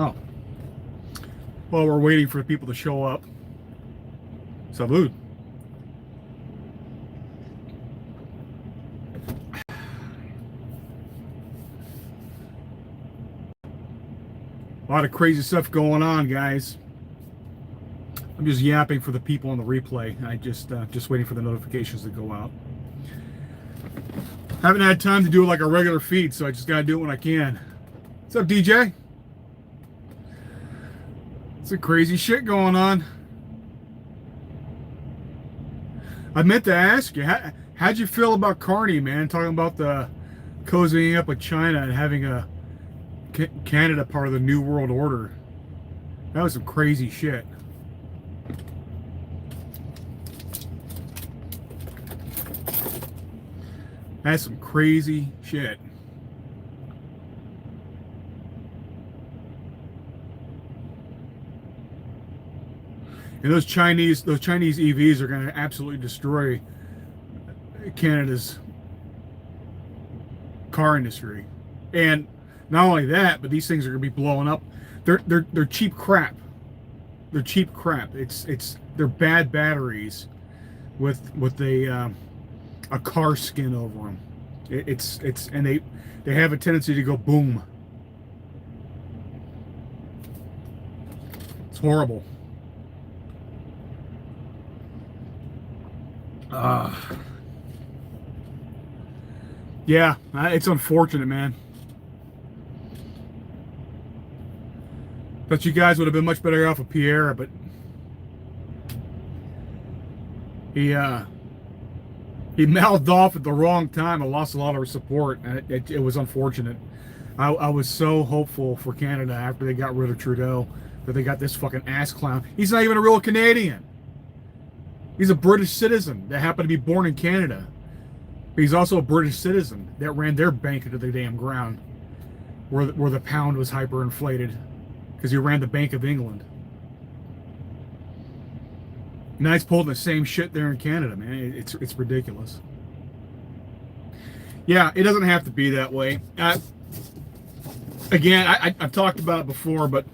Oh, well, we're waiting for people to show up. Salud. A lot of crazy stuff going on, guys. I'm just yapping for the people on the replay. I just waiting for the notifications to go out. Haven't had time to do it like a regular feed, so I just gotta do it when I can. What's up, DJ? Some crazy shit going on. I meant to ask you, how'd you feel about Carney, man? Talking about the cozying up with China and having a Canada part of the New World Order. That was some crazy shit. That's some crazy shit. And those Chinese EVs are going to absolutely destroy Canada's car industry. And not only that, but these things are going to be blowing up. They're cheap crap. They're cheap crap. They're bad batteries with a car skin over them. And they have a tendency to go boom. It's horrible. Yeah, it's unfortunate, man. But you guys would have been much better off with Pierre, but he mouthed off at the wrong time and lost a lot of support. It was unfortunate. I was so hopeful for Canada after they got rid of Trudeau that they got this fucking ass clown. He's not even a real Canadian. He's a British citizen that happened to be born in Canada. But he's also a British citizen that ran their bank into the damn ground where the pound was hyperinflated because he ran the Bank of England. Now he's pulling the same shit there in Canada, man. It's ridiculous. Yeah, it doesn't have to be that way. Again, I've talked about it before, but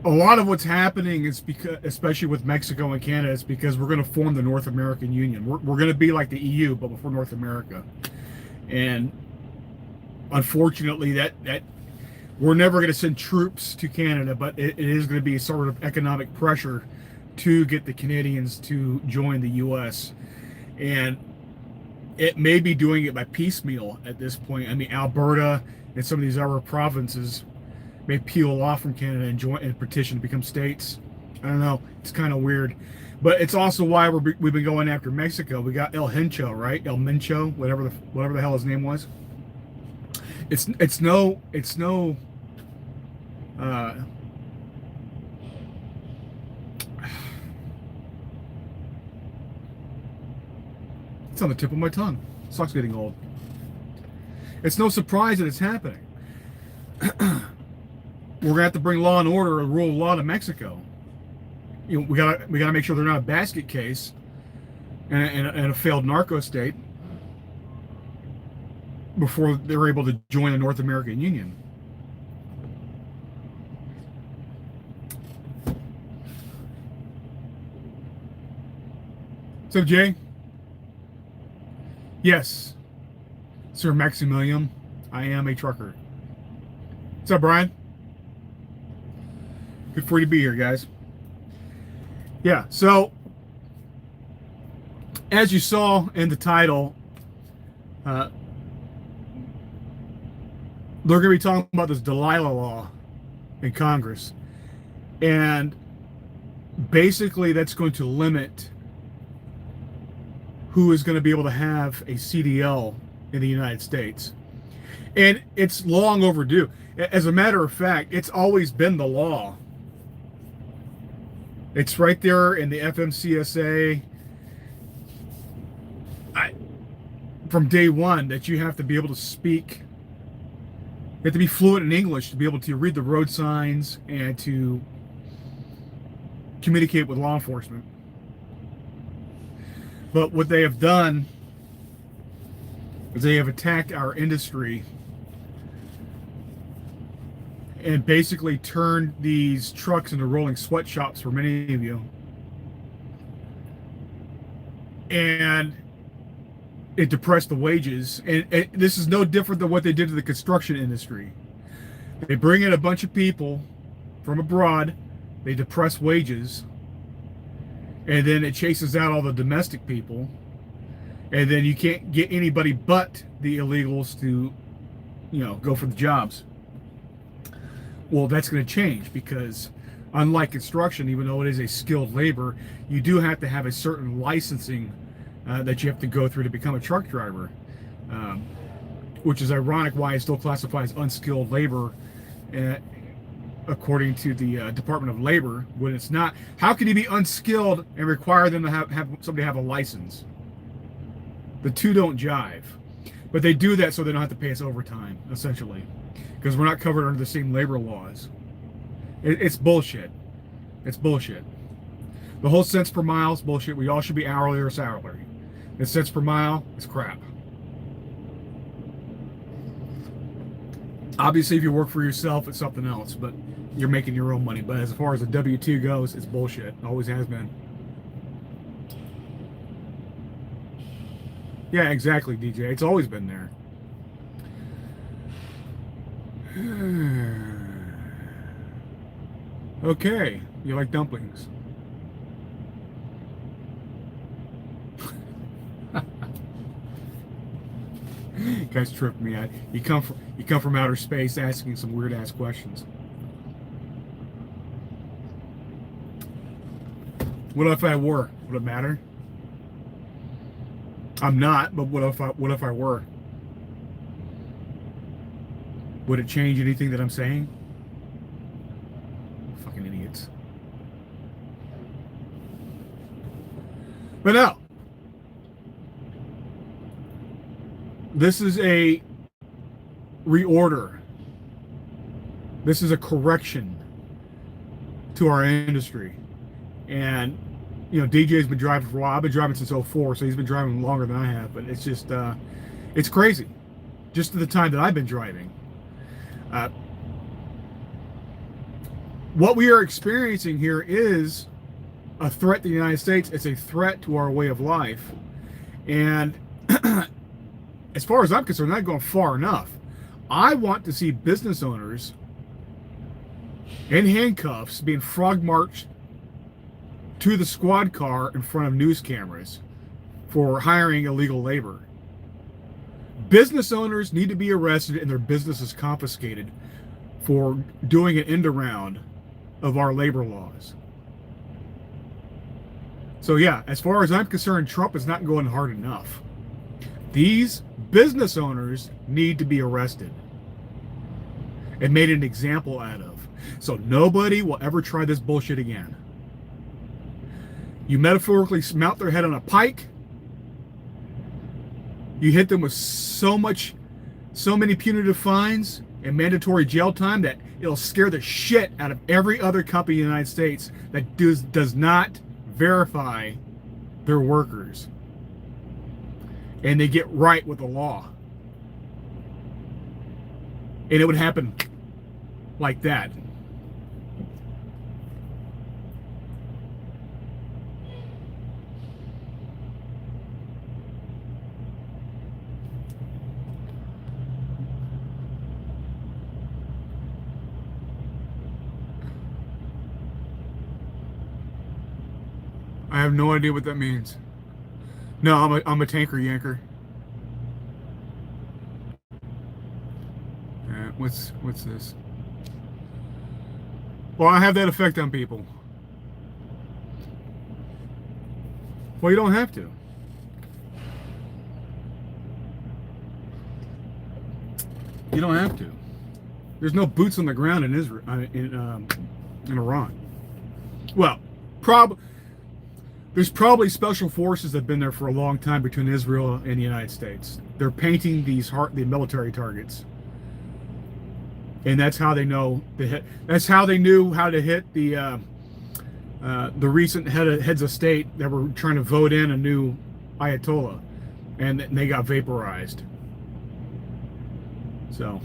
a lot of what's happening is because, especially with Mexico and Canada, is because we're going to form the North American Union. We're going to be like the EU, but before North America. And unfortunately, that we're never going to send troops to Canada, but it is going to be sort of economic pressure to get the Canadians to join the U.S. And it may be doing it by piecemeal at this point. I mean, Alberta and some of these other provinces may peel off from Canada and join and petition to become states. I don't know. It's kind of weird. But it's also why we've been going after Mexico. We got El Hincho, right? El Mincho, whatever the hell his name was. It's no it's on the tip of my tongue. Sucks getting old. It's no surprise that it's happening. We're gonna have to bring law and order and rule of law to Mexico. You know, we gotta make sure they're not a basket case and a failed narco state before they're able to join the North American Union. So, Jay? Yes, Sir Maximilian, I am a trucker. What's up, Brian? Good for you to be here, guys. Yeah, so as you saw in the title, they're going to be talking about this Dalilah Law in Congress. And basically that's going to limit who is going to be able to have a CDL in the United States. And it's long overdue. As a matter of fact, it's always been the law. It's right there in the FMCSA from day one that you have to be able to speak. You have to be fluent in English to be able to read the road signs and to communicate with law enforcement. But what they have done is they have attacked our industry and basically turned these trucks into rolling sweatshops for many of you. And it depressed the wages. And this is no different than what they did to the construction industry. They bring in a bunch of people from abroad, they depress wages, and then it chases out all the domestic people, and then you can't get anybody but the illegals to, go for the jobs. Well, that's going to change because unlike construction, even though it is a skilled labor, you do have to have a certain licensing that you have to go through to become a truck driver, which is ironic why it still classifies unskilled labor according to the Department of Labor when it's not. How can you be unskilled and require them to have somebody have a license? The two don't jive. But they do that so they don't have to pay us overtime, essentially, because we're not covered under the same labor laws. It's bullshit. It's bullshit. The whole cents per mile is bullshit. We all should be hourly or salary. The cents per mile is crap. Obviously, if you work for yourself, it's something else, but you're making your own money. But as far as the W-2 goes, it's bullshit. Always has been. Yeah, exactly, DJ. It's always been there. Okay, you like dumplings. Guys tripped me out. You come from outer space asking some weird ass questions. What if I were? Would it matter? I'm not, but what if I were? Would it change anything that I'm saying? Fucking idiots. But no. This is a reorder. This is a correction to our industry. And, DJ's been driving for a while. I've been driving since '04, so he's been driving longer than I have. But it's just, it's crazy. Just to the time that I've been driving. What we are experiencing here is a threat to the United States. It's a threat to our way of life. And as far as I'm concerned, not going far enough. I want to see business owners in handcuffs being frog marched to the squad car in front of news cameras for hiring illegal labor. Business owners need to be arrested and their businesses confiscated for doing an end around of our labor laws. So yeah, as far as I'm concerned, Trump is not going hard enough. These business owners need to be arrested and made an example out of. So nobody will ever try this bullshit again. You metaphorically mount their head on a pike. You hit them with so many punitive fines and mandatory jail time that it'll scare the shit out of every other company in the United States that does not verify their workers. And they get right with the law. And it would happen like that. I have no idea what that means. No, I'm a tanker yanker. What's this? Well, I have that effect on people. Well, you don't have to. You don't have to. There's no boots on the ground in Israel, in Iran. Well, there's probably special forces that have been there for a long time between Israel and the United States. They're painting the military targets, and that's how they know that's how they knew how to hit the recent heads of state that were trying to vote in a new Ayatollah, and they got vaporized. So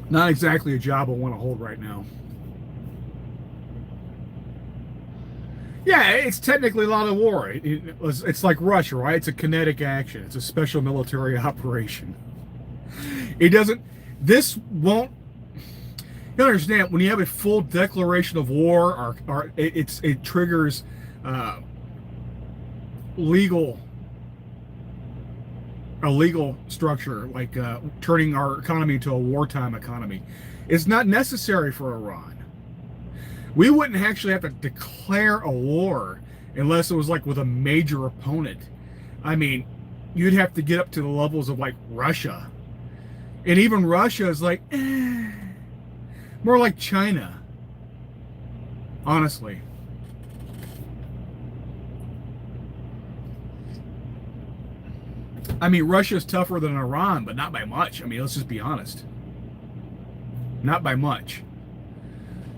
Not exactly a job I want to hold right now. Yeah, it's technically not a war. It's like Russia, right? It's a kinetic action. It's a special military operation. It doesn't. This won't. You understand when you have a full declaration of war, or it triggers uh, legal a legal structure like turning our economy into a wartime economy. It's not necessary for Iran. We wouldn't actually have to declare a war unless it was like with a major opponent. I mean, you'd have to get up to the levels of like Russia. And even Russia is like, more like China, honestly. I mean, Russia's tougher than Iran, but not by much. I mean, let's just be honest. Not by much.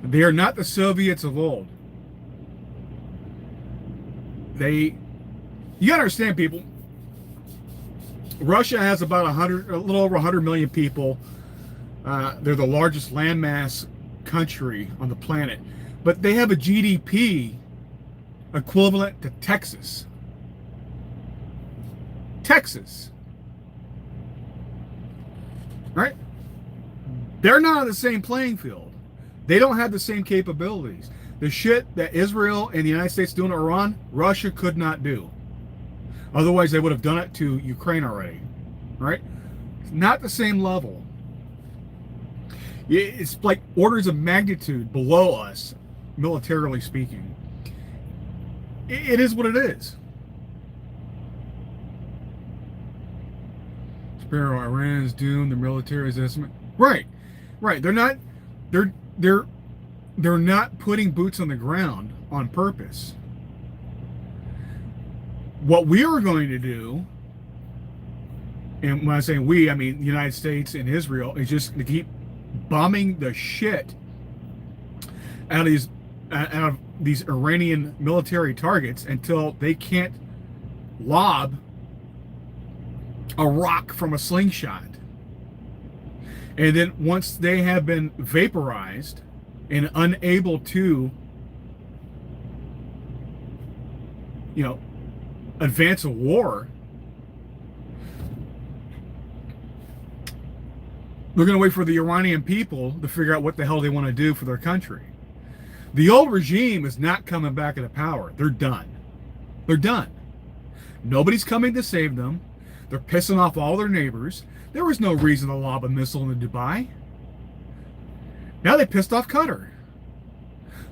They are not the Soviets of old. You gotta understand, people. Russia has about a little over 100 million people. They're the largest landmass country on the planet, but they have a GDP equivalent to Texas. Texas, right? They're not on the same playing field. They don't have the same capabilities. The shit that Israel and the United States do in Iran, Russia could not do. Otherwise, they would have done it to Ukraine already, right? It's not the same level. It's like orders of magnitude below us, militarily speaking. It is what it is. Sparrow, Iran is doomed. The military is estimate. Right. They're not. They're not putting boots on the ground on purpose. What we are going to do, and when I say we, I mean the United States and Israel, is just to keep bombing the shit out of these Iranian military targets until they can't lob a rock from a slingshot. And then once they have been vaporized and unable to, advance a war, they're going to wait for the Iranian people to figure out what the hell they want to do for their country. The old regime is not coming back into power. They're done. They're done. Nobody's coming to save them. They're pissing off all their neighbors. There was no reason to lob a missile into Dubai. Now they pissed off Qatar.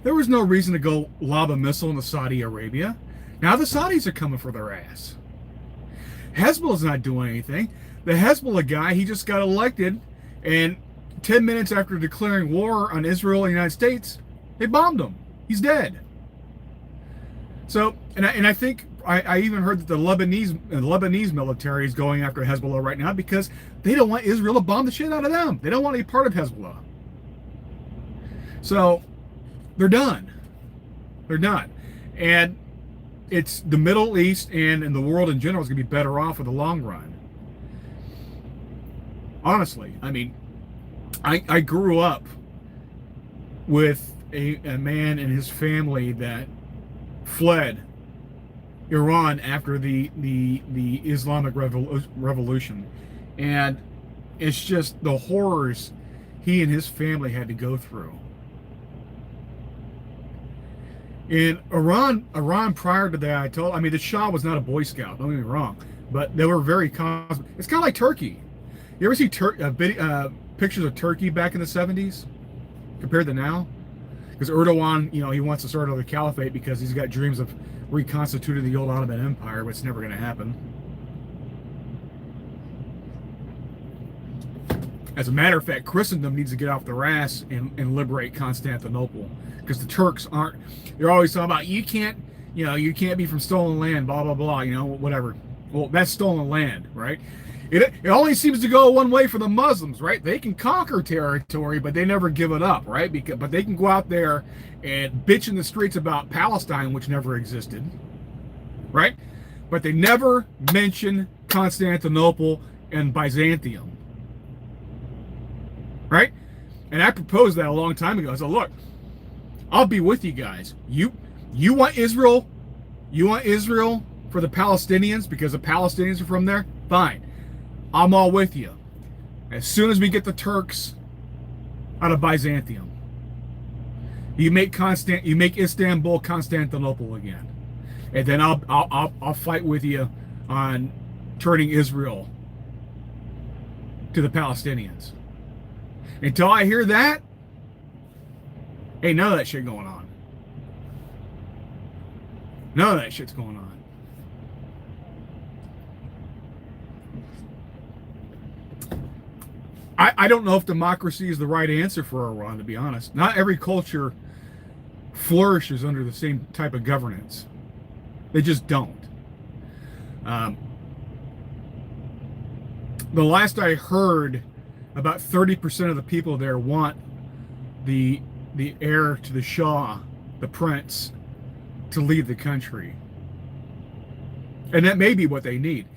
There was no reason to go lob a missile into Saudi Arabia. Now the Saudis are coming for their ass. Hezbollah's not doing anything. The Hezbollah guy, he just got elected, and 10 minutes after declaring war on Israel and the United States, they bombed him. He's dead. So, and I think I even heard that the Lebanese military is going after Hezbollah right now because they don't want Israel to bomb the shit out of them. They don't want to be part of Hezbollah. So they're done. They're done. And it's the Middle East and the world in general is going to be better off in the long run. Honestly, I mean, I grew up with a man and his family that fled Iran after the Islamic Revolution, and it's just the horrors he and his family had to go through. In Iran prior to that, the Shah was not a Boy Scout, don't get me wrong, but they were very cosmic. It's kind of like Turkey. You ever see pictures of Turkey back in the 70s compared to now? Because Erdogan, he wants to start another caliphate because he's got dreams of reconstituting the old Ottoman Empire, but it's never going to happen. As a matter of fact, Christendom needs to get off their ass and liberate Constantinople, because the Turks aren't. They're always talking about you can't be from stolen land, blah blah blah, whatever. Well, that's stolen land, right? It only seems to go one way for the Muslims, right? They can conquer territory, but they never give it up, right? But they can go out there and bitch in the streets about Palestine, which never existed, right? But they never mention Constantinople and Byzantium, right? And I proposed that a long time ago. I said, look, I'll be with you guys. You want Israel? You want Israel for the Palestinians because the Palestinians are from there? Fine. I'm all with you. As soon as we get the Turks out of Byzantium, you make Istanbul Constantinople again. And then I'll fight with you on turning Israel to the Palestinians. Until I hear that, ain't none of that shit going on. None of that shit's going on. I don't know if democracy is the right answer for Iran, to be honest. Not every culture flourishes under the same type of governance. They just don't. The last I heard, about 30% of the people there want the heir to the Shah, the prince, to leave the country. And that may be what they need.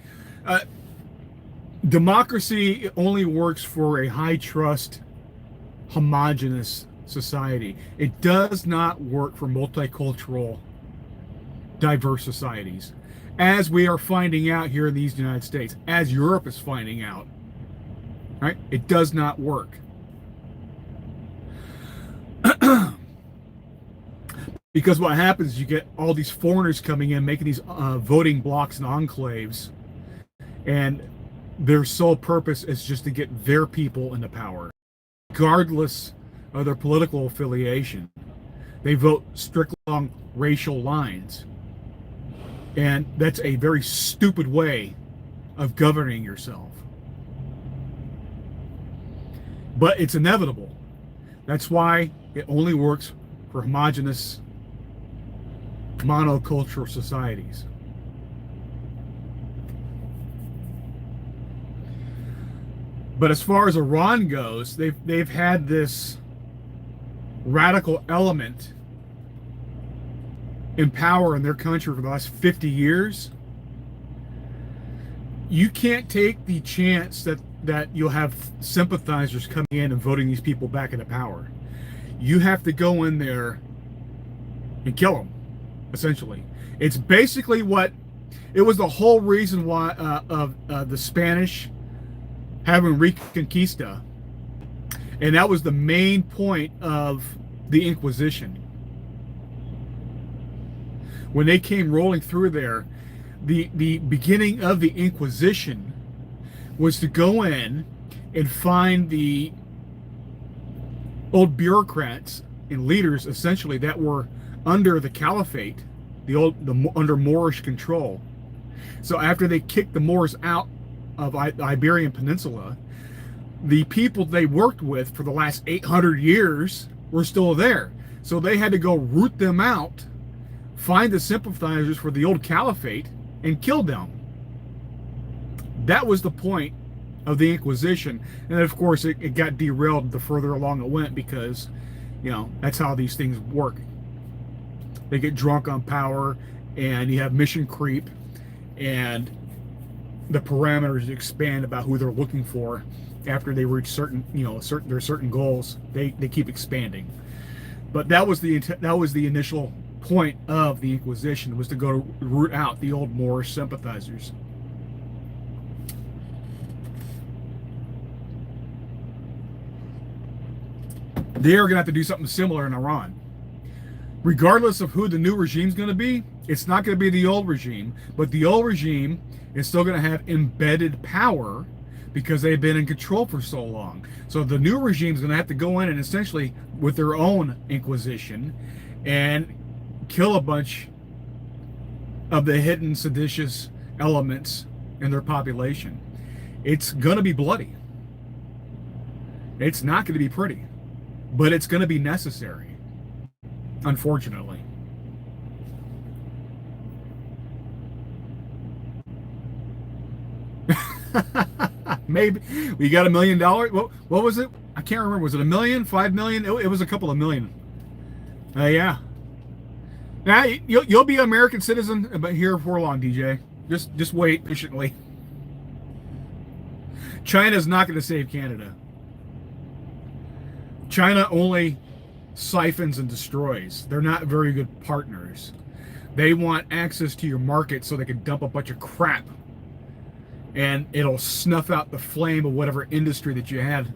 Democracy only works for a high-trust, homogenous society. It does not work for multicultural, diverse societies, as we are finding out here in the United States, as Europe is finding out. Right? It does not work. Because what happens is you get all these foreigners coming in, making these voting blocks and enclaves, and their sole purpose is just to get their people into power, regardless of their political affiliation. They vote strictly along racial lines. And that's a very stupid way of governing yourself. But it's inevitable. That's why it only works for homogenous, monocultural societies. But as far as Iran goes, they've had this radical element in power in their country for the last 50 years. You can't take the chance that you'll have sympathizers coming in and voting these people back into power. You have to go in there and kill them, essentially. It's basically what it was, the whole reason why of the Spanish having Reconquista, and that was the main point of the Inquisition. When they came rolling through there, the beginning of the Inquisition was to go in and find the old bureaucrats and leaders, essentially, that were under the caliphate, under Moorish control. So after they kicked the Moors out of the Iberian Peninsula, the people they worked with for the last 800 years were still there. So they had to go root them out, find the sympathizers for the old caliphate, and kill them. That was the point of the Inquisition. And of course, it got derailed the further along it went, because, you know, that's how these things work. They get drunk on power, and you have mission creep, and the parameters expand about who they're looking for after they reach certain goals. They keep expanding. But that was the initial point of the Inquisition, was to go to root out the old Moorish sympathizers. They are going to have to do something similar in Iran. Regardless of who the new regime is going to be, it's not going to be the old regime, but the old regime is still going to have embedded power because they've been in control for so long. So the new regime is going to have to go in and essentially, with their own Inquisition, and kill a bunch of the hidden seditious elements in their population. It's going to be bloody. It's not going to be pretty, but it's going to be necessary, unfortunately. Maybe we got $1 million. What was it? I can't remember. Was it $1 million, $5 million? It was a couple of million. Yeah. Now you'll be an American citizen, but here for long, DJ. Just wait patiently. China's not going to save Canada. China only siphons and destroys. They're not very good partners. They want access to your market so they can dump a bunch of crap, and it'll snuff out the flame of whatever industry that you had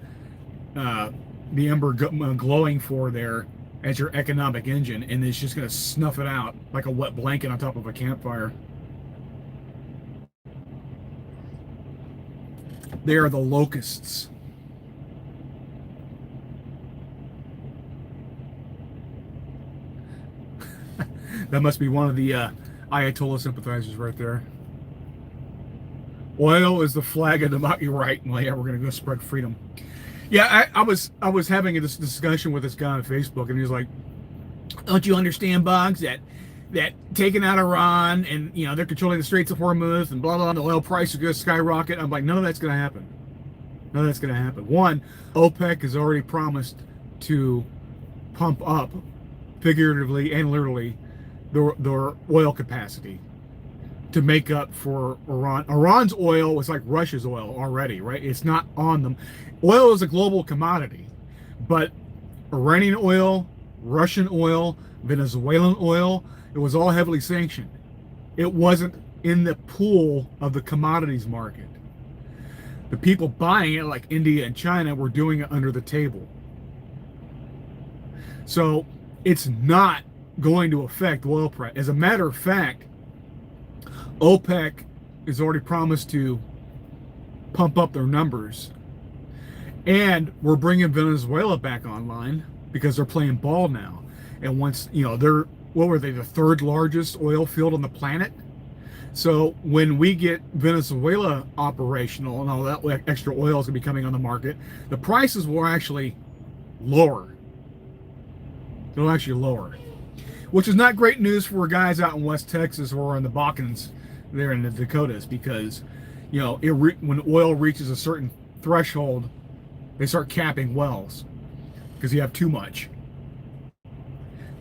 the ember glowing for there as your economic engine, and it's just going to snuff it out like a wet blanket on top of a campfire. They are the locusts. That must be one of the Ayatollah sympathizers right there. Oil is the flag of democracy. You're right. Well, yeah, we're going to go spread freedom. Yeah, I was having a discussion with this guy on Facebook, and he was like, "Don't you understand, Boggs, that taking out Iran and they're controlling the Straits of Hormuz and blah blah, the oil price is going to skyrocket?" I'm like, none of that's going to happen. None of that's going to happen. One, OPEC has already promised to pump up, figuratively and literally, their oil capacity to make up for Iran. Iran's oil was like Russia's oil already, right? It's not on them. Oil is a global commodity, but Iranian oil, Russian oil, Venezuelan oil, it was all heavily sanctioned. It wasn't in the pool of the commodities market. The people buying it, like India and China, were doing it under the table. So it's not going to affect oil price. As a matter of fact, OPEC has already promised to pump up their numbers, and we're bringing Venezuela back online because they're playing ball now. And once they're, what were they, the third largest oil field on the planet? So when we get Venezuela operational and all that extra oil is going to be coming on the market, the prices will actually lower. They'll actually lower, which is not great news for guys out in West Texas or in the Bakkens there in the Dakotas, because when oil reaches a certain threshold, they start capping wells because you have too much.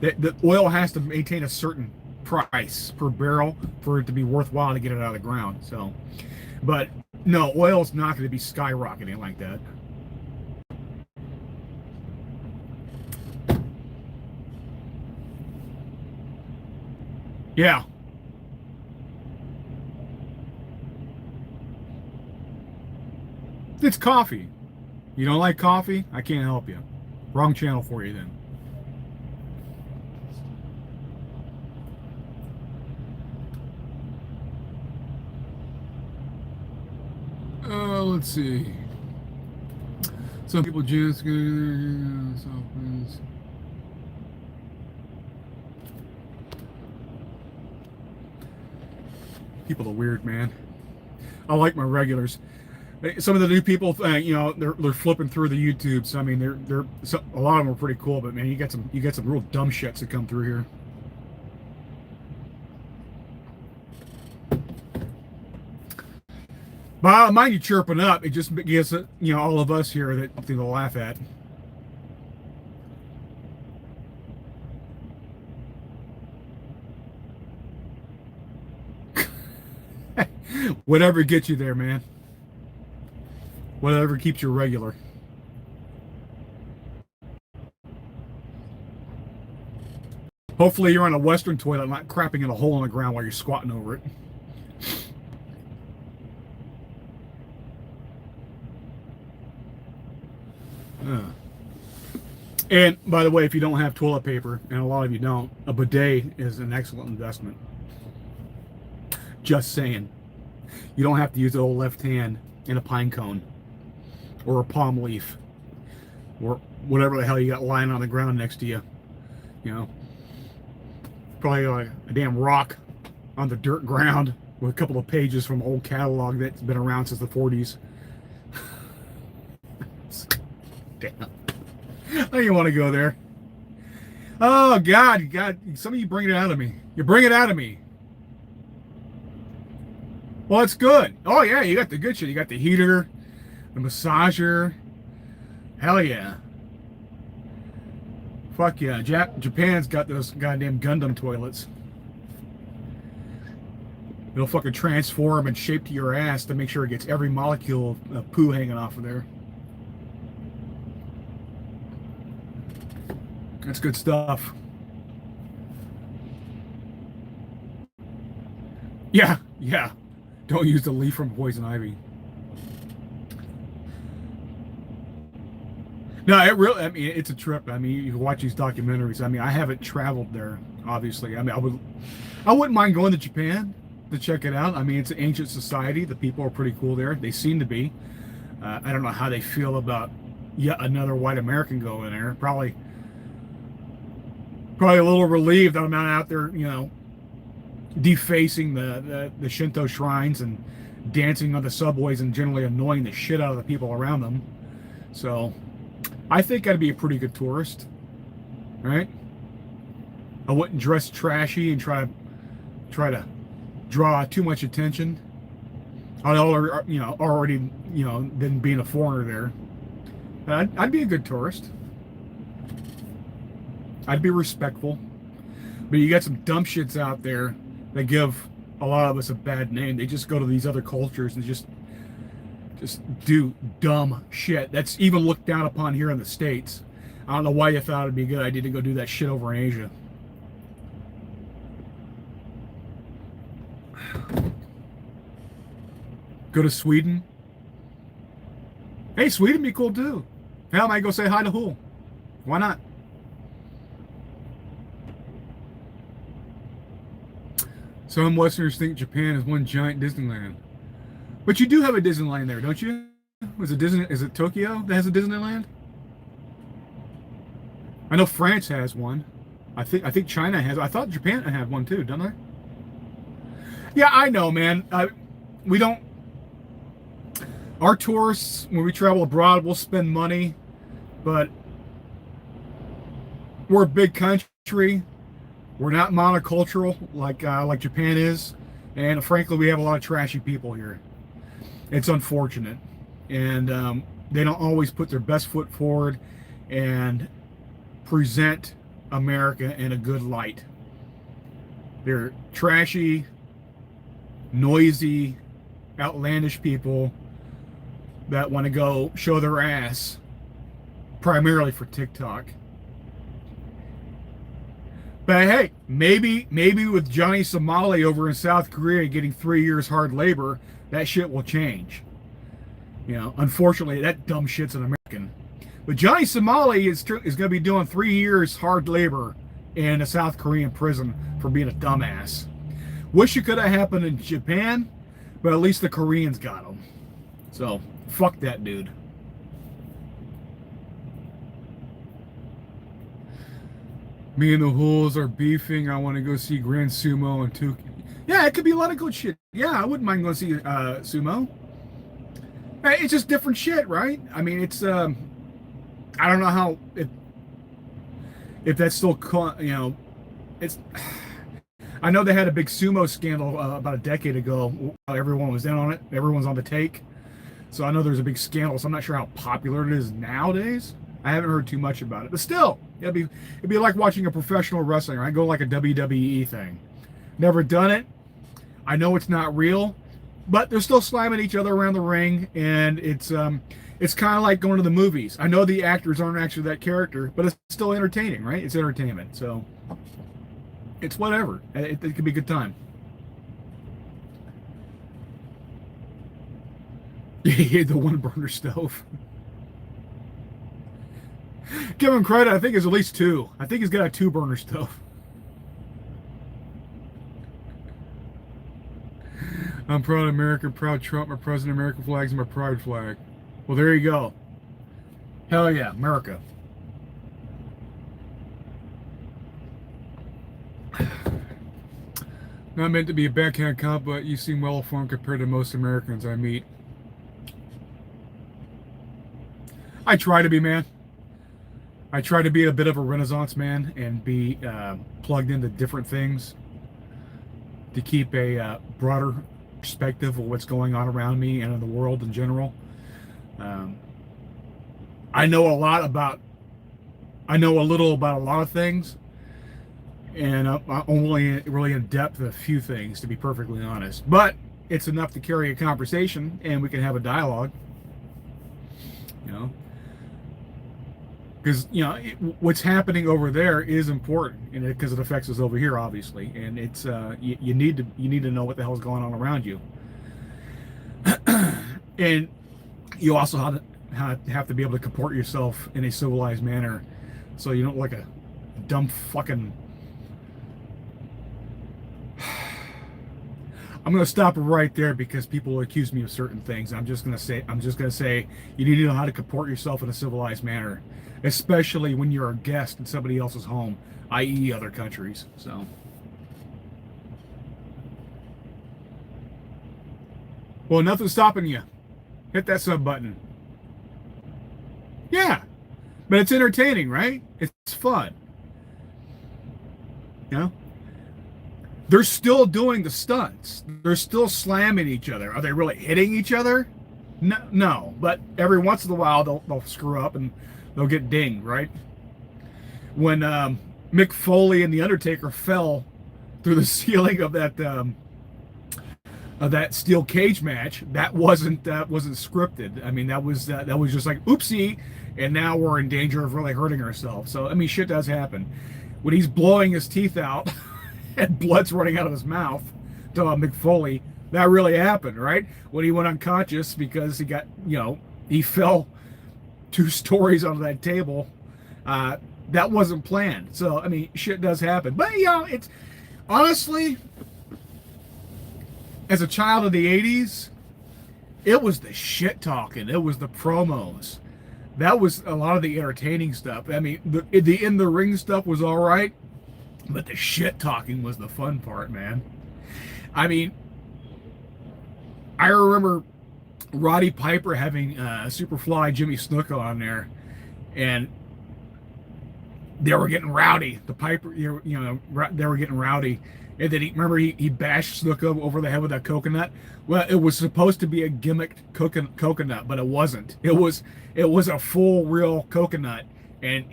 The oil has to maintain a certain price per barrel for it to be worthwhile to get it out of the ground. So, but no, oil's not going to be skyrocketing like that. Yeah. It's coffee. You don't like coffee? I can't help you. Wrong channel for you then. Let's see. Some people just people are weird, man. I like my regulars. Some of the new people, they're flipping through the YouTube. So I mean, they're a lot of them are pretty cool, but man, you got some real dumb shits that come through here. But I don't mind you chirping up. It just gives all of us here that something to laugh at. Whatever gets you there, man. Whatever keeps you regular. Hopefully you're on a Western toilet, not crapping in a hole in the ground while you're squatting over it. And by the way, if you don't have toilet paper, and a lot of you don't, a bidet is an excellent investment. Just saying. You don't have to use the old left hand in a pine cone or a palm leaf or whatever the hell you got lying on the ground next to you. Probably like a damn rock on the dirt ground with a couple of pages from an old catalog that's been around since the 40s. Damn. I don't even want to go there. Oh, God. Some of you bring it out of me. You bring it out of me. Well, it's good. Oh, yeah, you got the good shit. You got the heater, the massager. Hell yeah. Fuck yeah. Japan's got those goddamn Gundam toilets. It'll fucking transform and shape to your ass to make sure it gets every molecule of poo hanging off of there. That's good stuff. Yeah, yeah. Don't use the leaf from poison ivy. No, it really, I mean, it's a trip. I mean, you can watch these documentaries. I mean, I haven't traveled there, obviously. I mean, I wouldn't mind going to Japan to check it out. I mean, it's an ancient society. The people are pretty cool there. They seem to be. I don't know how they feel about yet another white American going there. Probably a little relieved that I'm not out there, defacing the Shinto shrines and dancing on the subways and generally annoying the shit out of the people around them. So I think I'd be a pretty good tourist, right? I wouldn't dress trashy and try to draw too much attention. I'd already been being a foreigner there. I'd be a good tourist. I'd be respectful. But you got some dumb shits out there that give a lot of us a bad name. They just go to these other cultures and just do dumb shit that's even looked down upon here in the States. I don't know why you thought it'd be a good idea to go do that shit over in Asia. Go to Sweden. Hey, Sweden be cool too. Hell, I might go say hi to who? Why not? Some Westerners think Japan is one giant Disneyland. But you do have a Disneyland there, don't you? Is it Tokyo that has a Disneyland? I know France has one. I think China has. I thought Japan had one too, don't I? Yeah, I know, man. We don't. Our tourists, when we travel abroad, we'll spend money, but we're a big country. We're not monocultural like Japan is, and frankly, we have a lot of trashy people here. It's unfortunate, and they don't always put their best foot forward and present America in a good light. They're trashy, noisy, outlandish people that want to go show their ass primarily for TikTok. But hey, maybe with Johnny Somali over in South Korea getting 3 years hard labor, that shit will change. Unfortunately, that dumb shit's an American. But Johnny Somali is going to be doing 3 years hard labor in a South Korean prison for being a dumbass. Wish it could have happened in Japan, but at least the Koreans got him. So, fuck that dude. Me and the Hools are beefing. I want to go see Grand Sumo and Tuki. Yeah, it could be a lot of good shit. Yeah, I wouldn't mind going to see Sumo. Hey, it's just different shit, right? I mean, it's I don't know how if that's still it's. I know they had a big sumo scandal about a decade ago. Everyone was in on it. Everyone's on the take. So I know there's a big scandal. So I'm not sure how popular it is nowadays. I haven't heard too much about it, but still, it'd be like watching a professional wrestling. Right? Go like a WWE thing. Never done it. I know it's not real, but they're still slamming each other around the ring, and it's kind of like going to the movies. I know the actors aren't actually that character, but it's still entertaining, right? It's entertainment, so it's whatever. It could be a good time. The one burner stove. Give him credit. I think it's at least 2. I think he's got a 2 burner stove. I'm proud of America, proud Trump, my president, American flag's my pride flag. Well, there you go. Hell yeah, America. Not meant to be a backhand comp, but you seem well informed compared to most Americans I meet. I try to be, man. I try to be a bit of a Renaissance man and be plugged into different things to keep a broader perspective of what's going on around me and in the world in general. I know a little about a lot of things, and I'm only really in depth of a few things, to be perfectly honest. But it's enough to carry a conversation, and we can have a dialogue. because what's happening over there is important, and because it affects us over here, obviously, and it's you need to know what the hell's going on around you, and you also have to be able to comport yourself in a civilized manner, so you don't look like a dumb fucking. I'm going to stop right there because people will accuse me of certain things. I'm just going to say you need to know how to comport yourself in a civilized manner, especially when you're a guest in somebody else's home, i.e. other countries. So, well, nothing's stopping you. Hit that sub button. Yeah, but it's entertaining, right? It's fun. You know? They're still doing the stunts. They're still slamming each other. Are they really hitting each other? No. But every once in a while, they'll screw up and they'll get dinged, right? When Mick Foley and The Undertaker fell through the ceiling of that steel cage match, that wasn't scripted. I mean, that was just like, oopsie, and now we're in danger of really hurting ourselves. So, I mean, shit does happen. When he's blowing his teeth out and blood's running out of his mouth to Mick Foley, that really happened, right? When he went unconscious because he fell 2 stories onto that table, that wasn't planned. So, I mean, shit does happen. But, it's honestly, as a child of the 80s, it was the shit talking. It was the promos. That was a lot of the entertaining stuff. I mean, the in the ring stuff was all right, but the shit talking was the fun part, man. I mean, I remember Roddy Piper having Superfly Jimmy Snuka on there, and they were getting rowdy. The Piper, they were getting rowdy. And then he bashed Snuka over the head with that coconut. Well, it was supposed to be a gimmicked coconut, but it wasn't. It was a full real coconut. And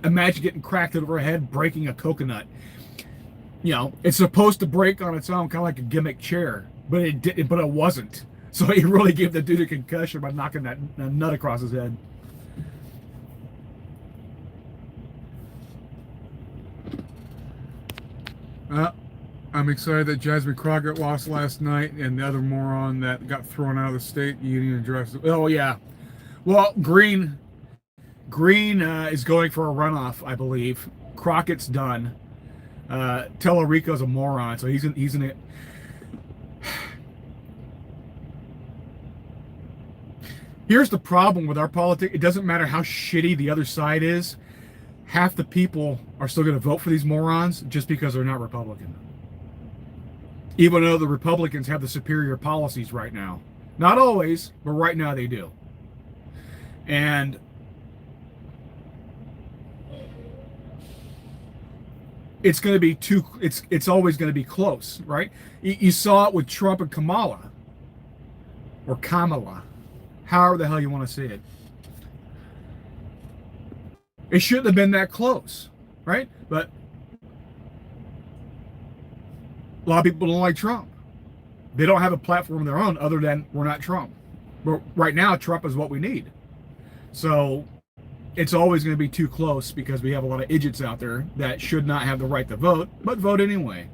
imagine getting cracked over the head, breaking a coconut. It's supposed to break on its own, kind of like a gimmick chair, but it wasn't. So he really gave the dude a concussion by knocking that nut across his head. I'm excited that Jasmine Crockett lost last night, and the other moron that got thrown out of the state union address. Oh yeah, well Green is going for a runoff, I believe. Crockett's done. Tellerico's a moron, so he's in it. Here's the problem with our politics. It doesn't matter how shitty the other side is. Half the people are still going to vote for these morons just because they're not Republican. Even though the Republicans have the superior policies right now. Not always, but right now they do. And it's going to be it's always going to be close, right? You saw it with Trump and Kamala. Or Kamala. However the hell you want to say it. It shouldn't have been that close, right? But a lot of people don't like Trump. They don't have a platform of their own other than we're not Trump. But right now, Trump is what we need. So it's always going to be too close because we have a lot of idiots out there that should not have the right to vote, but vote anyway.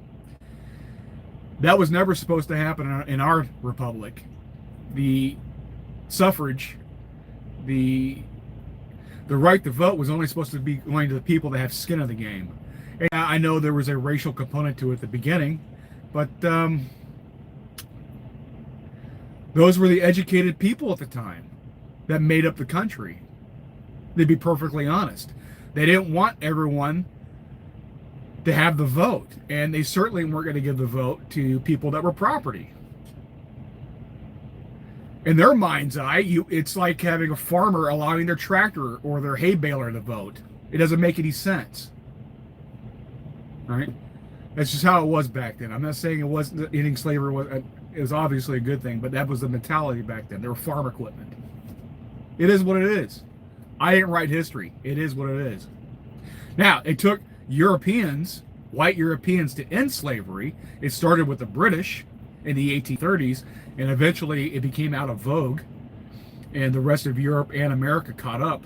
That was never supposed to happen in our republic. The suffrage, the right to vote was only supposed to be going to the people that have skin in the game. And I know there was a racial component to it at the beginning, but those were the educated people at the time that made up the country. To be perfectly honest, they didn't want everyone to have the vote, and they certainly weren't going to give the vote to people that were property. In their mind's eye, it's like having a farmer allowing their tractor or their hay baler to vote. It doesn't make any sense. Right? That's just how it was back then. I'm not saying it wasn't ending slavery it was obviously a good thing, but that was the mentality back then. They were farm equipment. It is what it is. I didn't write history. It is what it is. Now, it took Europeans, white Europeans, to end slavery. It started with the British in the 1830s, and eventually it became out of vogue, and the rest of Europe and America caught up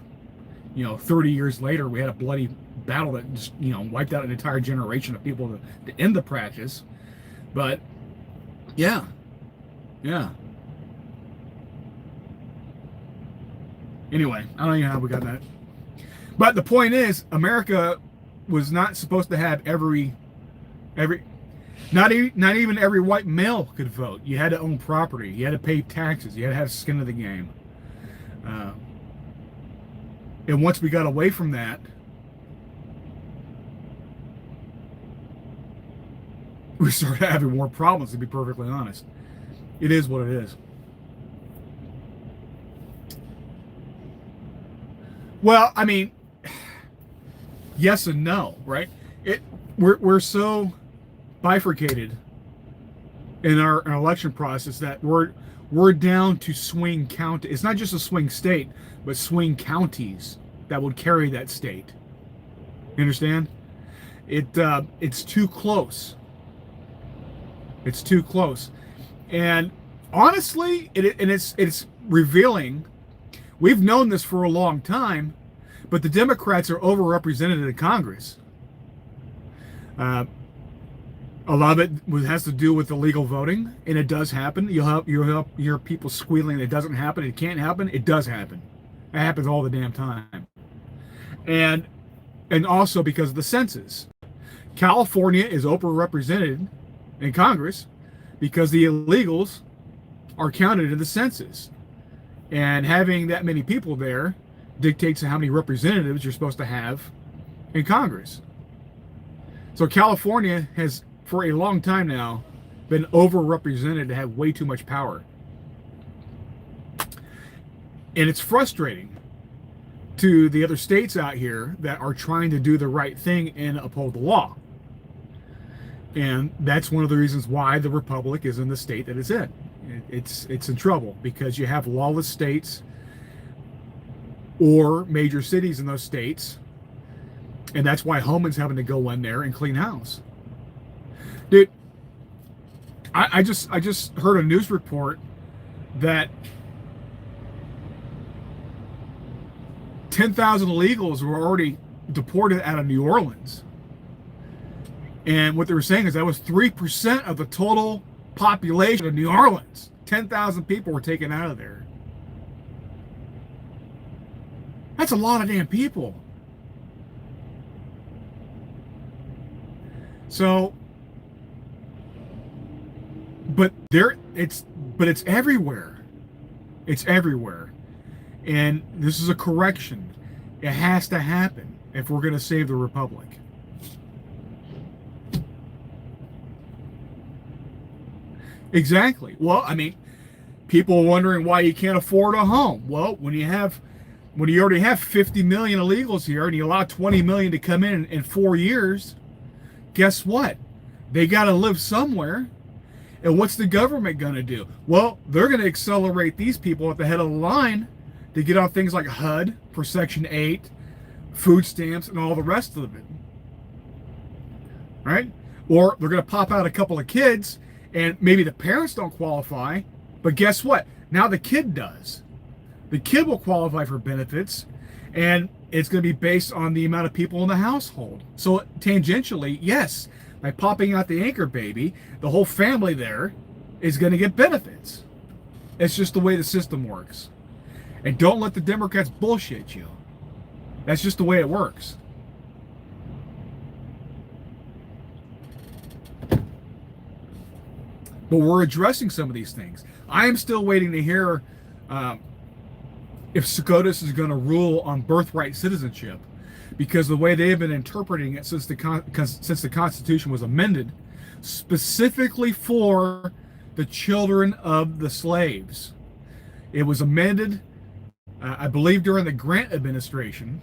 30 years later, we had a bloody battle that just, wiped out an entire generation of people to end the practice. But yeah. Anyway, I don't know how we got that. But the point is, America was not supposed to have not even every white male could vote. You had to own property. You had to pay taxes. You had to have skin in the game. And once we got away from that, we started having more problems, to be perfectly honest. It is what it is. Well, I mean, yes and no, right? We're so bifurcated in our election process that we're down to swing county. It's not just a swing state, but swing counties that would carry that state. You understand? It's too close. It's too close, and honestly, it's revealing. We've known this for a long time, but the Democrats are overrepresented in Congress. A lot of it has to do with illegal voting, and it does happen. You'll hear people squealing it doesn't happen, it can't happen. It does happen. It happens all the damn time. And also because of the census. California is overrepresented in Congress because the illegals are counted in the census. And having that many people there dictates how many representatives you're supposed to have in Congress. So California has, for a long time now, been overrepresented to have way too much power. And it's frustrating to the other states out here that are trying to do the right thing and uphold the law. And that's one of the reasons why the Republic is in the state that it's in. It's in trouble because you have lawless states or major cities in those states, and that's why Homan's having to go in there and clean house. Dude, I just heard a news report that 10,000 illegals were already deported out of New Orleans. And what they were saying is that was 3% of the total population of New Orleans. 10,000 people were taken out of there. That's a lot of damn people. So, but it's everywhere. It's everywhere. And this is a correction. It has to happen if we're going to save the Republic. Exactly. Well, I mean, people are wondering why you can't afford a home. Well, when you already have 50 million illegals here and you allow 20 million to come in 4 years, guess what? They got to live somewhere. And what's the government going to do? Well, they're going to accelerate these people at the head of the line to get on things like HUD for Section 8, food stamps, and all the rest of it. Right? Or they're going to pop out a couple of kids, and maybe the parents don't qualify, but guess what? Now the kid does. The kid will qualify for benefits, and it's going to be based on the amount of people in the household. So tangentially, yes, by popping out the anchor baby, the whole family there is going to get benefits. It's just the way the system works. And don't let the Democrats bullshit you. That's just the way it works. But we're addressing some of these things. I am still waiting to hear if SCOTUS is going to rule on birthright citizenship, because the way they've been interpreting it since the Constitution was amended, specifically for the children of the slaves. It was amended, I believe, during the Grant administration.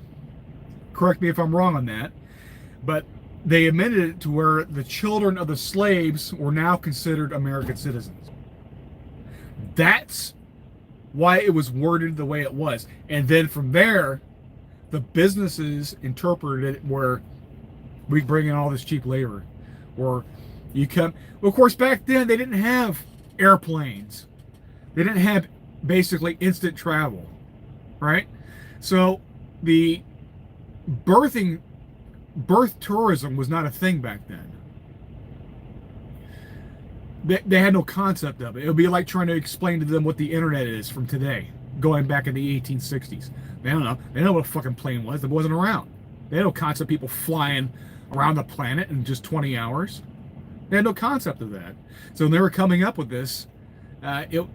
Correct me if I'm wrong on that, but they amended it to where the children of the slaves were now considered American citizens. That's why it was worded the way it was. And then from there, the businesses interpreted it where we bring in all this cheap labor. Or you come, well, of course, back then they didn't have airplanes. They didn't have basically instant travel, right? So the birth tourism was not a thing back then. They had no concept of it. It would be like trying to explain to them what the internet is from today, going back in the 1860s. They don't know. They know what a fucking plane was. It wasn't around. They had no concept of people flying around the planet in just 20 hours. They had no concept of that. So when they were coming up with this, it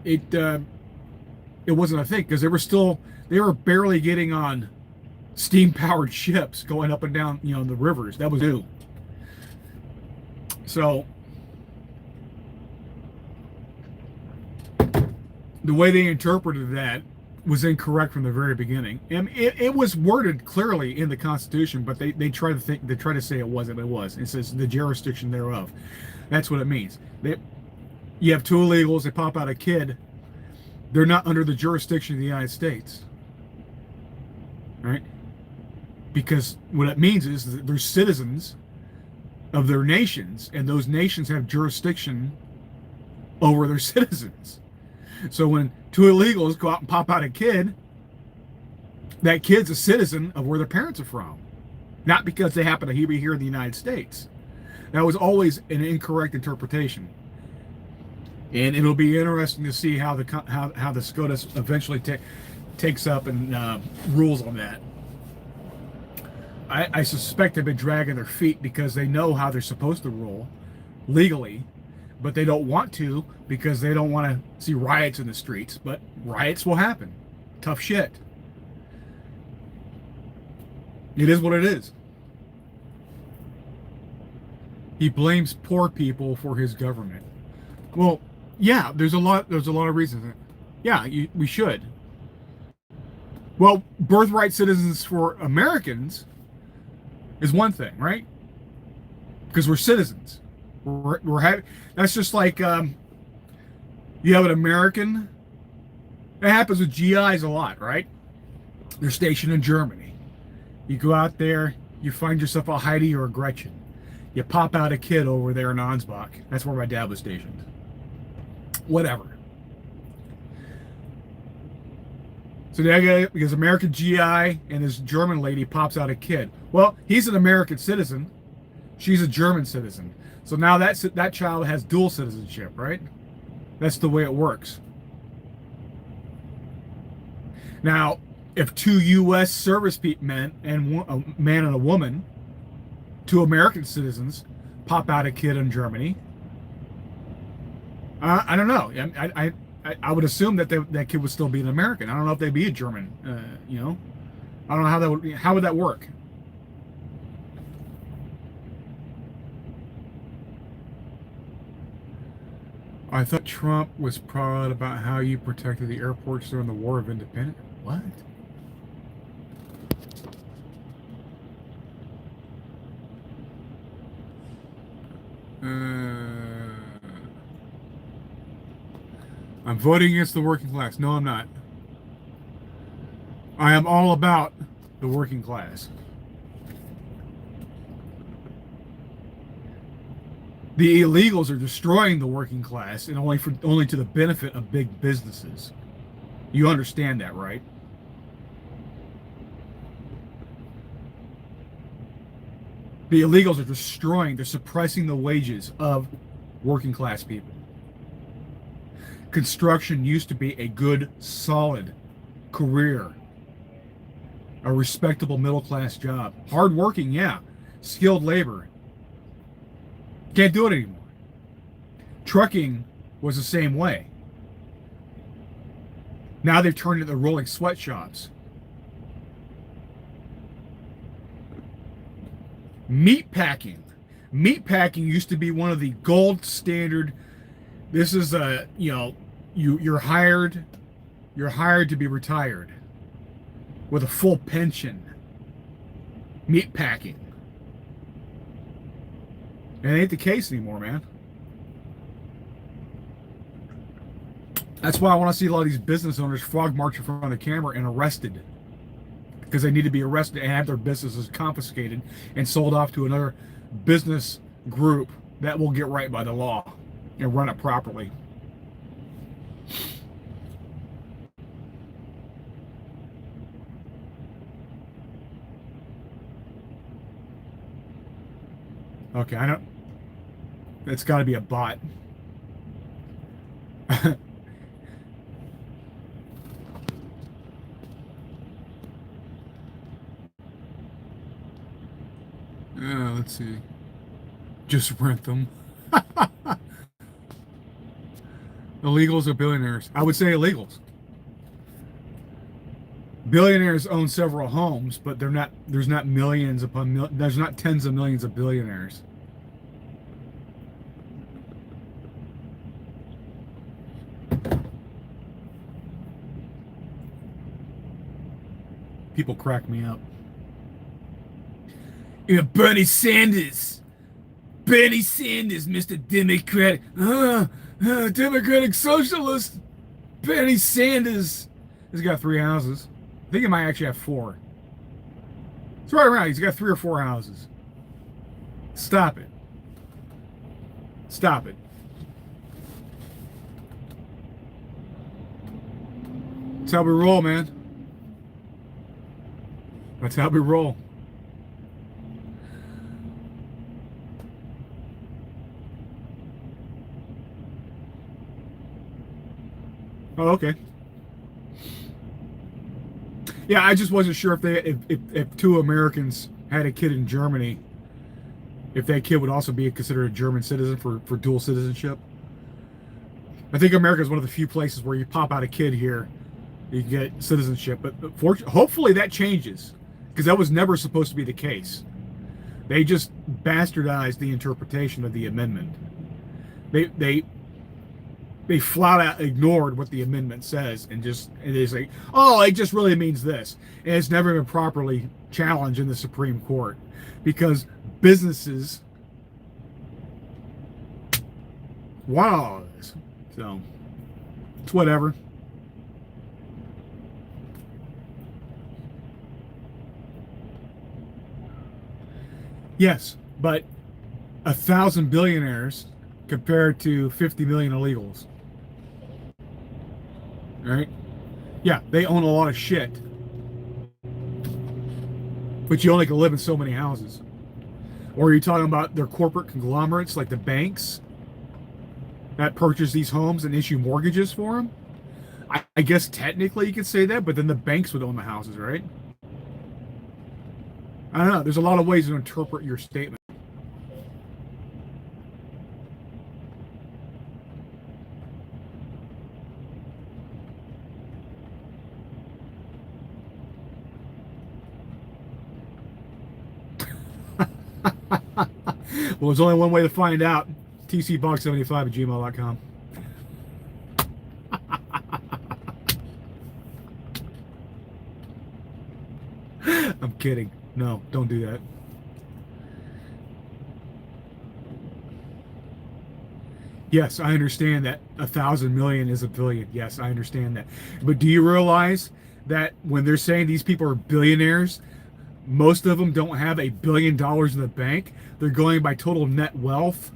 wasn't a thing, because they were barely getting on steam-powered ships going up and down, the rivers. That was new. So the way they interpreted that was incorrect from the very beginning. And it was worded clearly in the Constitution, but they try to say it wasn't. It was. It says the jurisdiction thereof. That's what it means. You have two illegals, they pop out a kid, they're not under the jurisdiction of the United States. Right? Because what it means is that they're citizens of their nations, and those nations have jurisdiction over their citizens. So when two illegals go out and pop out a kid, that kid's a citizen of where their parents are from, not because they happen to be here in the United States. That was always an incorrect interpretation, and it'll be interesting to see how the SCOTUS eventually takes up and rules on that. I suspect they've been dragging their feet because they know how they're supposed to rule legally, but they don't want to because they don't want to see riots in the streets. But riots will happen. Tough shit. It is what it is. He blames poor people for his government. Well, yeah, there's a lot of reasons. Yeah, we should. Well, birthright citizens for Americans is one thing, right? Because we're citizens. That's just like you have an American. It happens with GIs a lot, right? They're stationed in Germany. You go out there, you find yourself a Heidi or a Gretchen. You pop out a kid over there in Ansbach. That's where my dad was stationed. Whatever. So because American GI and this German lady pops out a kid. Well, he's an American citizen. She's a German citizen. So now that child has dual citizenship, right? That's the way it works. Now, if two U.S. service men and a man and a woman, two American citizens, pop out a kid in Germany, I don't know. I would assume that that kid would still be an American. I don't know if they'd be a German. I don't know how would that work. I thought Trump was proud about how you protected the airports during the War of Independence. What? I'm voting against the working class. No, I'm not. I am all about the working class. The illegals are destroying the working class, and only to the benefit of big businesses. You understand that, right? The illegals are they're suppressing the wages of working class people. Construction used to be a good, solid career, a respectable middle class job. Hard working, yeah. Skilled labor. Can't do it anymore. Trucking was the same way. Now they've turned into rolling sweatshops. Meat packing. Meat packing used to be one of the gold standard. This is you're hired to be retired with a full pension. Meat packing. It ain't the case anymore, man. That's why I want to see a lot of these business owners frog march in front of the camera and arrested. Because they need to be arrested and have their businesses confiscated and sold off to another business group that will get right by the law and run it properly. Okay, I don't. It's got to be a bot. Let's see. Just rent them. Illegals or billionaires? I would say illegals. Billionaires own several homes, but they're not. There's not millions upon there's not tens of millions of billionaires. People crack me up. Yeah, Bernie Sanders. Bernie Sanders, Mr. Democratic. Democratic Socialist. Bernie Sanders. He's got 3 houses. I think he might actually have 4. It's right around. He's got 3 or 4 houses. Stop it. Stop it. That's how we roll, man. That's how we roll. Oh, okay. Yeah, I just wasn't sure if 2 Americans had a kid in Germany, if that kid would also be considered a German citizen for dual citizenship. I think America is one of the few places where you pop out a kid here, you can get citizenship. But hopefully that changes, because that was never supposed to be the case. They just bastardized the interpretation of the amendment. They flat out ignored what the amendment says and they say, oh, it just really means this. And it's never been properly challenged in the Supreme Court because businesses want all of this. So it's whatever. Yes, but 1,000 billionaires compared to 50 million illegals. Right? Yeah, they own a lot of shit. But you only can live in so many houses. Or are you talking about their corporate conglomerates like the banks that purchase these homes and issue mortgages for them? I guess technically you could say that, but then the banks would own the houses, right? I don't know. There's a lot of ways to interpret your statement. Well, there's only one way to find out. tcboggs75@gmail.com. I'm kidding. No, don't do that. Yes, I understand that 1,000 million is a billion. Yes, I understand that. But do you realize that when they're saying these people are billionaires, most of them don't have $1 billion in the bank? They're going by total net wealth,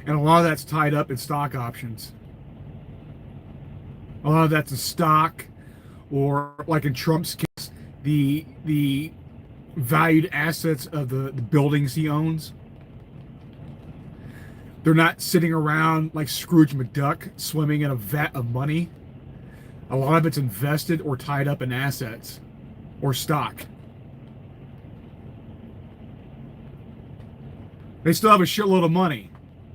and a lot of that's tied up in stock options. A lot of that's a stock, or like in Trump's case, the valued assets of the buildings he owns. They're not sitting around like Scrooge McDuck swimming in a vat of money. A lot of it's invested or tied up in assets or stock. They still have a shitload of money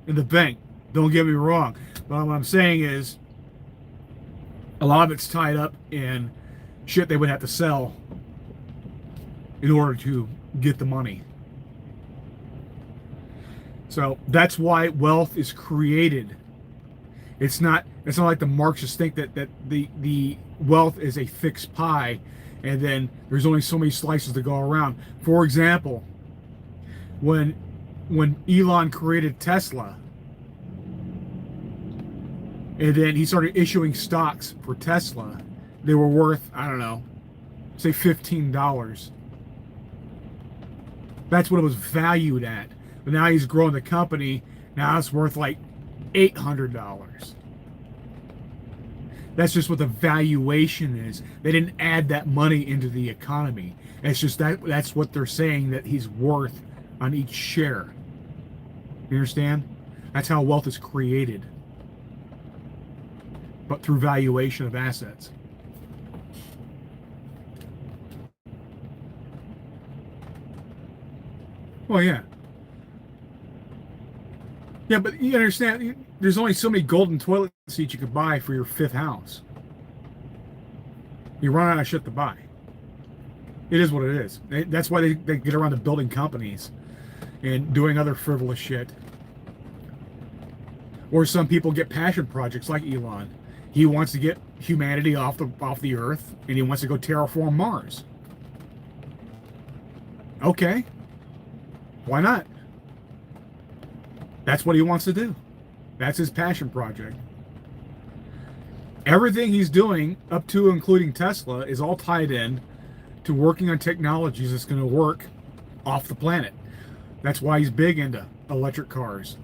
in the bank. Don't get me wrong. But what I'm saying is a lot of it's tied up in shit they would have to sell in order to get the money. So that's why wealth is created. It's not like the Marxists think that the wealth is a fixed pie and then there's only so many slices to go around. For example, when Elon created Tesla, and then he started issuing stocks for Tesla, they were worth, I don't know, say $15. That's what it was valued at. But now he's growing the company. Now it's worth like $800. That's just what the valuation is. They didn't add that money into the economy. It's just that's what they're saying that he's worth on each share. You understand? That's how wealth is created, but through valuation of assets. Well, yeah. Yeah, but you understand, there's only so many golden toilet seats you could buy for your fifth house. You run out of shit to buy. It is what it is. That's why they get around to building companies and doing other frivolous shit. Or some people get passion projects like Elon. He wants to get humanity off the Earth, and he wants to go terraform Mars. Okay. Why not? That's what he wants to do. That's his passion project. Everything he's doing, up to including Tesla, is all tied in to working on technologies that's going to work off the planet. That's why he's big into electric cars,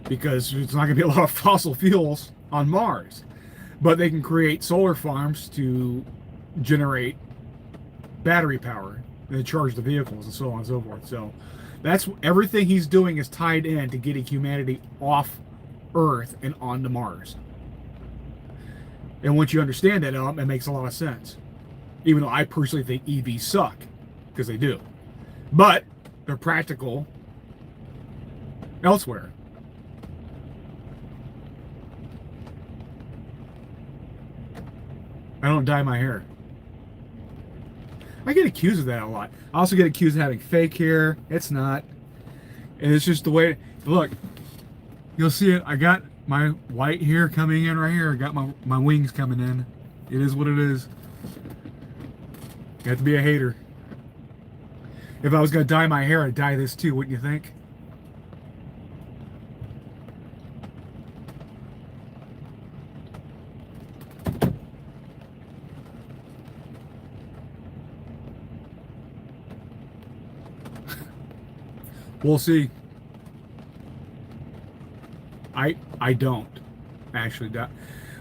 because there's not going to be a lot of fossil fuels on Mars. But they can create solar farms to generate battery power and charge the vehicles and so on and so forth. So that's everything he's doing is tied in to getting humanity off Earth and onto Mars. And once you understand that, it makes a lot of sense. Even though I personally think EVs suck, because they do. But they're practical elsewhere. I don't dye my hair. I get accused of that a lot. I also get accused of having fake hair. It's not. And it's just the way. Look, you'll see it. I got my white hair coming in right here. I got my wings coming in. It is what it is. You have to be a hater. If I was going to dye my hair, I'd dye this too, wouldn't you think? We'll see. I don't actually.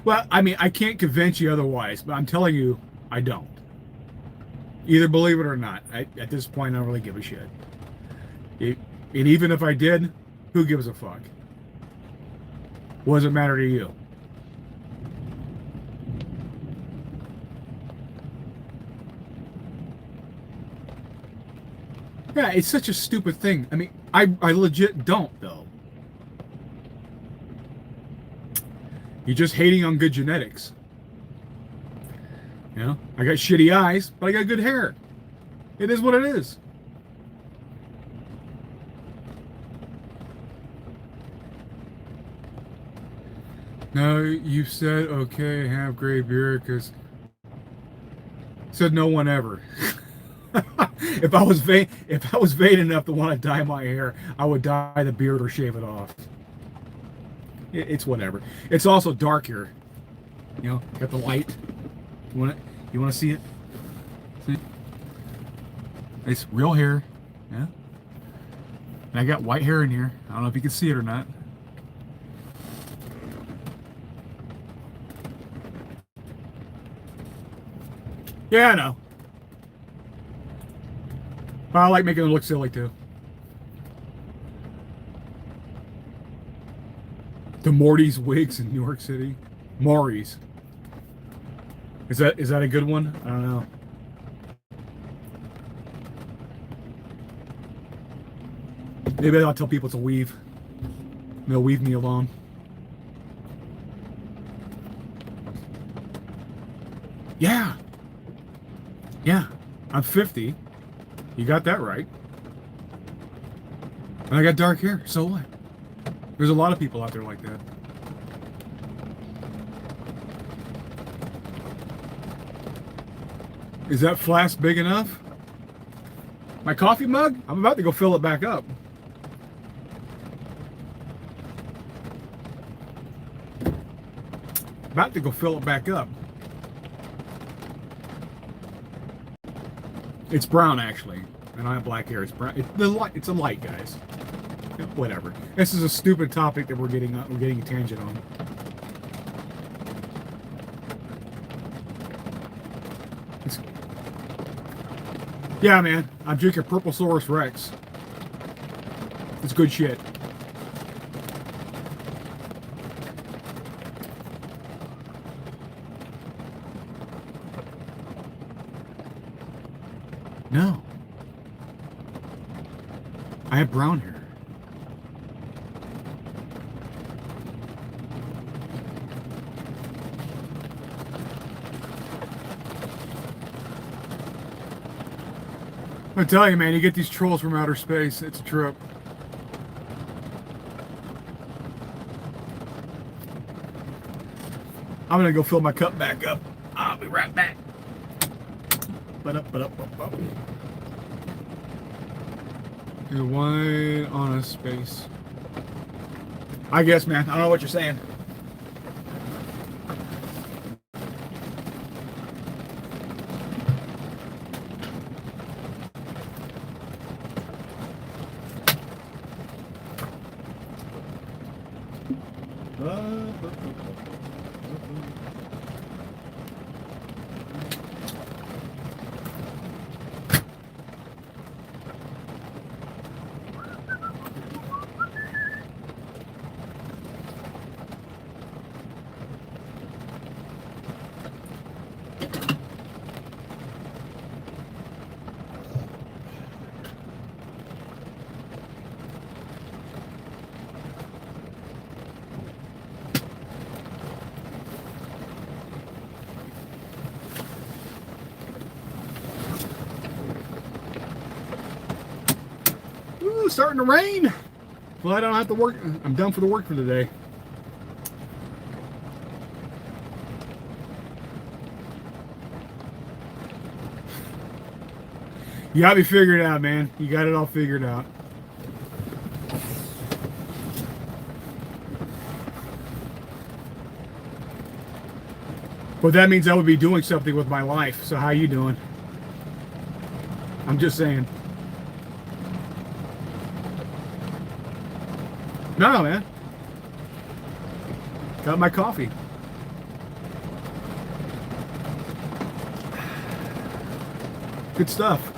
Well, I mean, I can't convince you otherwise, but I'm telling you, I don't. Either believe it or not. At this point, I don't really give a shit. And even if I did, who gives a fuck? What does it matter to you? Yeah, it's such a stupid thing. I mean, I legit don't, though. You're just hating on good genetics. You know, I got shitty eyes, but I got good hair. It is what it is. No, you said, okay, have gray beard, because... Said no one ever. If I was vain enough to want to dye my hair, I would dye the beard or shave it off. It's whatever. It's also dark here. You know, got the light. You want to see it? See? It's real hair. Yeah. And I got white hair in here. I don't know if you can see it or not. Yeah, I know. But I like making it look silly too. The Morty's wigs in New York City. Maury's. Is that a good one? I don't know. Maybe I'll tell people it's a weave. They'll weave me along. Yeah. Yeah. I'm 50. You got that right. And I got dark hair. So what? There's a lot of people out there like that. Is that flask big enough? My coffee mug? I'm about to go fill it back up. About to go fill it back up. It's brown, actually. And I have black hair. It's brown. It's a light, guys. Whatever. This is a stupid topic that we're getting a tangent on. Yeah, man. I'm drinking Purple Saurus Rex. It's good shit. No. I have brown hair. I tell you, man, you get these trolls from outer space. It's a trip. I'm gonna go fill my cup back up. I'll be right back. But up. You're wide on a space. I guess, man. I don't know what you're saying. Starting to rain. Well, I don't have to work. I'm done for the work for the day. You got me figured out, man. You got it all figured out. But that means I would be doing something with my life. So how you doing? I'm just saying. No, man. Got my coffee. Good stuff.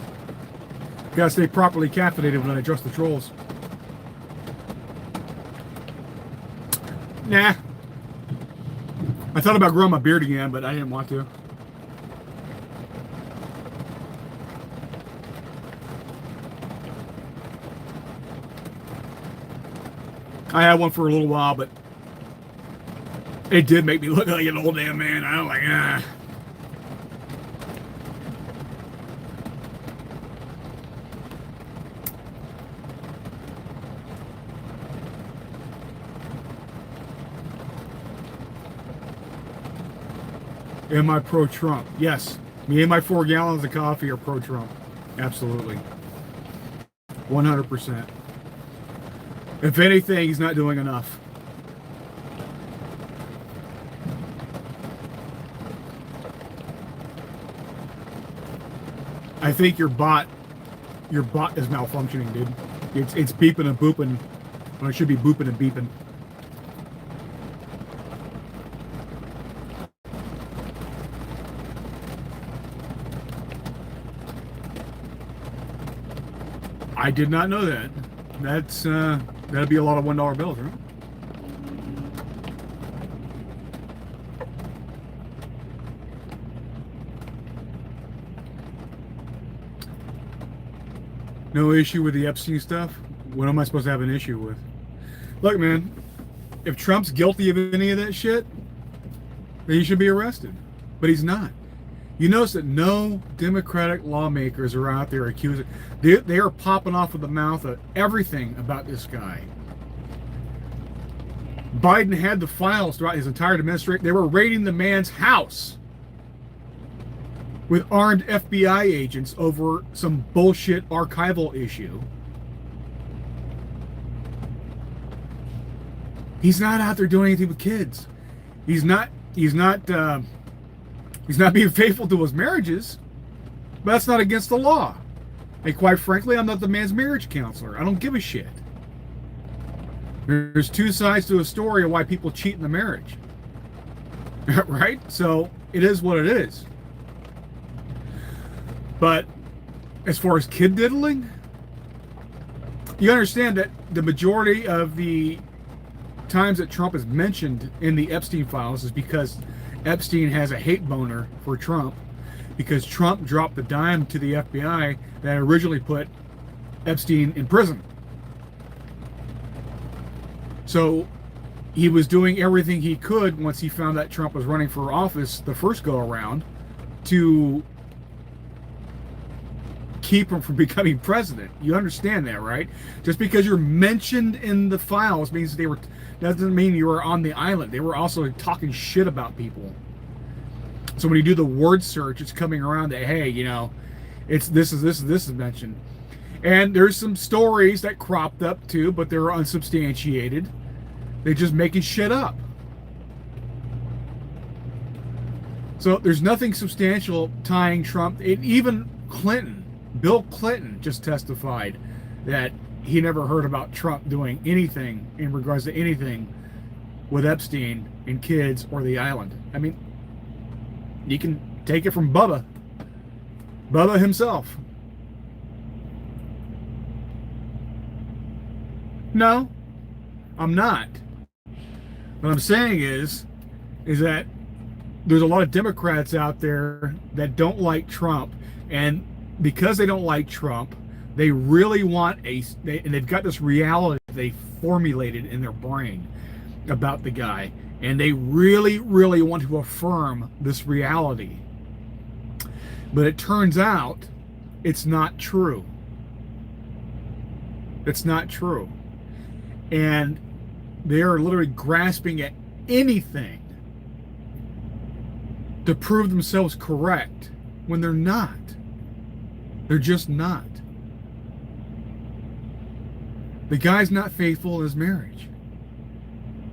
Gotta stay properly caffeinated when I address the trolls. Nah. I thought about growing my beard again, but I didn't want to. I had one for a little while, but it did make me look like an old damn man. I was like, ah. Am I pro-Trump? Yes. Me and my 4 gallons of coffee are pro-Trump. Absolutely. 100%. If anything, he's not doing enough. I think your bot is malfunctioning, dude. It's beeping and booping when it should be booping and beeping. I did not know that. That'd be a lot of $1 bills, right? No issue with the Epstein stuff? What am I supposed to have an issue with? Look, man, if Trump's guilty of any of that shit, then he should be arrested. But he's not. You notice that no Democratic lawmakers are out there accusing. They are popping off with the mouth of everything about this guy. Biden had the files throughout his entire administration. They were raiding the man's house with armed FBI agents over some bullshit archival issue. He's not out there doing anything with kids. He's not being faithful to his marriages, but that's not against the law. And quite frankly, I'm not the man's marriage counselor. I don't give a shit. There's 2 sides to a story of why people cheat in the marriage. Right? So it is what it is. But as far as kid diddling, you understand that the majority of the times that Trump is mentioned in the Epstein files is because Epstein has a hate boner for Trump because Trump dropped the dime to the FBI that originally put Epstein in prison. So he was doing everything he could once he found that Trump was running for office the first go around to keep him from becoming president. You understand that, right? Just because you're mentioned in the files means doesn't mean you were on the island. They were also talking shit about people. So when you do the word search, it's coming around that, hey, it's this is mentioned. And there's some stories that cropped up too, but they're unsubstantiated. They're just making shit up. So there's nothing substantial tying Trump. Even Bill Clinton just testified that he never heard about Trump doing anything in regards to anything with Epstein and kids or the island. I mean, you can take it from Bubba himself. No, I'm not. What I'm saying is that there's a lot of Democrats out there that don't like Trump, and because they don't like Trump, they really want and they've got this reality they formulated in their brain about the guy, and they really, really want to affirm this reality. But it turns out it's not true. It's not true. And they are literally grasping at anything to prove themselves correct when they're not. They're just not. The guy's not faithful in his marriage.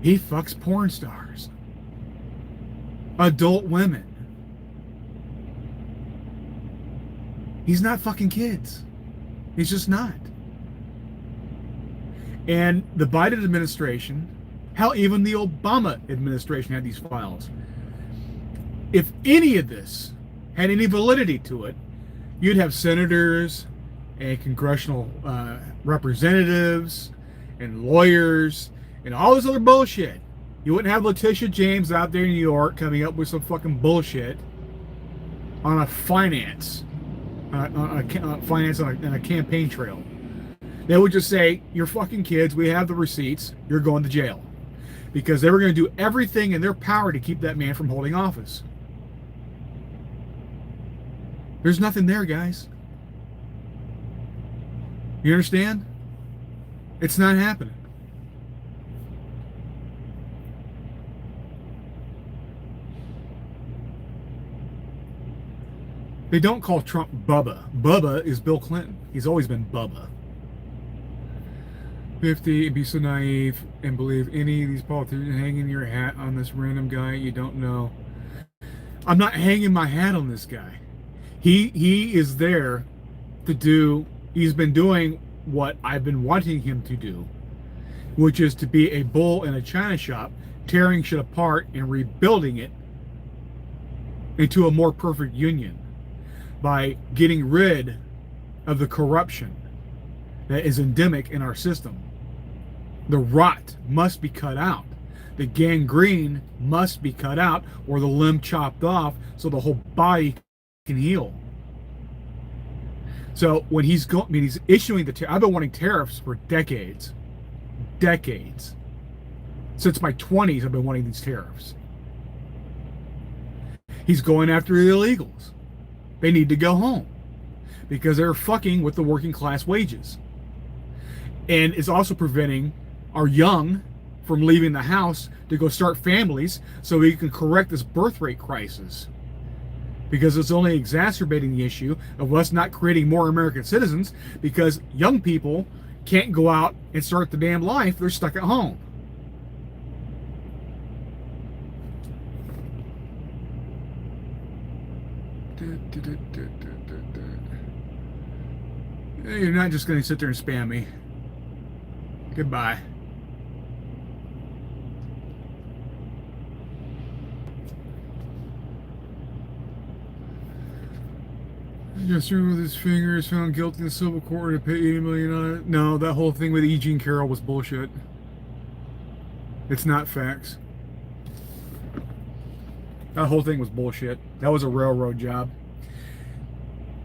He fucks porn stars, adult women. He's not fucking kids. He's just not. And the Biden administration, hell, even the Obama administration had these files. If any of this had any validity to it, you'd have senators and congressional representatives and lawyers and all this other bullshit. You wouldn't have Letitia James out there in New York coming up with some fucking bullshit on a finance, on a campaign trail. They would just say, you're fucking kids, we have the receipts, you're going to jail. Because they were going to do everything in their power to keep that man from holding office. There's nothing there, guys. You understand? It's not happening. They don't call Trump Bubba. Bubba is Bill Clinton. He's always been Bubba. 50, be so naive and believe any of these politicians hanging your hat on this random guy you don't know. I'm not hanging my hat on this guy. He is there to do, he's been doing what I've been wanting him to do, which is to be a bull in a china shop, tearing shit apart and rebuilding it into a more perfect union by getting rid of the corruption that is endemic in our system. The rot must be cut out. The gangrene must be cut out, or the limb chopped off so the whole body can heal. So when he's issuing I've been wanting tariffs for decades. Since my 20s, I've been wanting these tariffs. He's going after the illegals. They need to go home because they're fucking with the working class wages. And it's also preventing our young from leaving the house to go start families so we can correct this birth rate crisis. Because it's only exacerbating the issue of us not creating more American citizens because young people can't go out and start the damn life. They're stuck at home. You're not just going to sit there and spam me. Goodbye. Just with his fingers, found guilty in the civil court to pay $80 million. No, that whole thing with E. Jean Carroll was bullshit. It's not facts. That whole thing was bullshit. That was a railroad job.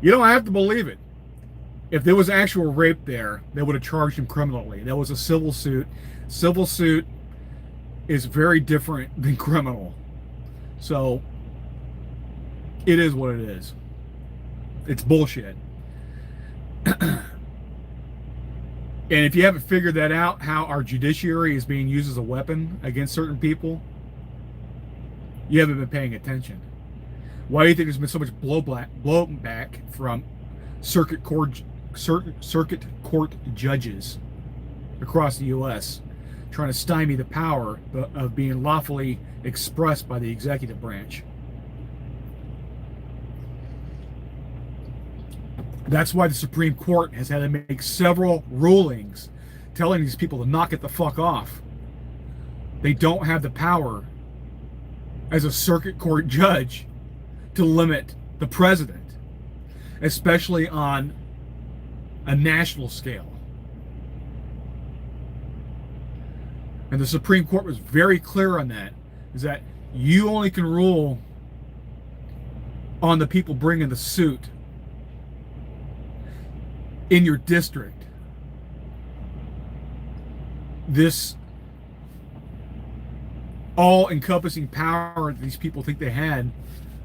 You don't have to believe it. If there was actual rape there, they would have charged him criminally. That was a civil suit. Civil suit is very different than criminal. So it is what it is. It's bullshit. And if you haven't figured that out, how our judiciary is being used as a weapon against certain people, you haven't been paying attention. Why do you think there's been so much blowback from circuit court judges across the U.S. trying to stymie the power of being lawfully expressed by the executive branch? That's why the Supreme Court has had to make several rulings telling these people to knock it the fuck off. They don't have the power as a circuit court judge to limit the president, especially on a national scale. And the Supreme Court was very clear on that, is that you only can rule on the people bringing the suit in your district. This all-encompassing power that these people think they had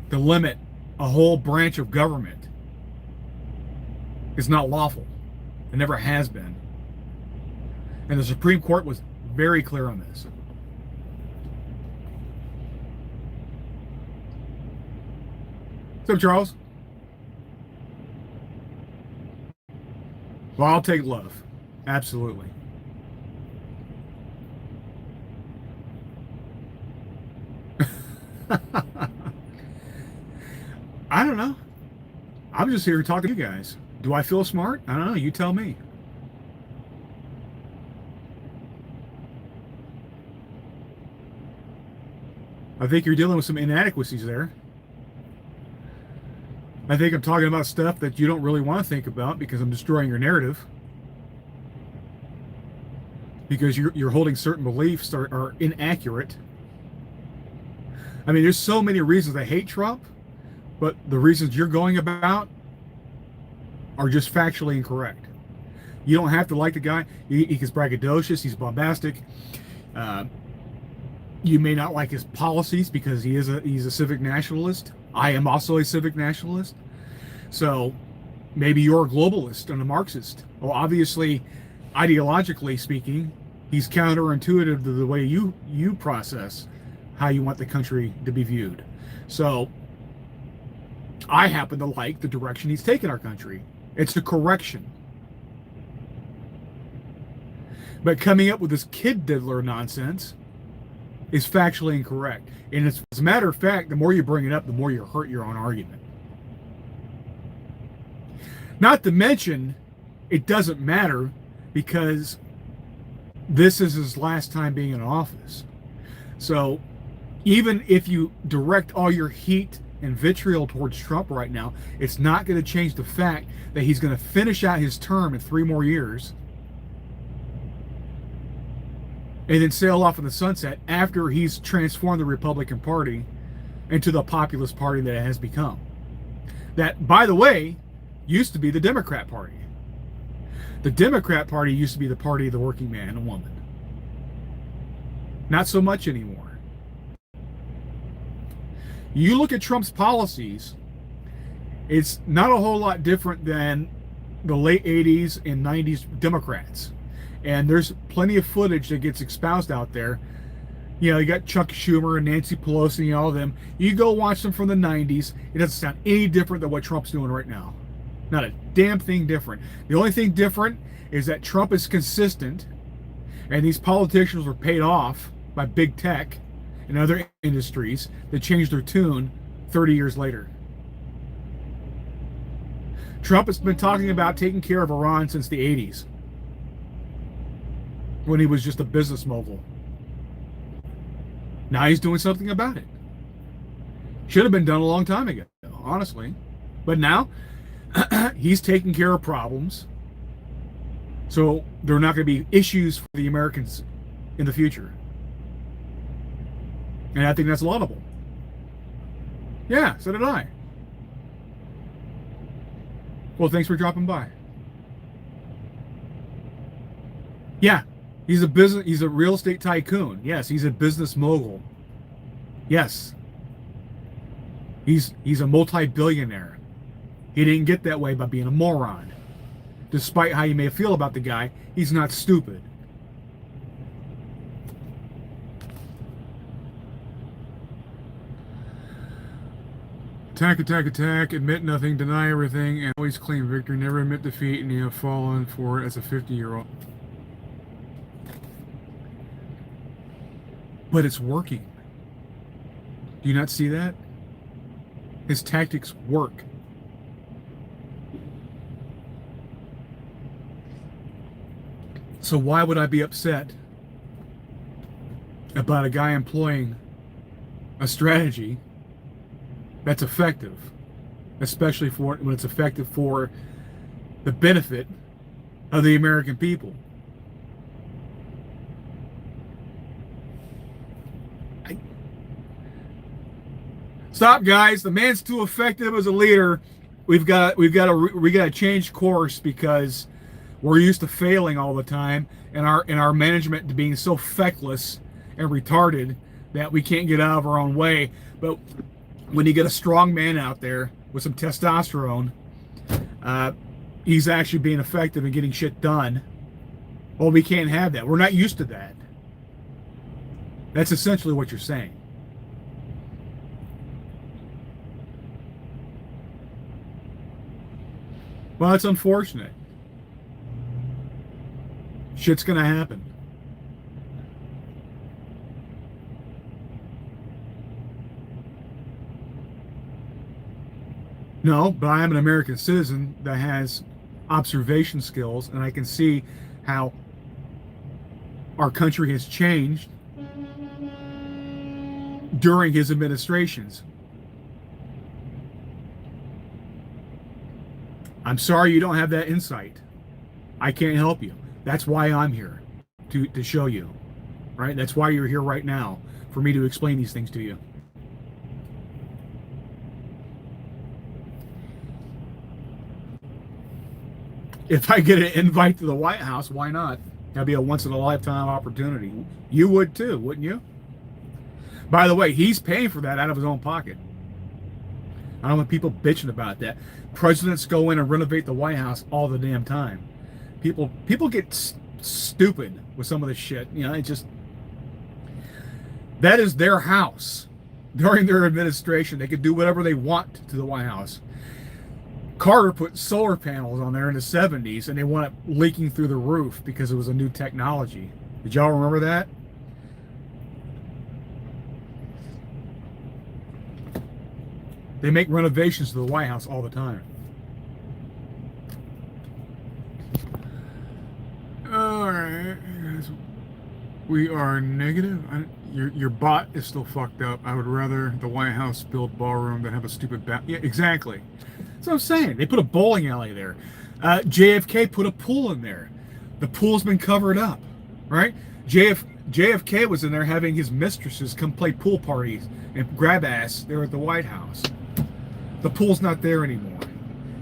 to limit a whole branch of government is not lawful. It never has been. And the Supreme Court was very clear on this. So, Charles? Well, I'll take love. Absolutely. I don't know. I'm just here talking to you guys. Do I feel smart? I don't know. You tell me. I think you're dealing with some inadequacies there. I think I'm talking about stuff that you don't really want to think about because I'm destroying your narrative. Because you're holding certain beliefs are inaccurate. I mean, there's so many reasons I hate Trump, but the reasons you're going about are just factually incorrect. You don't have to like the guy. He's braggadocious. He's bombastic. You may not like his policies because he's a civic nationalist. I am also a civic nationalist. So maybe you're a globalist and a Marxist. Well, obviously, ideologically speaking, he's counterintuitive to the way you process how you want the country to be viewed. So I happen to like the direction he's taken our country. It's a correction. But coming up with this kid diddler nonsense is factually incorrect. And as a matter of fact, the more you bring it up, the more you hurt your own argument. Not to mention, it doesn't matter because this is his last time being in office. So even if you direct all your heat and vitriol towards Trump right now, it's not going to change the fact that he's going to finish out his term in 3 more years and then sail off in the sunset after he's transformed the Republican Party into the populist party that it has become. That, by the way, used to be the Democrat Party. The Democrat Party used to be the party of the working man and woman. Not so much anymore. You look at Trump's policies, it's not a whole lot different than the late 80s and 90s Democrats. And there's plenty of footage that gets espoused out there. You know, you got Chuck Schumer and Nancy Pelosi and all of them. You go watch them from the 90s. It doesn't sound any different than what Trump's doing right now. Not a damn thing different. The only thing different is that Trump is consistent and these politicians were paid off by big tech and other industries that changed their tune 30 years later. Trump has been talking about taking care of Iran since the 80s, when he was just a business mogul. Now he's doing something about it. Should have been done a long time ago, honestly. But now he's taking care of problems, so there are not going to be issues for the Americans in the future. And I think that's laudable. Yeah, so did I. Well, thanks for dropping by. Yeah, he's a real estate tycoon. Yes, he's a business mogul. Yes. He's a multi-billionaire. He didn't get that way by being a moron. Despite how you may feel about the guy, he's not stupid. Attack, attack, attack, admit nothing, deny everything, and always claim victory, never admit defeat, and you have fallen for it as a 50-year-old. But it's working. Do you not see that? His tactics work. So why would I be upset about a guy employing a strategy that's effective, especially when it's effective for the benefit of the American people? Stop, guys! The man's too effective as a leader. We got to change course because we're used to failing all the time, and our management to being so feckless and retarded that we can't get out of our own way. But when you get a strong man out there with some testosterone, he's actually being effective and getting shit done. Well, we can't have that. We're not used to that. That's essentially what you're saying. Well, it's unfortunate. Shit's gonna happen. No, but I am an American citizen that has observation skills, and I can see how our country has changed during his administrations. I'm sorry you don't have that insight. I can't help you. That's why I'm here, to show you, right? That's why you're here right now, for me to explain these things to you. If I get an invite to the White House, why not? That'd be a once-in-a-lifetime opportunity. You would too, wouldn't you? By the way, he's paying for that out of his own pocket. I don't want people bitching about that. Presidents go in and renovate the White House all the damn time. People get stupid with some of this shit. You know, it just... That is their house. During their administration, they could do whatever they want to the White House. Carter put solar panels on there in the 70s, and they want it leaking through the roof because it was a new technology. Did y'all remember that? They make renovations to the White House all the time. All right. We are negative. Your bot is still fucked up. I would rather the White House build ballroom than have a stupid bat. Yeah, exactly. That's what I'm saying. They put a bowling alley there. JFK put a pool in there. The pool's been covered up, right? JFK was in there having his mistresses come play pool parties and grab ass there at the White House. The pool's not there anymore.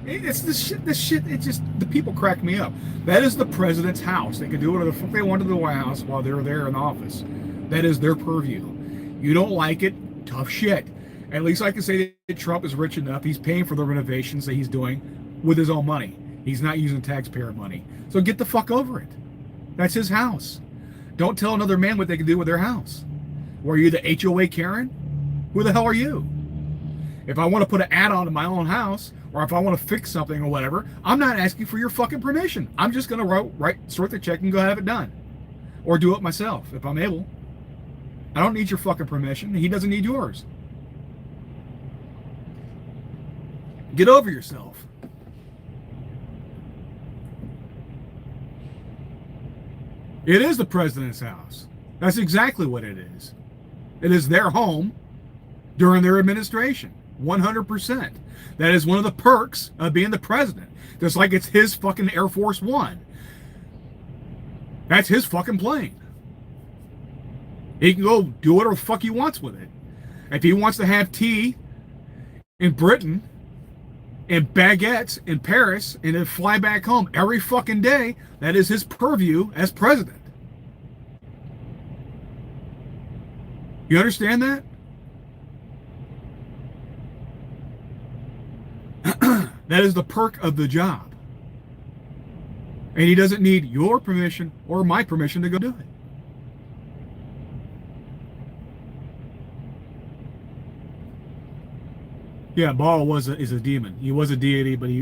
It's this shit. It just, the people crack me up. That is the president's house. They can do whatever the fuck they want to the White House while they're there in office. That is their purview. You don't like it? Tough shit. At least I can say that Trump is rich enough. He's paying for the renovations that he's doing with his own money. He's not using taxpayer money. So get the fuck over it. That's his house. Don't tell another man what they can do with their house. Or are you the HOA Karen? Who the hell are you? If I want to put an add-on to my own house, or if I want to fix something or whatever, I'm not asking for your fucking permission. I'm just going to sort the check and go have it done. Or do it myself if I'm able. I don't need your fucking permission. He doesn't need yours. Get over yourself. It is the president's house. That's exactly what it is. It is their home during their administration. 100%. That is one of the perks of being the president. Just like it's his fucking Air Force One. That's his fucking plane. He can go do whatever the fuck he wants with it. If he wants to have tea in Britain and baguettes in Paris and then fly back home every fucking day. That is his purview as president. You understand that? That is the perk of the job. And he doesn't need your permission or my permission to go do it. Yeah, Baal is a demon. He was a deity, but he...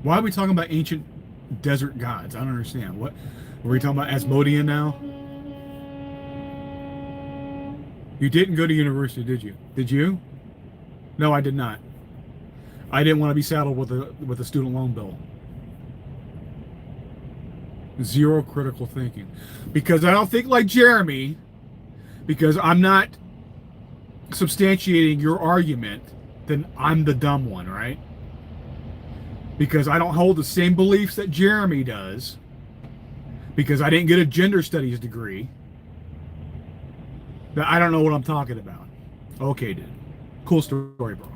Why are we talking about ancient desert gods? I don't understand. What? Are we talking about Asmodean now? You didn't go to university, did you? Did you? No, I did not. I didn't want to be saddled with a student loan bill. Zero critical thinking. Because I don't think like Jeremy, because I'm not substantiating your argument, then I'm the dumb one, right? Because I don't hold the same beliefs that Jeremy does, because I didn't get a gender studies degree, that I don't know what I'm talking about. Okay, dude. Cool story, bro.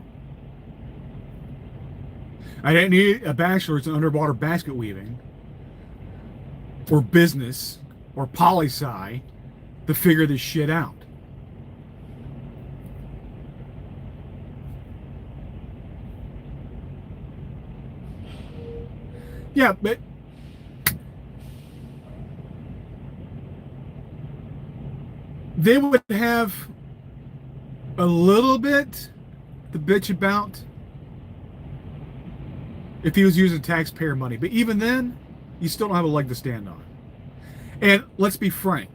I didn't need a bachelor's in underwater basket weaving or business or poli-sci to figure this shit out. Yeah, but they would have a little bit to bitch about if he was using taxpayer money. But even then, you still don't have a leg to stand on. And let's be frank.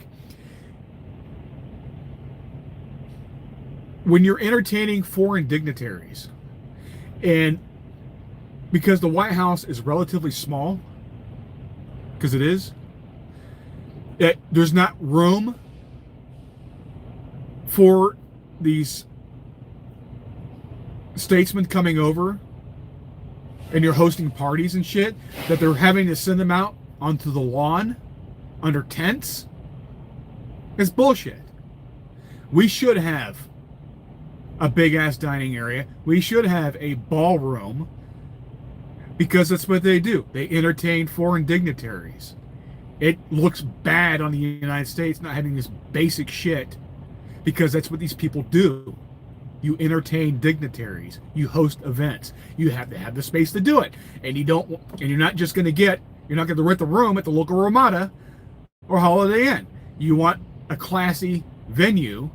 When you're entertaining foreign dignitaries, and because the White House is relatively small, because it is, there's not room for these statesmen coming over, and you're hosting parties and shit, that they're having to send them out onto the lawn under tents. It's bullshit. We should have a big ass dining area. We should have a ballroom, because that's what they do. They entertain foreign dignitaries. It looks bad on the United States not having this basic shit, because that's what these people do. You entertain dignitaries. You host events. You have to have the space to do it. And you're not just going to you're not going to rent the room at the local Ramada or Holiday Inn. You want a classy venue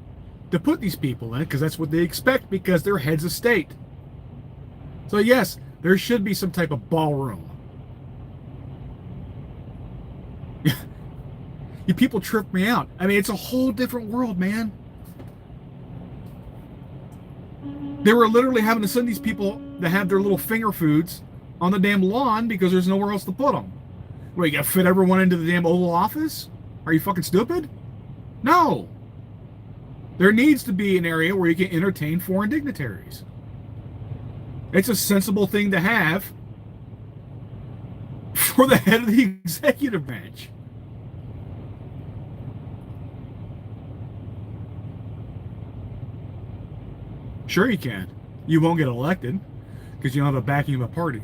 to put these people in, because that's what they expect, because they're heads of state. So yes, there should be some type of ballroom. You people trip me out. I mean, it's a whole different world, man. They were literally having to send these people to have their little finger foods on the damn lawn because there's nowhere else to put them. What, you gotta fit everyone into the damn Oval Office? Are you fucking stupid? No. There needs to be an area where you can entertain foreign dignitaries. It's a sensible thing to have for the head of the executive branch. Sure you can. You won't get elected because you don't have a backing of a party.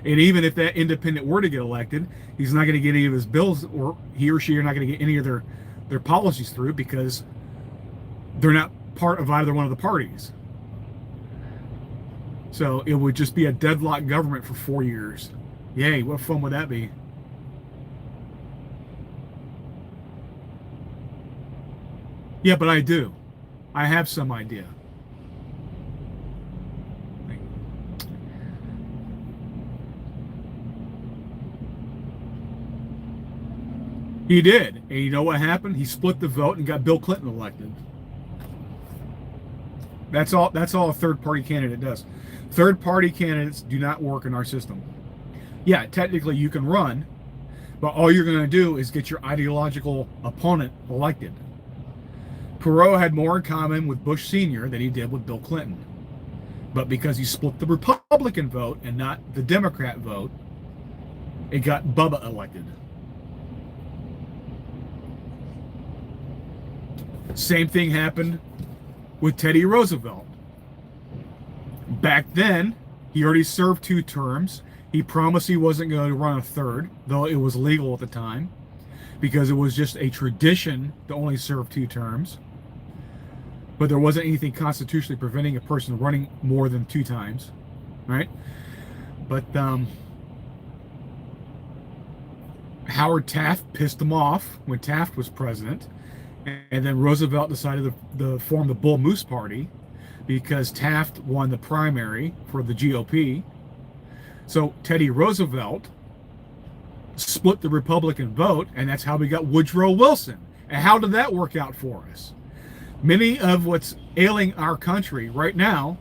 And even if that independent were to get elected, he's not going to get any of his bills, or he or she are not going to get any of their policies through, because they're not part of either one of the parties. So it would just be a deadlock government for 4 years. Yay, what fun would that be? Yeah, but I do. I have some idea. He did. And you know what happened? He split the vote and got Bill Clinton elected. That's all a third-party candidate does. Third-party candidates do not work in our system. Yeah, technically you can run, but all you're going to do is get your ideological opponent elected. Perot had more in common with Bush Sr. than he did with Bill Clinton. But because he split the Republican vote and not the Democrat vote, it got Bubba elected. Same thing happened with Teddy Roosevelt. Back then, he already served 2 terms. He promised he wasn't going to run a third, though it was legal at the time, because it was just a tradition to only serve 2 terms. But there wasn't anything constitutionally preventing a person running more than 2 times, right? But Howard Taft pissed him off when Taft was president, and then Roosevelt decided to form the Bull Moose Party because Taft won the primary for the GOP. So Teddy Roosevelt split the Republican vote, and that's how we got Woodrow Wilson. And how did that work out for us? Many of what's ailing our country right now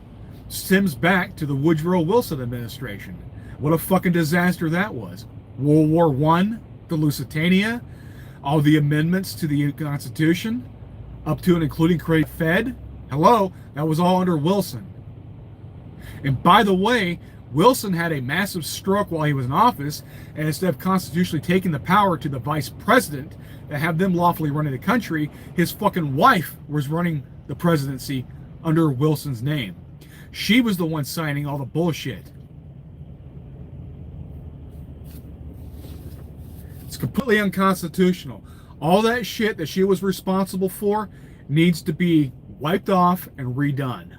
stems back to the Woodrow Wilson administration. What a fucking disaster that was. World War I, the Lusitania, all the amendments to the Constitution, up to and including creating Fed. Hello, that was all under Wilson. And by the way, Wilson had a massive stroke while he was in office, and instead of constitutionally taking the power to the vice president to have them lawfully running the country, his fucking wife was running the presidency under Wilson's name. She was the one signing all the bullshit. It's completely unconstitutional. All that shit that she was responsible for needs to be wiped off and redone.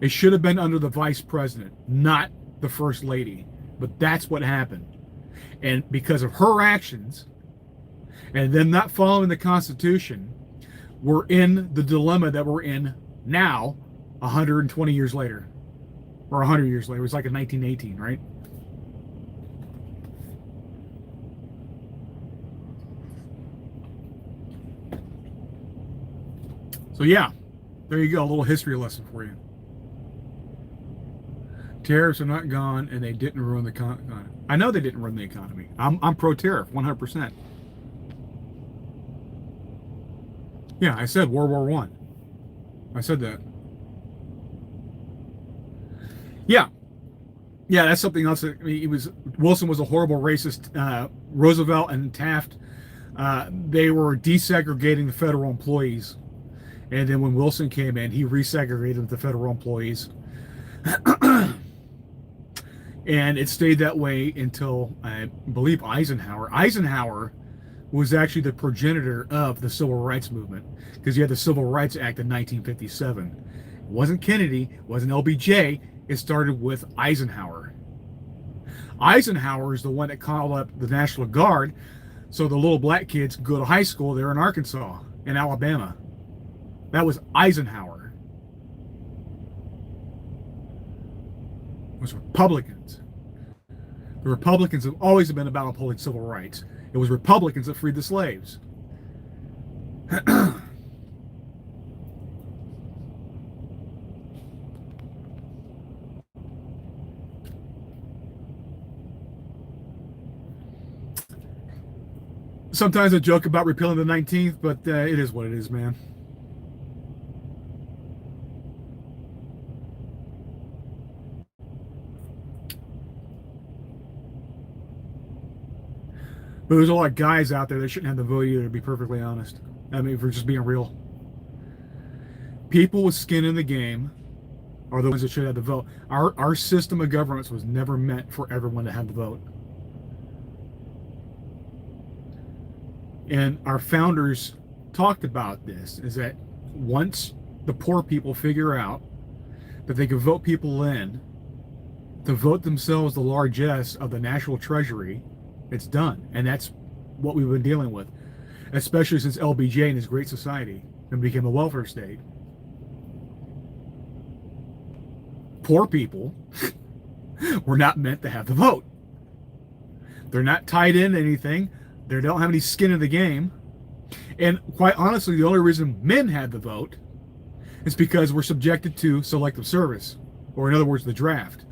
It should have been under the vice president, not the first lady. But that's what happened. And because of her actions, and them not following the Constitution, we're in the dilemma that we're in now, 120 years later. Or 100 years later. It was like in 1918, right? So yeah, there you go, a little history lesson for you. Tariffs are not gone, and they didn't ruin the economy. I know they didn't ruin the economy. I'm pro-tariff, 100%. Yeah, I said World War I. I said that. Yeah, that's something else. Wilson was a horrible racist. Roosevelt and Taft, they were desegregating the federal employees. And then when Wilson came in, he resegregated the federal employees. And it stayed that way until, I believe, Eisenhower. Eisenhower was actually the progenitor of the Civil Rights Movement, because you had the Civil Rights Act in 1957. It wasn't Kennedy, it wasn't LBJ, it started with Eisenhower. Eisenhower is the one that called up the National Guard so the little black kids could go to high school there in Arkansas and Alabama. That was Eisenhower. It was Republicans. The Republicans have always been about upholding civil rights. It was Republicans that freed the slaves. Sometimes I joke about repealing the 19th, but it is what it is, man. But there's a lot of guys out there that shouldn't have the vote either, to be perfectly honest. I mean, if we're just being real. People with skin in the game are the ones that should have the vote. Our system of governance was never meant for everyone to have the vote. And our founders talked about this, is that once the poor people figure out that they can vote people in to vote themselves the largesse of the national treasury, it's done. And that's what we've been dealing with, especially since LBJ and his Great Society and became a welfare state. Poor people were not meant to have the vote. They're not tied in anything. They don't have any skin in the game. And quite honestly, the only reason men had the vote is because we're subjected to selective service, or in other words, the draft.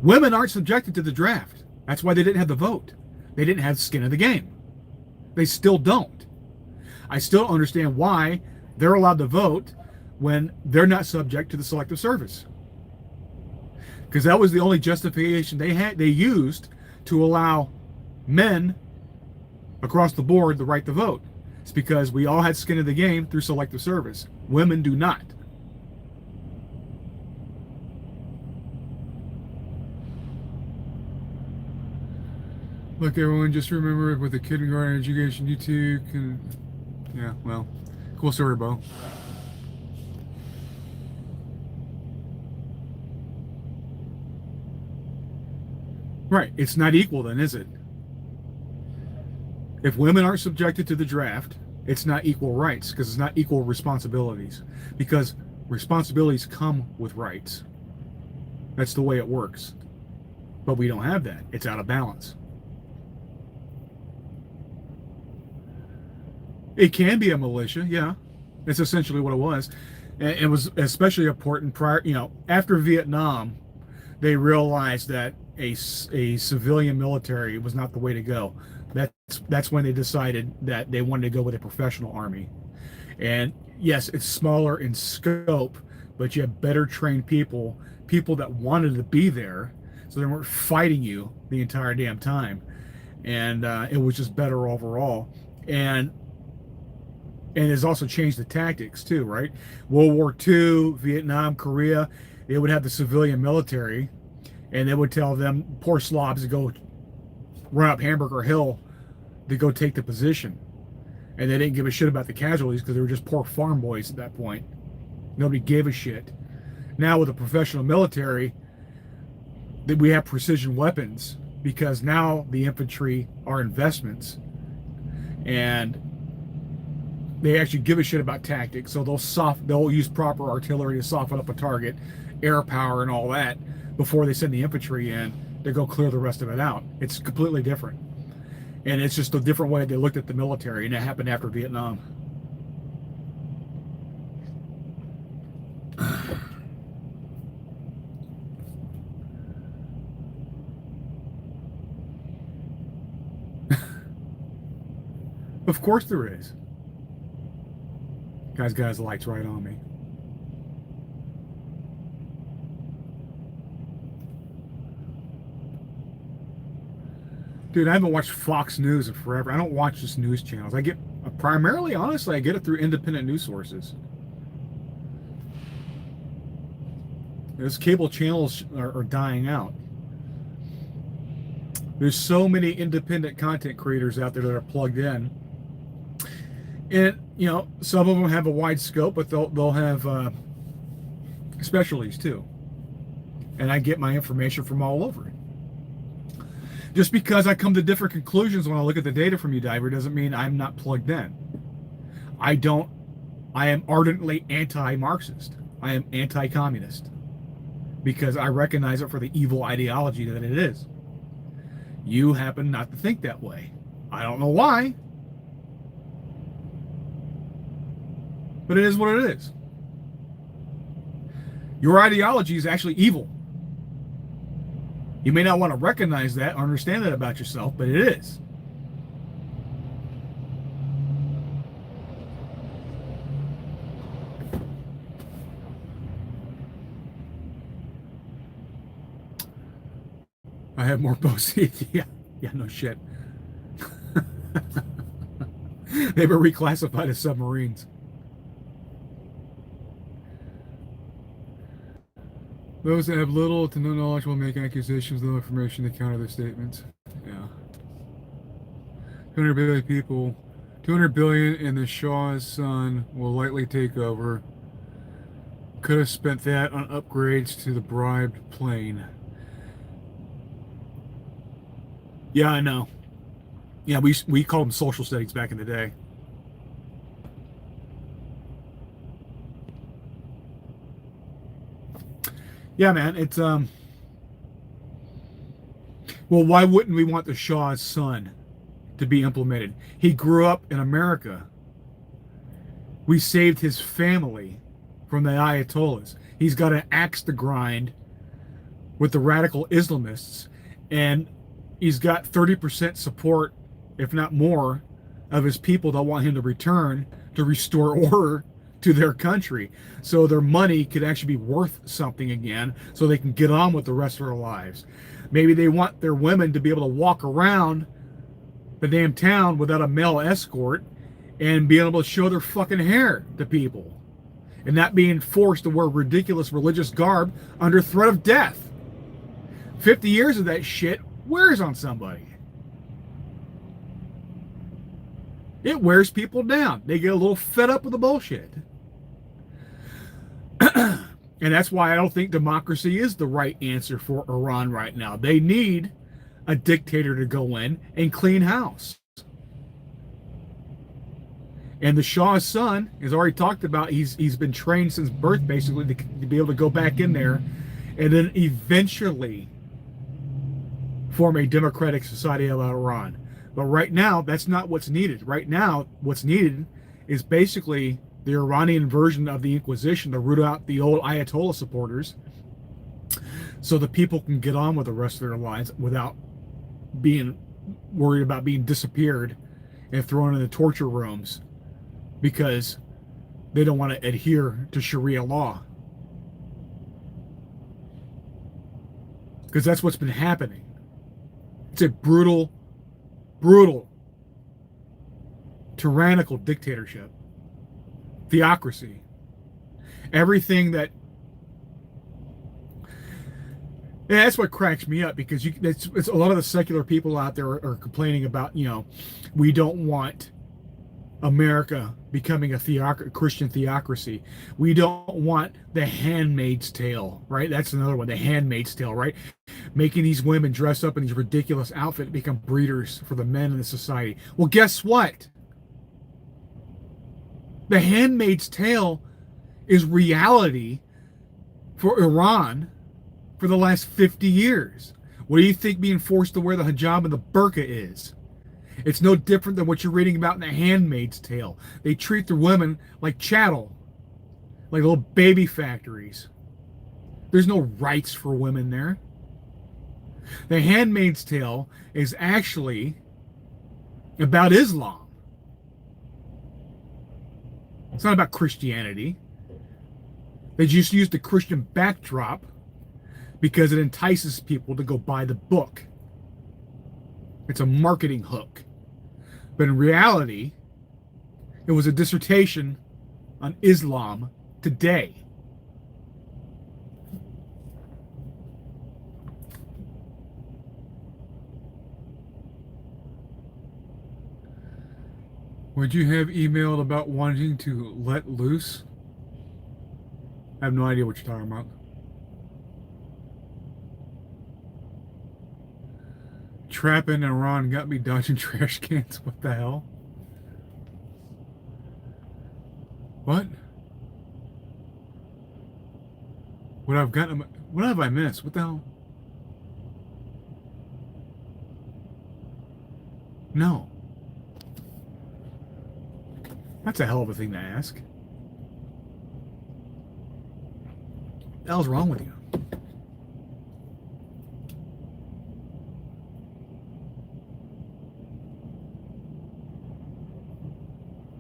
Women aren't subjected to the draft. That's why they didn't have the vote. They didn't have skin in the game. They still don't. I still don't understand why they're allowed to vote when they're not subject to the selective service. Because that was the only justification they used to allow men across the board the right to vote. It's because we all had skin in the game through selective service. Women do not. Look, everyone, just remember with the kindergarten education, you too can. Yeah, well, cool story, Bo. Right. It's not equal then, is it? If women aren't subjected to the draft, it's not equal rights because it's not equal responsibilities. Because responsibilities come with rights. That's the way it works. But we don't have that. It's out of balance. It can be a militia, yeah. That's essentially what it was. And it was especially important prior, after Vietnam, they realized that a civilian military was not the way to go. That's when they decided that they wanted to go with a professional army. And yes, it's smaller in scope, but you have better trained people, people that wanted to be there, so they weren't fighting you the entire damn time. And it was just better overall. And it's also changed the tactics too, right? World War II, Vietnam, Korea, they would have the civilian military, and they would tell them poor slobs to go run up Hamburger Hill to go take the position, and they didn't give a shit about the casualties because they were just poor farm boys at that point. Nobody gave a shit. Now with the professional military, we have precision weapons because now the infantry are investments, and they actually give a shit about tactics. So they'll use proper artillery to soften up a target, air power and all that before they send the infantry in to go clear the rest of it out. It's completely different. And it's just a different way they looked at the military, and it happened after Vietnam. Of course there is. Guy's got his lights right on me. Dude, I haven't watched Fox News in forever. I don't watch this news channels. I get primarily, honestly, I get it through independent news sources. Those cable channels are dying out. There's so many independent content creators out there that are plugged in. And, some of them have a wide scope, but they'll have specialties too. And I get my information from all over. Just because I come to different conclusions when I look at the data from you, Diver, doesn't mean I'm not plugged in. I am ardently anti-Marxist. I am anti-communist. Because I recognize it for the evil ideology that it is. You happen not to think that way. I don't know why. But it is what it is. Your ideology is actually evil. You may not want to recognize that or understand that about yourself, but it is. I have more proceeds. Yeah, no shit. They were reclassified as submarines. Those that have little to no knowledge will make accusations with no information to counter their statements. Yeah. 200 billion people, 200 billion, and the Shah's son will likely take over. Could have spent that on upgrades to the bribed plane. Yeah, I know. Yeah, we called them social studies back in the day. Yeah, man, it's well, why wouldn't we want the Shah's son to be implemented? He grew up in America. We saved his family from the Ayatollahs. He's got an axe to grind with the radical Islamists, and he's got 30% support, if not more, of his people that want him to return to restore order to their country, so their money could actually be worth something again, so they can get on with the rest of their lives. Maybe they want their women to be able to walk around the damn town without a male escort and being able to show their fucking hair to people and not being forced to wear ridiculous religious garb under threat of death. 50 years of that shit wears on somebody. It wears people down. They get a little fed up with the bullshit. And that's why I don't think democracy is the right answer for Iran right now. They need a dictator to go in and clean house. And the Shah's son has already talked about he's been trained since birth basically to be able to go back in there and then eventually form a democratic society of Iran. But right now, that's not what's needed. Right now, what's needed is basically the Iranian version of the Inquisition to root out the old Ayatollah supporters so the people can get on with the rest of their lives without being worried about being disappeared and thrown in the torture rooms because they don't want to adhere to Sharia law. Because that's what's been happening. It's a brutal, tyrannical dictatorship. Theocracy. Everything that... Yeah, that's what cracks me up, because it's a lot of the secular people out there are complaining about, we don't want America becoming a Christian theocracy. We don't want the Handmaid's Tale, right? That's another one, the Handmaid's Tale, right? Making these women dress up in these ridiculous outfits become breeders for the men in the society. Well, guess what? The Handmaid's Tale is reality for Iran for the last 50 years. What do you think being forced to wear the hijab and the burqa is? It's no different than what you're reading about in The Handmaid's Tale. They treat their women like chattel, like little baby factories. There's no rights for women there. The Handmaid's Tale is actually about Islam. It's not about Christianity. They just use the Christian backdrop because it entices people to go buy the book. It's a marketing hook. But in reality, it was a dissertation on Islam today. Would you have emailed about wanting to let loose? I have no idea what you're talking about. Trapping in Iran got me dodging trash cans. What the hell? What? What have I missed? What the hell? No. That's a hell of a thing to ask. What the hell's wrong with you?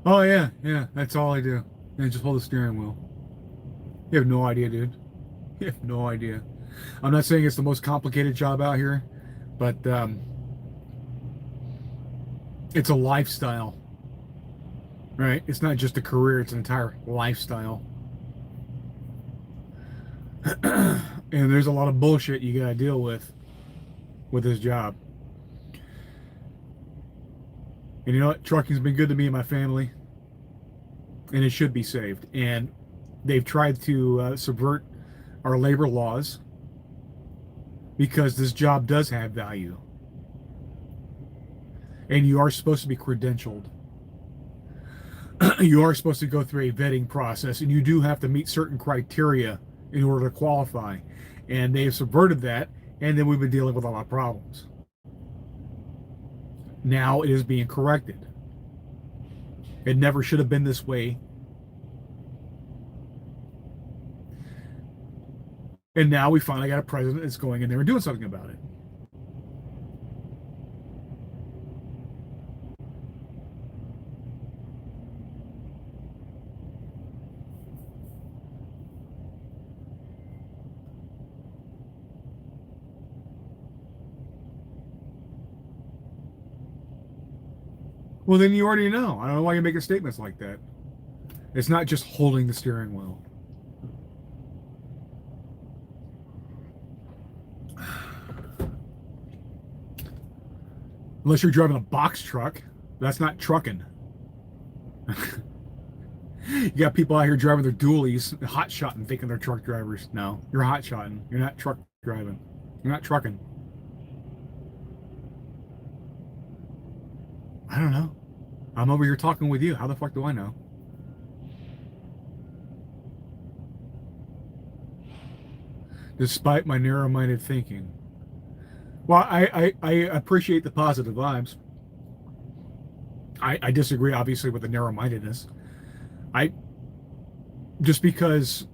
Oh, yeah, that's all I do. And just hold the steering wheel. You have no idea, dude. You have no idea. I'm not saying it's the most complicated job out here, but it's a lifestyle, right? It's not just a career, it's an entire lifestyle. And there's a lot of bullshit you gotta deal with this job. And you know what? Trucking's been good to me and my family. And it should be saved. And they've tried to subvert our labor laws because this job does have value. And you are supposed to be credentialed. You are supposed to go through a vetting process, and you do have to meet certain criteria in order to qualify. And they have subverted that, and then we've been dealing with a lot of problems. Now it is being corrected. It never should have been this way. And now we finally got a president that's going in there and doing something about it. Well, then you already know. I don't know why you're making statements like that. It's not just holding the steering wheel. Unless you're driving a box truck, that's not trucking. You got people out here driving their dualies, hot-shotting, thinking they're truck drivers. No, you're hot-shotting. You're not truck driving. You're not trucking. I don't know. I'm over here talking with you. How the fuck do I know? Despite my narrow-minded thinking. Well, I appreciate the positive vibes. I disagree, obviously, with the narrow-mindedness. I just because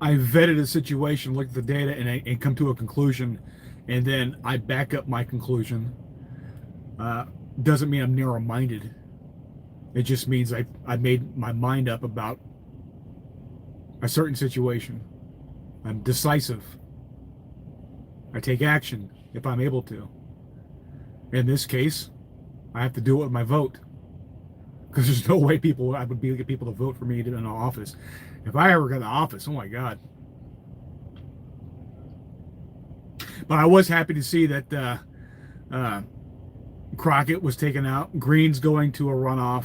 I vetted a situation, looked at the data, and come to a conclusion, and then I back up my conclusion, doesn't mean I'm narrow-minded. It just means I made my mind up about a certain situation. I'm decisive. I take action if I'm able to. In this case, I have to do it with my vote. Because there's no way I would be able to get people to vote for me in an office. If I ever got the office, oh my God. But I was happy to see that Crockett was taken out. Green's going to a runoff.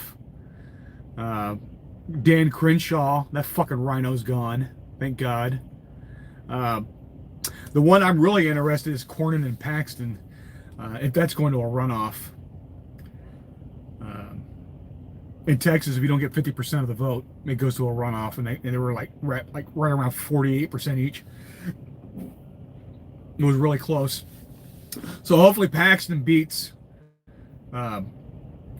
Dan Crenshaw, that fucking rhino's gone. Thank God. The one I'm really interested in is Cornyn and Paxton. If that's going to a runoff. In Texas, if you don't get 50% of the vote, it goes to a runoff, and they were like right around 48% each. It was really close. So hopefully Paxton beats Cornyn,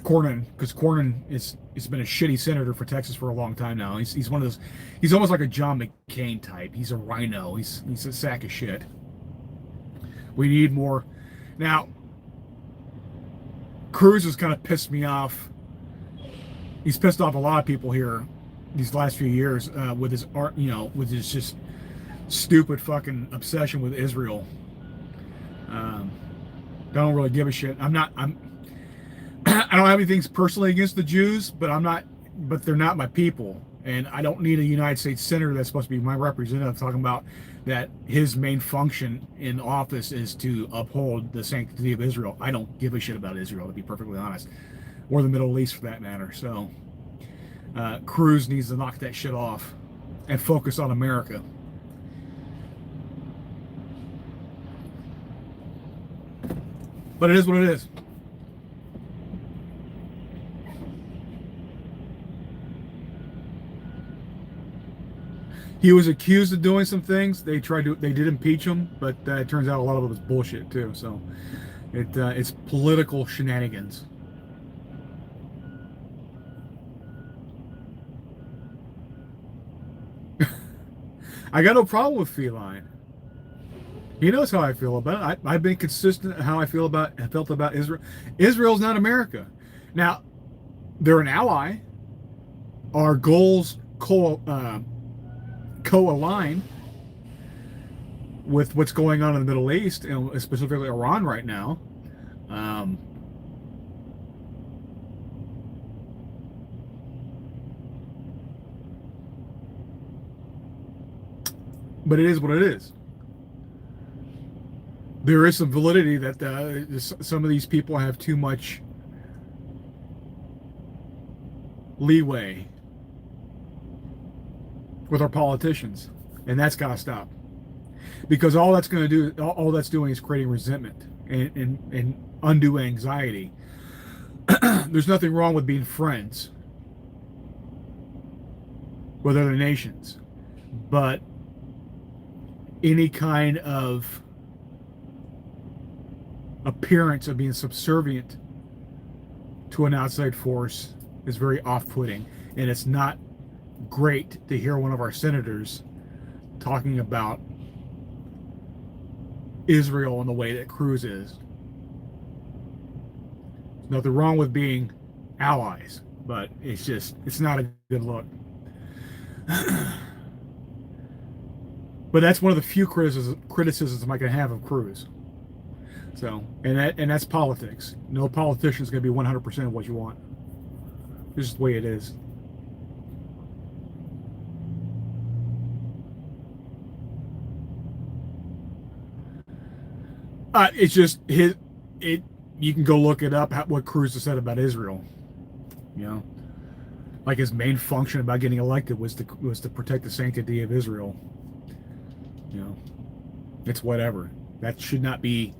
because Cornyn has been a shitty senator for Texas for a long time now. He's one of those. He's almost like a John McCain type. He's a rhino. He's a sack of shit. We need more. Now, Cruz has kind of pissed me off. He's pissed off a lot of people here these last few years with his art, with his just stupid fucking obsession with Israel. Don't really give a shit. I don't have anything personally against the Jews, but they're not my people. And I don't need a United States senator that's supposed to be my representative talking about that his main function in office is to uphold the sanctity of Israel. I don't give a shit about Israel, to be perfectly honest. Or the Middle East, for that matter. So Cruz needs to knock that shit off and focus on America. But it is what it is. He was accused of doing some things. They did impeach him, but it turns out a lot of it was bullshit too. So it's political shenanigans. I got no problem with Feline. He knows how I feel about it. I've been consistent how I felt about Israel. Israel's not America. Now, they're an ally. Our goals co-align with what's going on in the Middle East, and specifically Iran right now. But it is what it is. There is some validity that some of these people have too much leeway with our politicians, and that's got to stop. Because all that's doing is creating resentment and undue anxiety. There's nothing wrong with being friends with other nations, but any kind of appearance of being subservient to an outside force is very off-putting, and it's not great to hear one of our senators talking about Israel in the way that Cruz is. There's nothing wrong with being allies, but it's not a good look. But that's one of the few criticisms I can have of Cruz. So, and that's politics. No politician is going to be 100% of what you want. This is the way it is. It's just You can go look it up, what Cruz has said about Israel. You know, like his main function about getting elected was to protect the sanctity of Israel. You know, it's whatever. That should not be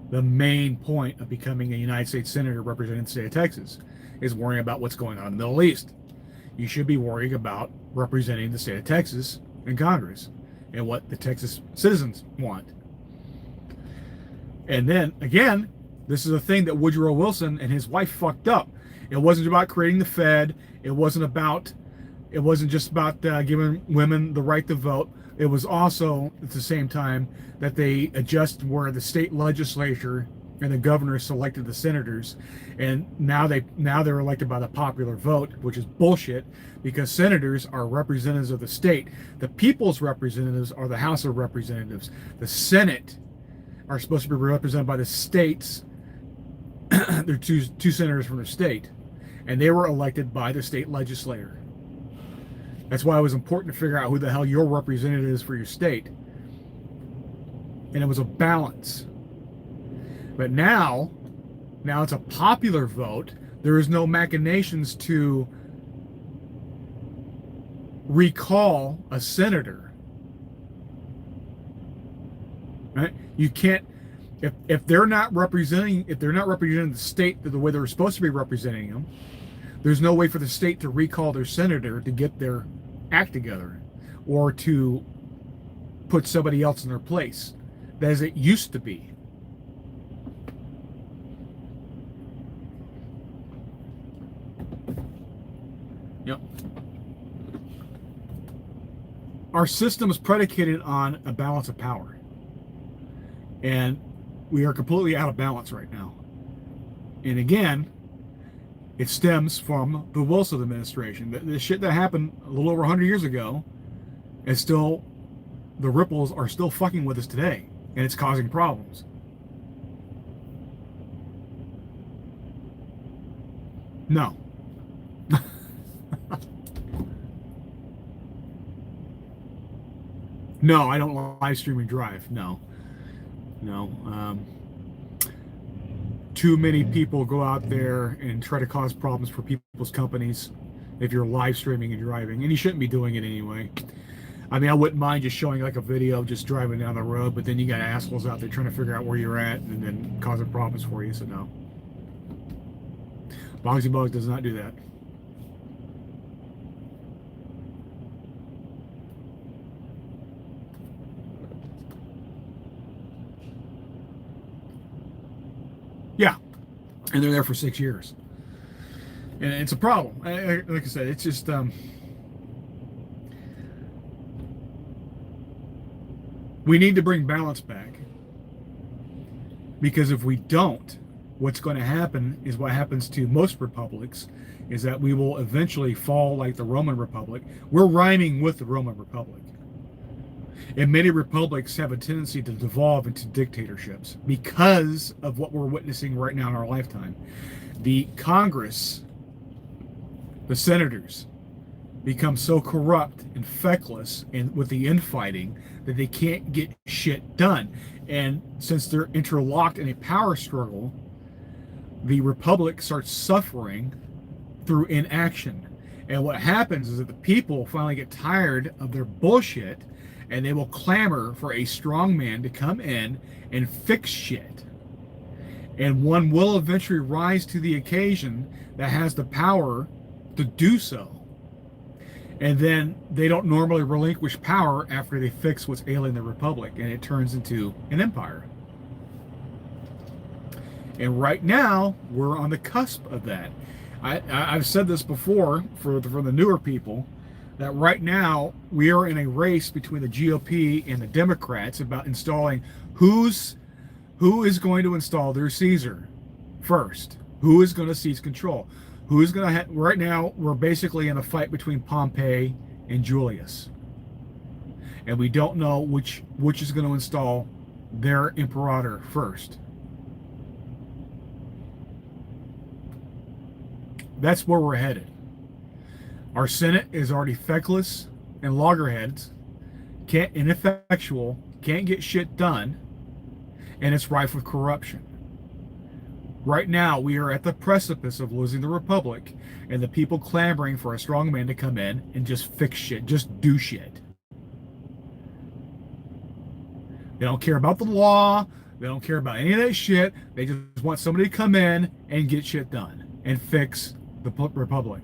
the main point of becoming a United States Senator representing the state of Texas, is worrying about what's going on in the Middle East. You should be worrying about representing the state of Texas in Congress and what the Texas citizens want. And then, again, this is a thing that Woodrow Wilson and his wife fucked up. It wasn't about creating the Fed. It wasn't just about giving women the right to vote. It was also, at the same time, that they adjusted where the state legislature and the governor selected the senators, and now they're elected by the popular vote, which is bullshit, because senators are representatives of the state. The people's representatives are the House of Representatives. The Senate are supposed to be represented by the states. They're two senators from the state, and they were elected by the state legislature. That's why it was important to figure out who the hell your representative is for your state. And it was a balance. But now it's a popular vote. There is no machinations to recall a senator. Right? You can't, if they're not representing the state the way they're supposed to be representing them, there's no way for the state to recall their senator to get their act together or to put somebody else in their place, as it used to be. Yep. Our system is predicated on a balance of power. And we are completely out of balance right now. And again, it stems from the Wilson administration. The shit that happened a little over 100 years ago is still, the ripples are still fucking with us today. And it's causing problems. No. No, I don't live stream and drive. No. Too many people go out there and try to cause problems for people's companies if you're live streaming and driving, and you shouldn't be doing it anyway. I mean, I wouldn't mind just showing like a video of just driving down the road, but then you got assholes out there trying to figure out where you're at and then causing problems for you, so no. Boggs does not do that. Yeah, and they're there for 6 years, and it's a problem. Like I said, it's just we need to bring balance back, because if we don't, what's going to happen is what happens to most republics, is that we will eventually fall like the Roman Republic. We're rhyming with the Roman Republic. And many republics have a tendency to devolve into dictatorships because of what we're witnessing right now in our lifetime. The Congress, the senators, become so corrupt and feckless and with the infighting that they can't get shit done. And since they're interlocked in a power struggle, the republic starts suffering through inaction. And what happens is that the people finally get tired of their bullshit, and they will clamor for a strong man to come in and fix shit. And one will eventually rise to the occasion that has the power to do so. And then they don't normally relinquish power after they fix what's ailing the republic, and it turns into an empire. And right now, we're on the cusp of that. I've said this before for the newer people, that right now we are in a race between the GOP and the Democrats about installing who is going to install their Caesar first. Who is going to seize control? Who is going to right now we're basically in a fight between Pompey and Julius. And we don't know which is going to install their imperator first. That's where we're headed. Our Senate is already feckless and loggerheads, ineffectual, can't get shit done, and it's rife with corruption. Right now, we are at the precipice of losing the republic, and the people clamoring for a strong man to come in and just fix shit, just do shit. They don't care about the law. They don't care about any of that shit. They just want somebody to come in and get shit done and fix the republic.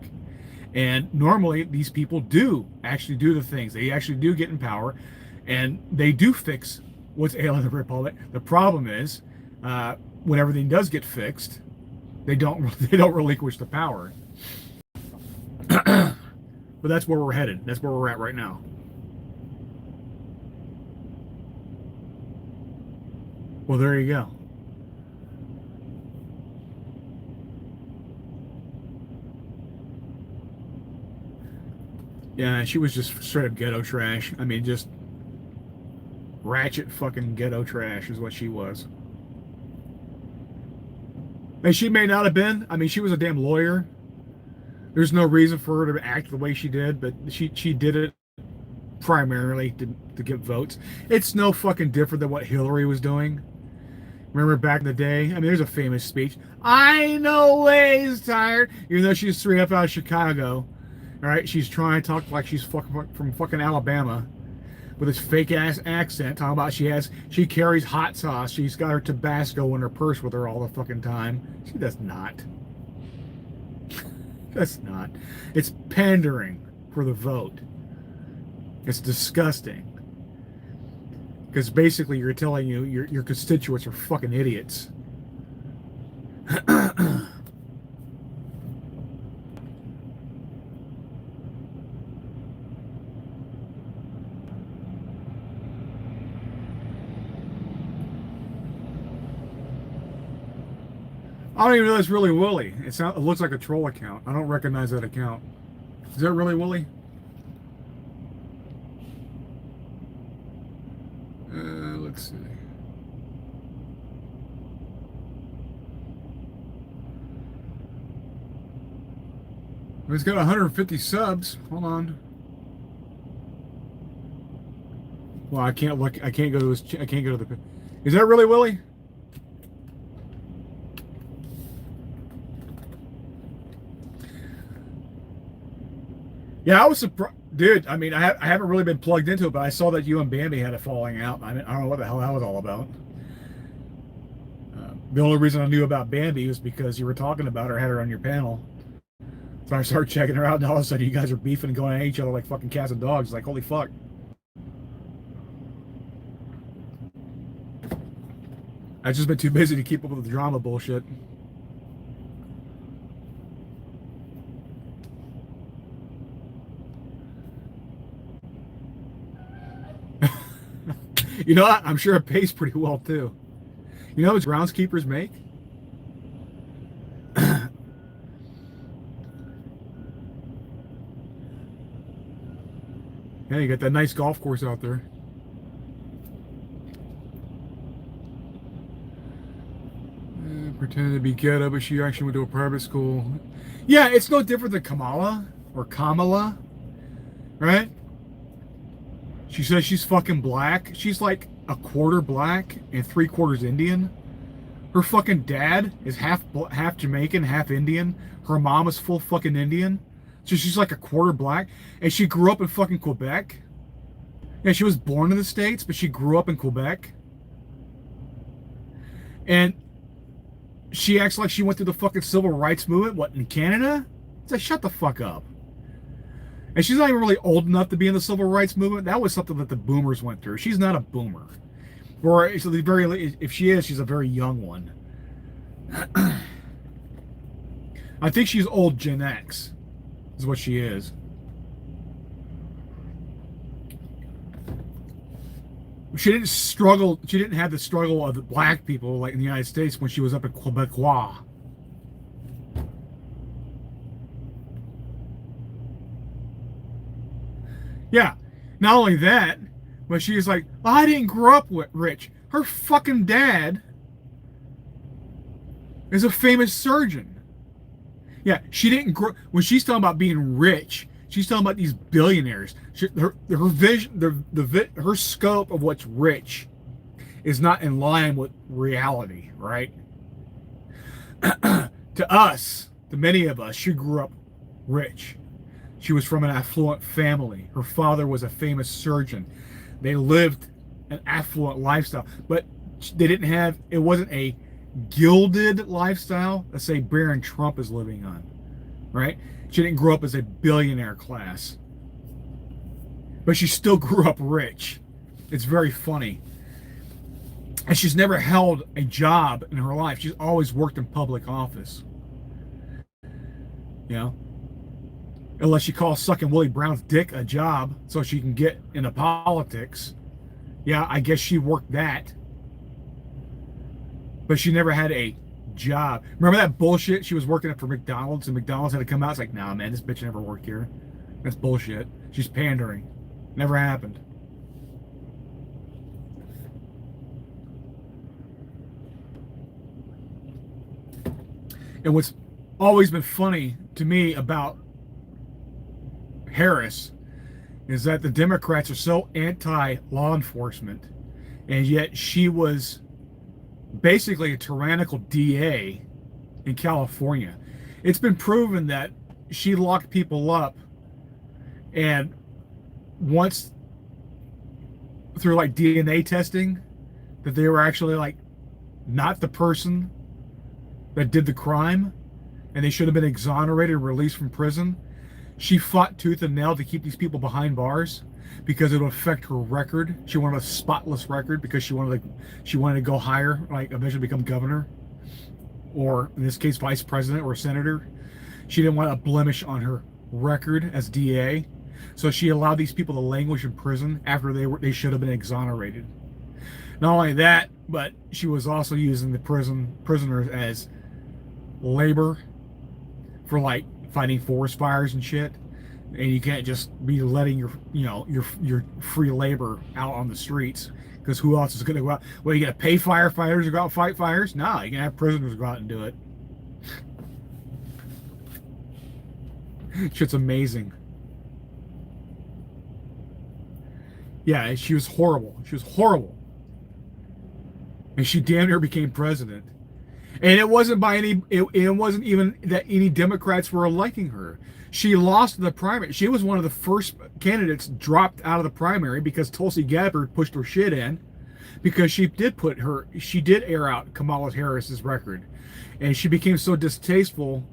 And normally, these people do actually do the things. They actually do get in power, and they do fix what's ailing the republic. The problem is, when everything does get fixed, they don't relinquish the power. But that's where we're headed. That's where we're at right now. Well, there you go. Yeah, she was just straight up ghetto trash. I mean, just ratchet fucking ghetto trash is what she was. And she may not have been. I mean, she was a damn lawyer. There's no reason for her to act the way she did, but she did it primarily to get votes. It's no fucking different than what Hillary was doing. Remember back in the day? I mean, there's a famous speech. I know Lay's tired. Even though she's 3 out of Chicago. All right, she's trying to talk like she's fucking from fucking Alabama with this fake ass accent, talking about she carries hot sauce. She's got her Tabasco in her purse with her all the fucking time. She does not. That's not. It's pandering for the vote. It's disgusting. Because basically you're telling your constituents are fucking idiots. I don't even know that's really Willie. It looks like a troll account. I don't recognize that account. Is that really Willie? Let's see. It's got 150 subs. Hold on. Well, I can't look. I can't go to his. I can't go to the. Is that really Willie? Yeah, I was surprised, dude. I mean, I haven't really been plugged into it, but I saw that you and Bambi had a falling out. I mean, I don't know what the hell that was all about. The only reason I knew about Bambi was because you were talking about her, had her on your panel. So I started checking her out, and all of a sudden you guys are beefing and going at each other like fucking cats and dogs. Like, holy fuck. I've just been too busy to keep up with the drama bullshit. You know what? I'm sure it pays pretty well, too. You know what groundskeepers make? Yeah, you got that nice golf course out there. Pretended to be ghetto, but she actually went to a private school. Yeah, it's no different than Kamala, right? She says she's fucking black. She's like a quarter black and 3/4 Indian. Her fucking dad is half Jamaican, half Indian. Her mom is full fucking Indian. So she's like a quarter black. And she grew up in fucking Quebec. Yeah, she was born in the States, but she grew up in Quebec. And she acts like she went through the fucking civil rights movement, what, in Canada? It's like, shut the fuck up. And she's not even really old enough to be in the civil rights movement. That was something that the boomers went through. She's not a boomer. Or so if she is, she's a very young one. I think she's old Gen X, is what she is. She didn't struggle. She didn't have the struggle of the black people like in the United States when she was up in Quebecois. Yeah. Not only that, but she's like, oh, I didn't grow up rich. Her fucking dad is a famous surgeon. Yeah, she didn't grow. When she's talking about being rich, she's talking about these billionaires. Her vision, her scope of what's rich is not in line with reality, right? To us, to many of us, she grew up rich. She was from an affluent family. Her father was a famous surgeon. They lived an affluent lifestyle, but they didn't have, it wasn't a gilded lifestyle that, say, Baron Trump is living on, right? She didn't grow up as a billionaire class, but she still grew up rich. It's very funny. And she's never held a job in her life. She's always worked in public office. You know? Unless she calls sucking Willie Brown's dick a job so she can get into politics. Yeah, I guess she worked that. But she never had a job. Remember that bullshit? She was working for McDonald's and McDonald's had to come out. It's like, nah, man, this bitch never worked here. That's bullshit. She's pandering. Never happened. And what's always been funny to me about Harris is that the Democrats are so anti-law enforcement, and yet she was basically a tyrannical DA in California. It's been proven that she locked people up, and once through like DNA testing that they were actually like not the person that did the crime, and they should have been exonerated and released from prison. She fought tooth and nail to keep these people behind bars because it would affect her record. She wanted a spotless record because she wanted to go higher, like eventually become governor, or in this case, vice president or senator. She didn't want a blemish on her record as DA, so she allowed these people to languish in prison after they should have been exonerated. Not only that, but she was also using the prisoners as labor for like fighting forest fires and shit. And you can't just be letting your free labor out on the streets, because who else is going to go out? Well, you got to pay firefighters to go out and fight fires? No, you can have prisoners go out and do it. Shit's amazing. Yeah, she was horrible. She was horrible. And she damn near became president. And it wasn't by any, it wasn't even that any Democrats were electing her. She lost the primary. She was one of the first candidates dropped out of the primary because Tulsi Gabbard pushed her shit in, because she did air out Kamala Harris's record. And she became so distasteful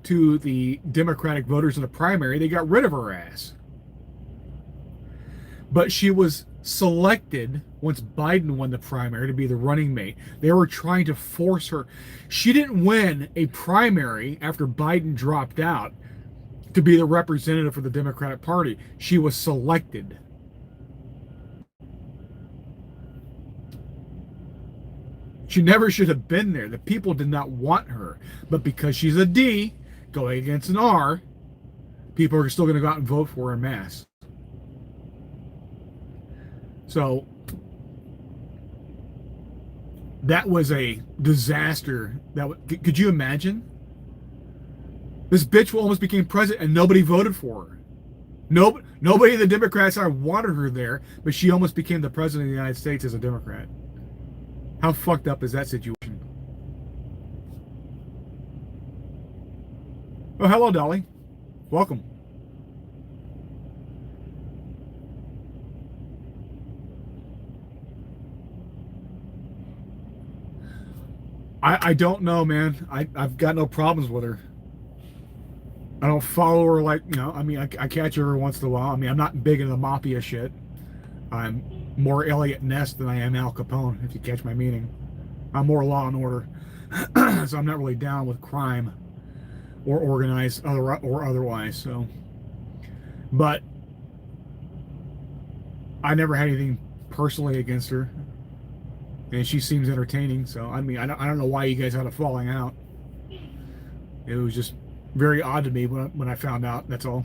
to the Democratic voters in the primary, they got rid of her ass. But she was selected once Biden won the primary to be the running mate. They were trying to force her. She didn't win a primary after Biden dropped out to be the representative for the Democratic Party. She was selected. She never should have been there. The people did not want her. But because she's a D going against an R, people are still going to go out and vote for her en masse. So that was a disaster. Could you imagine? This bitch almost became president and nobody voted for her. Nobody in the Democrat side wanted her there, but she almost became the president of the United States as a Democrat. How fucked up is that situation? Oh, hello, Dolly. Welcome. I don't know, man. I've got no problems with her. I don't follow her like, I mean, I catch her every once in a while. I mean, I'm not big into the mafia shit. I'm more Elliot Ness than I am Al Capone, if you catch my meaning. I'm more law and order. So I'm not really down with crime or organized or otherwise. So, but I never had anything personally against her. And she seems entertaining, so I mean, I don't know why you guys had a falling out. It was just very odd to me when I found out. That's all.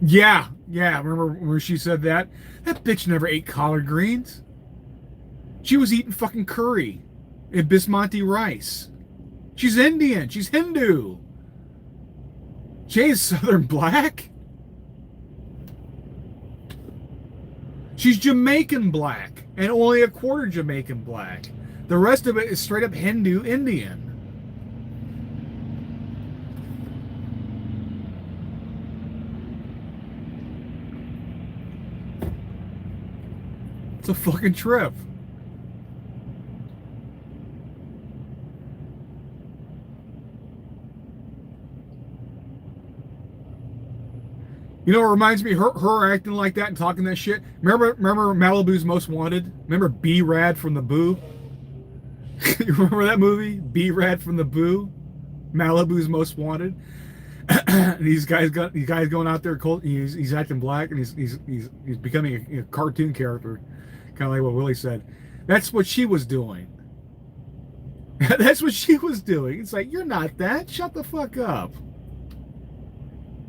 Yeah. Remember when she said that? That bitch never ate collard greens. She was eating fucking curry and basmati rice. She's Indian. She's Hindu. She ain't Southern black. She's Jamaican black and only a quarter Jamaican black. The rest of it is straight up Hindu Indian. It's a fucking trip. You know, it reminds me her acting like that and talking that shit. Remember Malibu's Most Wanted? Remember B-Rad from the Boo? You remember that movie? B-Rad from the Boo? Malibu's Most Wanted. And these guys going out there cold. He's acting black and he's becoming a cartoon character, kind of like what Willie said. That's what she was doing. That's what she was doing. It's like, you're not that. Shut the fuck up.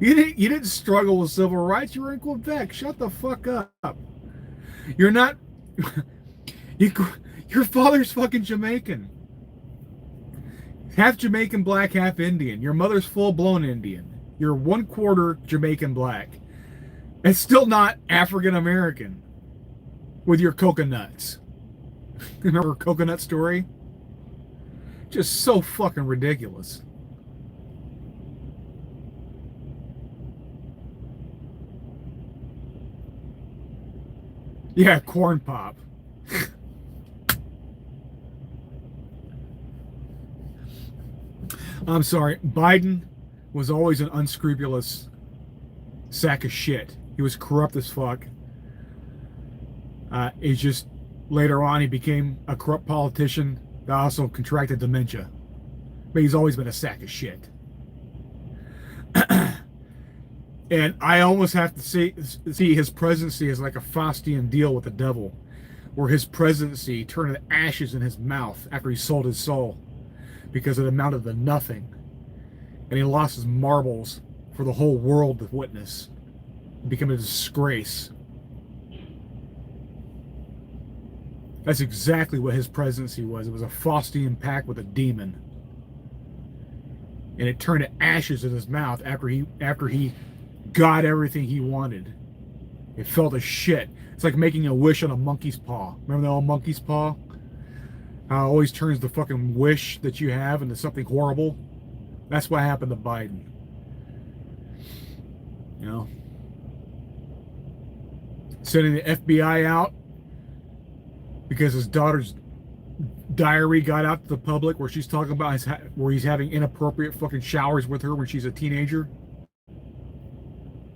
You didn't struggle with civil rights. You were in Quebec. Shut the fuck up. You're not. Your father's fucking Jamaican. Half Jamaican black, half Indian. Your mother's full-blown Indian. You're 1/4 Jamaican black. It's still not African American with your coconuts. Remember her coconut story? Just so fucking ridiculous. Yeah, corn pop. I'm sorry. Biden was always an unscrupulous sack of shit. He was corrupt as fuck. It's just later on he became a corrupt politician that also contracted dementia. But he's always been a sack of shit. And I almost have to see his presidency as like a Faustian deal with the devil, where his presidency turned to ashes in his mouth after he sold his soul because it amounted to nothing. And he lost his marbles for the whole world to witness. It became a disgrace. That's exactly what his presidency was. It was a Faustian pact with a demon. And it turned to ashes in his mouth after he got everything he wanted. It felt as shit. It's like making a wish on a monkey's paw. Remember the old monkey's paw? How it always turns the fucking wish that you have into something horrible. That's what happened to Biden. You know? Sending the FBI out because his daughter's diary got out to the public where she's talking about where he's having inappropriate fucking showers with her when she's a teenager.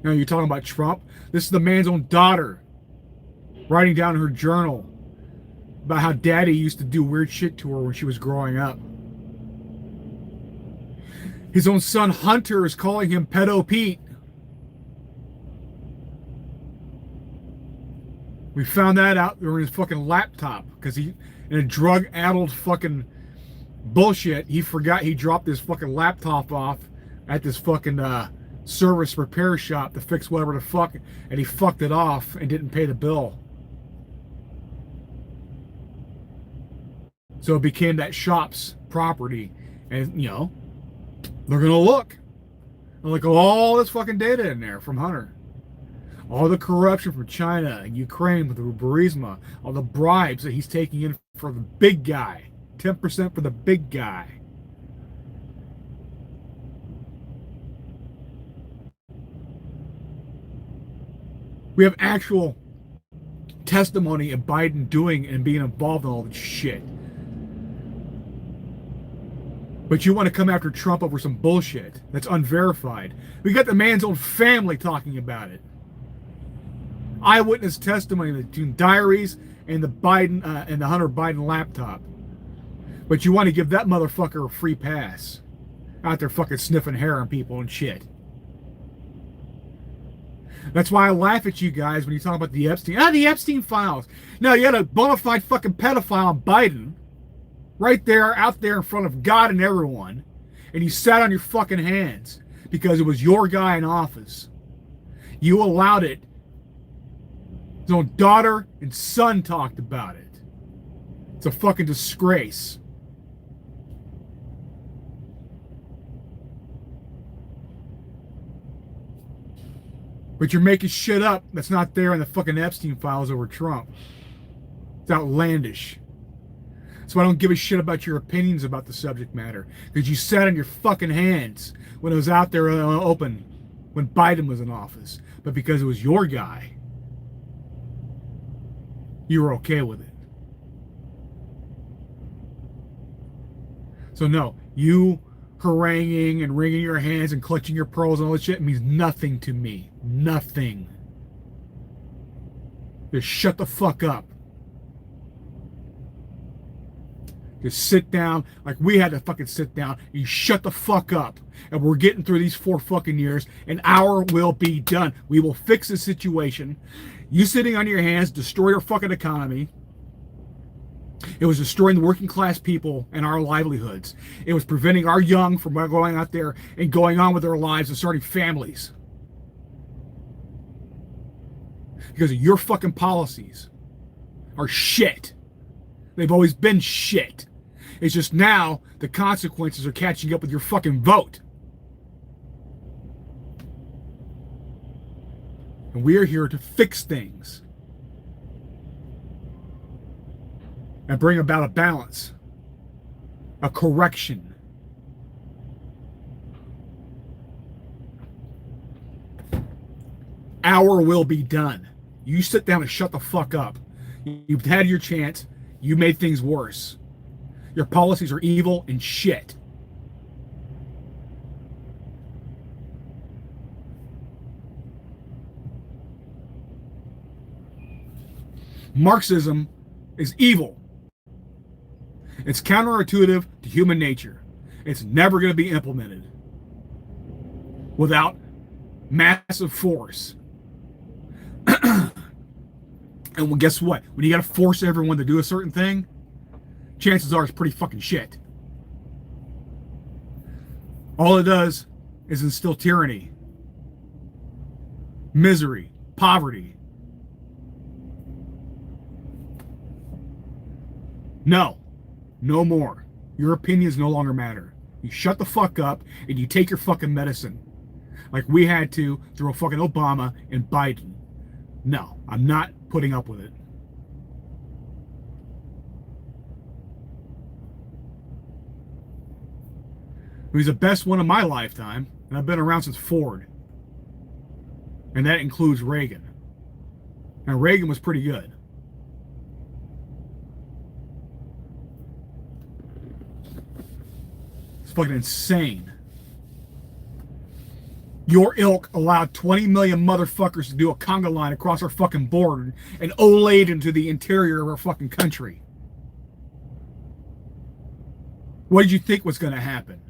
You know, you're talking about Trump. This is the man's own daughter writing down in her journal about how daddy used to do weird shit to her when she was growing up. His own son Hunter is calling him Pedo Pete. We found that out during his fucking laptop because he, in a drug-addled fucking bullshit, he forgot he dropped his fucking laptop off at this fucking service repair shop to fix whatever the fuck, and he fucked it off and didn't pay the bill. So it became that shop's property, and you know, they're gonna look at all this fucking data in there from Hunter. All the corruption from China and Ukraine with the Burisma, all the bribes that he's taking in for the big guy, 10% for the big guy. We have actual testimony of Biden doing and being involved in all this shit. But you want to come after Trump over some bullshit that's unverified. We got the man's own family talking about it. Eyewitness testimony between diaries and the Biden and the Hunter Biden laptop. But you want to give that motherfucker a free pass out there fucking sniffing hair on people and shit. That's why I laugh at you guys when you talk about the Epstein. The Epstein files. No, you had a bona fide fucking pedophile, Biden, right there, out there in front of God and everyone, and you sat on your fucking hands because it was your guy in office. You allowed it. His own daughter and son talked about it. It's a fucking disgrace. But you're making shit up that's not there in the fucking Epstein files over Trump. It's outlandish. So I don't give a shit about your opinions about the subject matter. Because you sat on your fucking hands when it was out there open, when Biden was in office. But because it was your guy, you were okay with it. So no, you haranguing and wringing your hands and clutching your pearls and all that shit means nothing to me. Nothing. Just shut the fuck up. Just sit down like we had to fucking sit down. You shut the fuck up. And we're getting through these 4 fucking years. And our will be done. We will fix the situation. You sitting on your hands destroy our fucking economy. It was destroying the working class people and our livelihoods. It was preventing our young from going out there and going on with their lives and starting families. Because of your fucking policies are shit. They've always been shit. It's just now the consequences are catching up with your fucking vote. And we are here to fix things. And bring about a balance. A correction. Our will be done. You sit down and shut the fuck up. You've had your chance. You made things worse. Your policies are evil and shit. Marxism is evil. It's counterintuitive to human nature. It's never going to be implemented without massive force. And well, guess what? When you got to force everyone to do a certain thing, chances are it's pretty fucking shit. All it does is instill tyranny, misery, poverty. No more. Your opinions no longer matter. You shut the fuck up and you take your fucking medicine. Like we had to through fucking Obama and Biden. No, I'm not putting up with it. He was the best one of my lifetime, and I've been around since Ford. And that includes Reagan. Now, Reagan was pretty good. It's fucking insane. Your ilk allowed 20 million motherfuckers to do a conga line across our fucking border and olayed into the interior of our fucking country. What did you think was going to happen?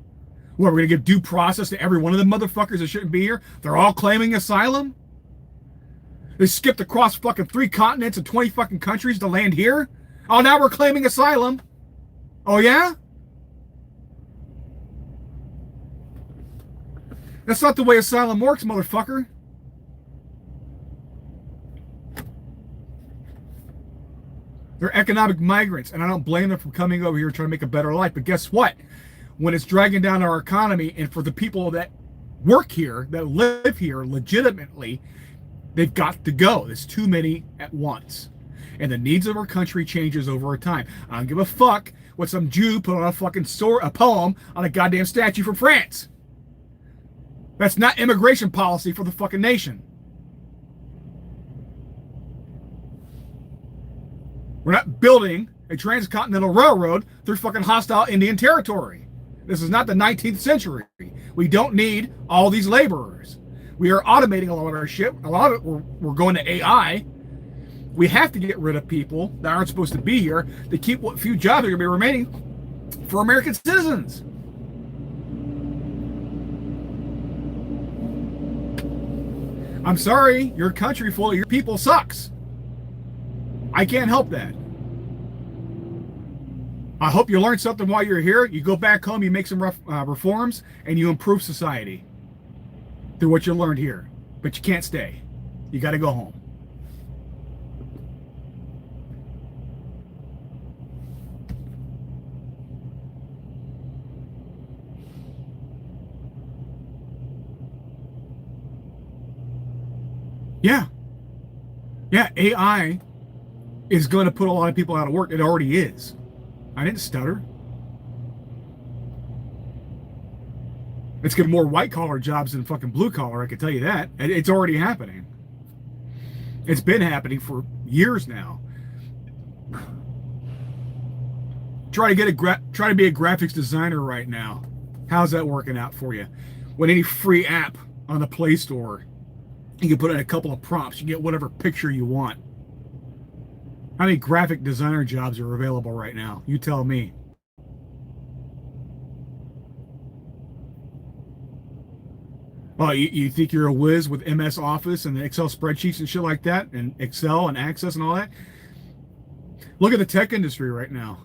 What, we're going to give due process to every one of the motherfuckers that shouldn't be here? They're all claiming asylum? They skipped across fucking 3 continents and 20 fucking countries to land here? Oh, now we're claiming asylum? Oh, yeah? That's not the way asylum works, motherfucker. They're economic migrants, and I don't blame them for coming over here trying to make a better life. But guess what? When it's dragging down our economy, and for the people that work here, that live here legitimately, they've got to go. There's too many at once. And the needs of our country changes over time. I don't give a fuck what some Jew put on a fucking a poem on a goddamn statue from France. That's not immigration policy for the fucking nation. We're not building a transcontinental railroad through fucking hostile Indian territory. This is not the 19th century. We don't need all these laborers. We are automating a lot of our shit. A lot of it, we're going to AI. We have to get rid of people that aren't supposed to be here to keep what few jobs are going to be remaining for American citizens. I'm sorry, your country full of your people sucks. I can't help that. I hope you learned something while you're here. You go back home, you make some reforms, and you improve society through what you learned here. But you can't stay. You got to go home. Yeah. Yeah, AI is going to put a lot of people out of work. It already is. I didn't stutter. It's getting more white collar jobs than fucking blue collar, I can tell you that. It's already happening. It's been happening for years now. Try to be a graphics designer right now. How's that working out for you? With any free app on the Play Store, you can put in a couple of prompts. You get whatever picture you want. How many graphic designer jobs are available right now? You tell me. Oh, you think you're a whiz with MS Office and the Excel spreadsheets and shit like that, and Excel and Access and all that? Look at the tech industry right now.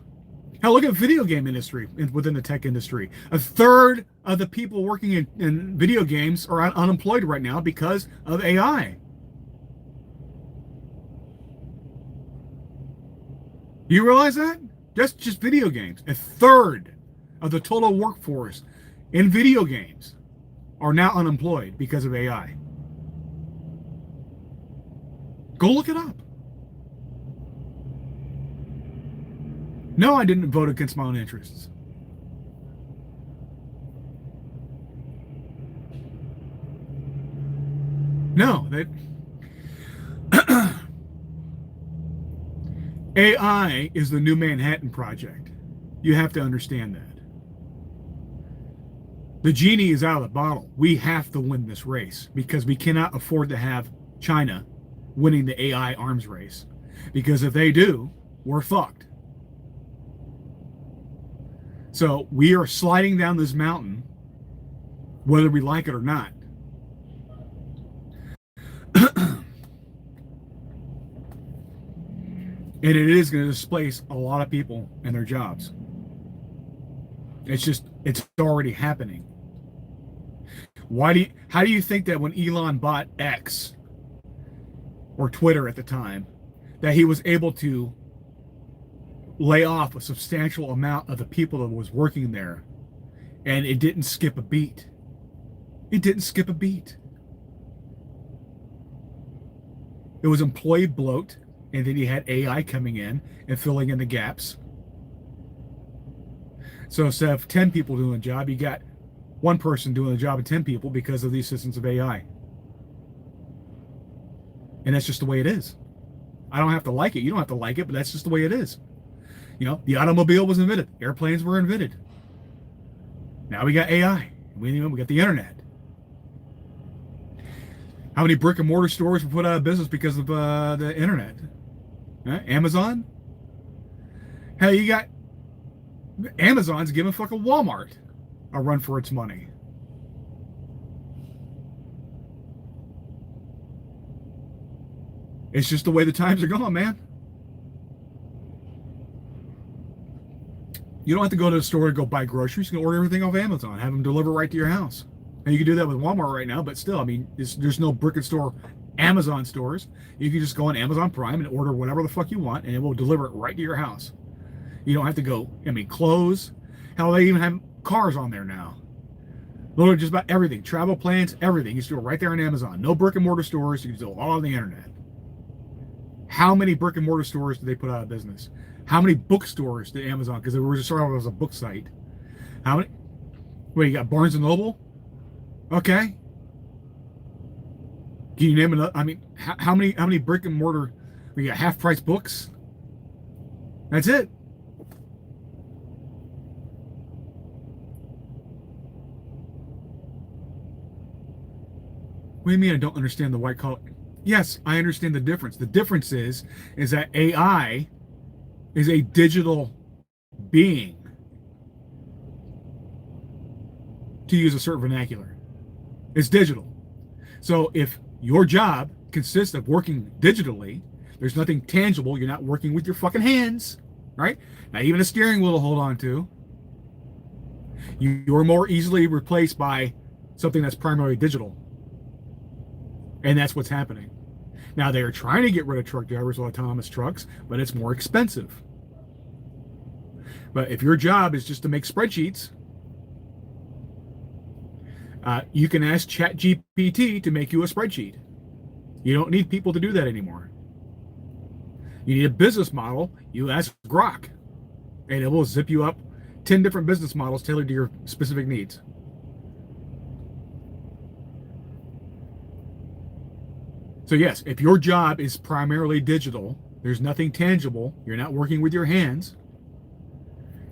Hell, look at the video game industry within the tech industry. A third of the people working in video games are unemployed right now because of AI. You realize that? Just video games. A third of the total workforce in video games are now unemployed because of AI. Go look it up. No, I didn't vote against my own interests. No, that AI is the new Manhattan Project. You have to understand that. The genie is out of the bottle. We have to win this race because we cannot afford to have China winning the AI arms race. Because if they do, we're fucked. So we are sliding down this mountain, whether we like it or not. And it is going to displace a lot of people and their jobs. It's already happening. How do you think that when Elon bought X, or Twitter at the time, that he was able to lay off a substantial amount of the people that was working there, and it didn't skip a beat? It didn't skip a beat. It was employee bloat, and then you had AI coming in and filling in the gaps. So instead of 10 people doing the job, you got one person doing the job of 10 people because of the assistance of AI. And that's just the way it is. I don't have to like it. You don't have to like it, but that's just the way it is. You know, the automobile was invented. Airplanes were invented. Now we got AI. We got the internet. How many brick and mortar stores were put out of business because of the internet? Amazon? Hell, you got Amazon's giving fucking Walmart a run for its money. It's just the way the times are going, man. You don't have to go to the store and go buy groceries. You can order everything off Amazon, have them deliver right to your house. And you can do that with Walmart right now, but still, I mean, there's no brick and store Amazon stores. You can just go on Amazon Prime and order whatever the fuck you want, and it will deliver it right to your house. You don't have to go, clothes. Hell, they even have cars on there now. Literally just about everything. Travel plans, everything. You can do it right there on Amazon. No brick and mortar stores. You can do it all on the internet. How many brick and mortar stores did they put out of business? How many bookstores did Amazon, because they were just started as a book site. How many? Wait, you got Barnes and Noble? Okay. Can you name another? I mean, how many brick and mortar? We got half price books. That's it. What do you mean I don't understand the white collar? Yes, I understand the difference. The difference is that AI is a digital being, to use a certain vernacular. It's digital. So if your job consists of working digitally, there's nothing tangible. You're not working with your fucking hands, right? Not even a steering wheel to hold on to. You're more easily replaced by something that's primarily digital. And that's what's happening. Now, they are trying to get rid of truck drivers with autonomous trucks, but it's more expensive. But if your job is just to make spreadsheets, you can ask ChatGPT to make you a spreadsheet. You don't need people to do that anymore. You need a business model. You ask Grok, and it will zip you up 10 different business models tailored to your specific needs. So yes, if your job is primarily digital, there's nothing tangible, you're not working with your hands,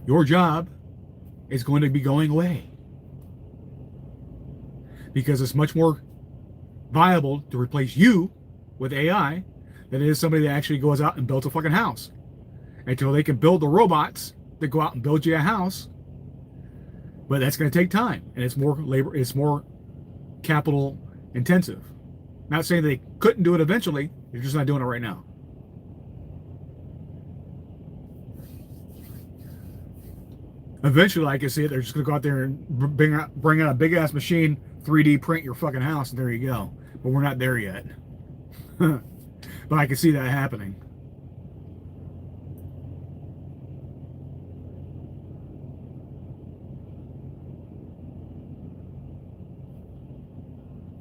your job is going to be going away. Because it's much more viable to replace you with AI than it is somebody that actually goes out and builds a fucking house. Until they can build the robots that go out and build you a house. But that's going to take time, and it's more labor, it's more capital intensive. Not saying they couldn't do it eventually, they're just not doing it right now. Eventually, I can see it, they're just going to go out there and bring out a big ass machine, 3D print your fucking house, and there you go. But we're not there yet. But I can see that happening.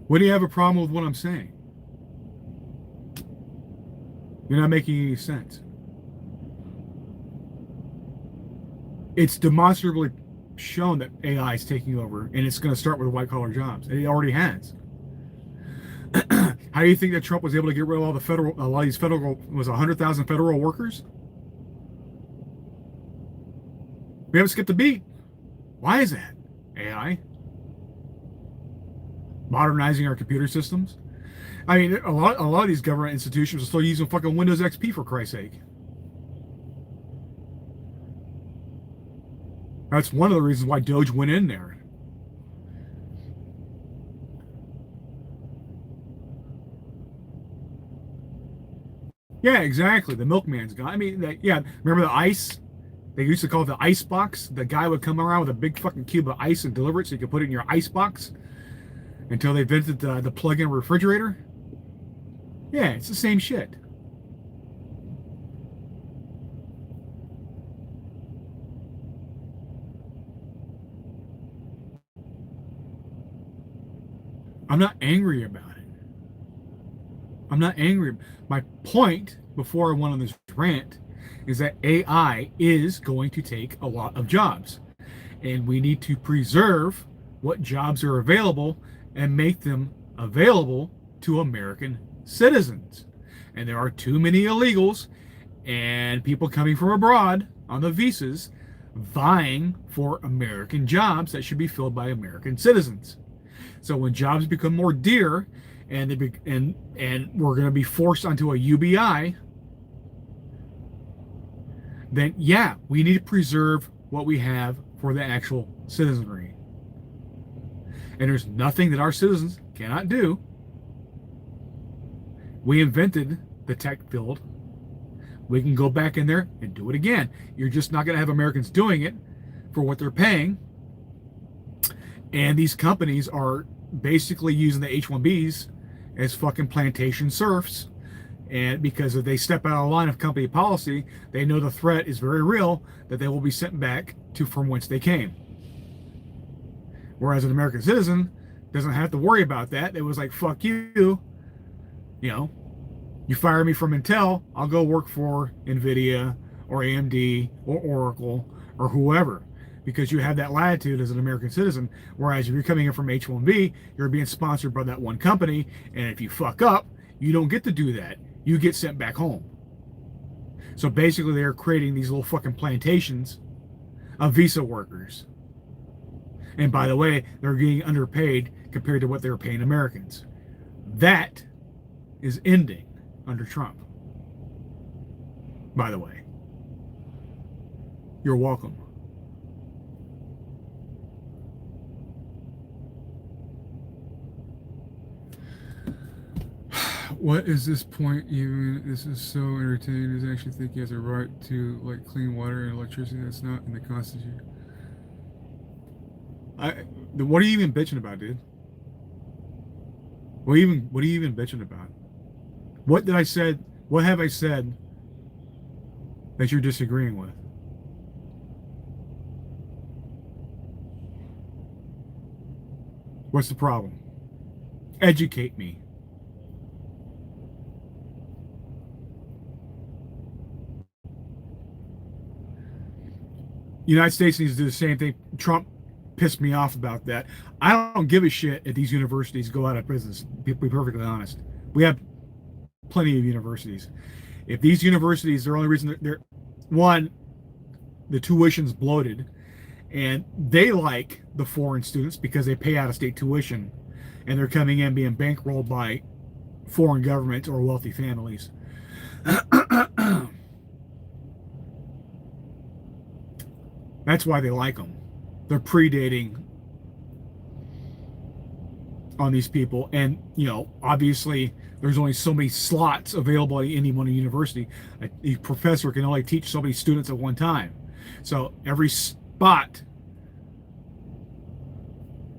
What do you have a problem with what I'm saying? You're not making any sense. It's demonstrably shown that AI is taking over, and it's going to start with white-collar jobs. And it already has. How do you think that Trump was able to get rid of a lot of these federal, was 100,000 federal workers? We haven't skipped a beat. Why is that? AI? Modernizing our computer systems? I mean, a lot of these government institutions are still using fucking Windows XP, for Christ's sake. That's one of the reasons why Doge went in there. Yeah, exactly. The milkman's guy. I mean, yeah, remember the ice? They used to call it the ice box. The guy would come around with a big fucking cube of ice and deliver it so you could put it in your ice box until they invented the plug-in refrigerator. Yeah, it's the same shit. I'm not angry about it. I'm not angry. My point before I went on this rant is that AI is going to take a lot of jobs. And we need to preserve what jobs are available and make them available to American citizens. And there are too many illegals and people coming from abroad on the visas vying for American jobs that should be filled by American citizens. So when jobs become more dear and we're going to be forced onto a UBI, then yeah, we need to preserve what we have for the actual citizenry. And there's nothing that our citizens cannot do. We invented the tech field. We can go back in there and do it again. You're just not going to have Americans doing it for what they're paying. And these companies are basically using the H-1Bs as fucking plantation serfs. And because if they step out of line of company policy, they know the threat is very real, that they will be sent back to from whence they came. Whereas an American citizen doesn't have to worry about that. It was like, fuck you. You know, you fire me from Intel, I'll go work for NVIDIA or AMD or Oracle or whoever. Because you have that latitude as an American citizen. Whereas if you're coming in from H-1B, you're being sponsored by that one company. And if you fuck up, you don't get to do that. You get sent back home. So basically they're creating these little fucking plantations of visa workers. And by the way, they're getting underpaid compared to what they're paying Americans. That is ending under Trump. By the way. You're welcome. What is this point even? This is so entertaining. Does actually think he has a right to like clean water and electricity that's not in the Constitution? What are you even bitching about, dude? What are you even bitching about? What did I said? What have I said that you're disagreeing with? What's the problem? Educate me. United States needs to do the same thing. Trump pissed me off about that. I don't give a shit if these universities go out of business. Be perfectly honest. We have plenty of universities. If these universities, the only reason they're one, the tuition's bloated, and they like the foreign students because they pay out-of-state tuition, and they're coming in being bankrolled by foreign governments or wealthy families. That's why they like them. They're predating on these people, and obviously there's only so many slots available at any one university. A professor can only teach so many students at one time. So every spot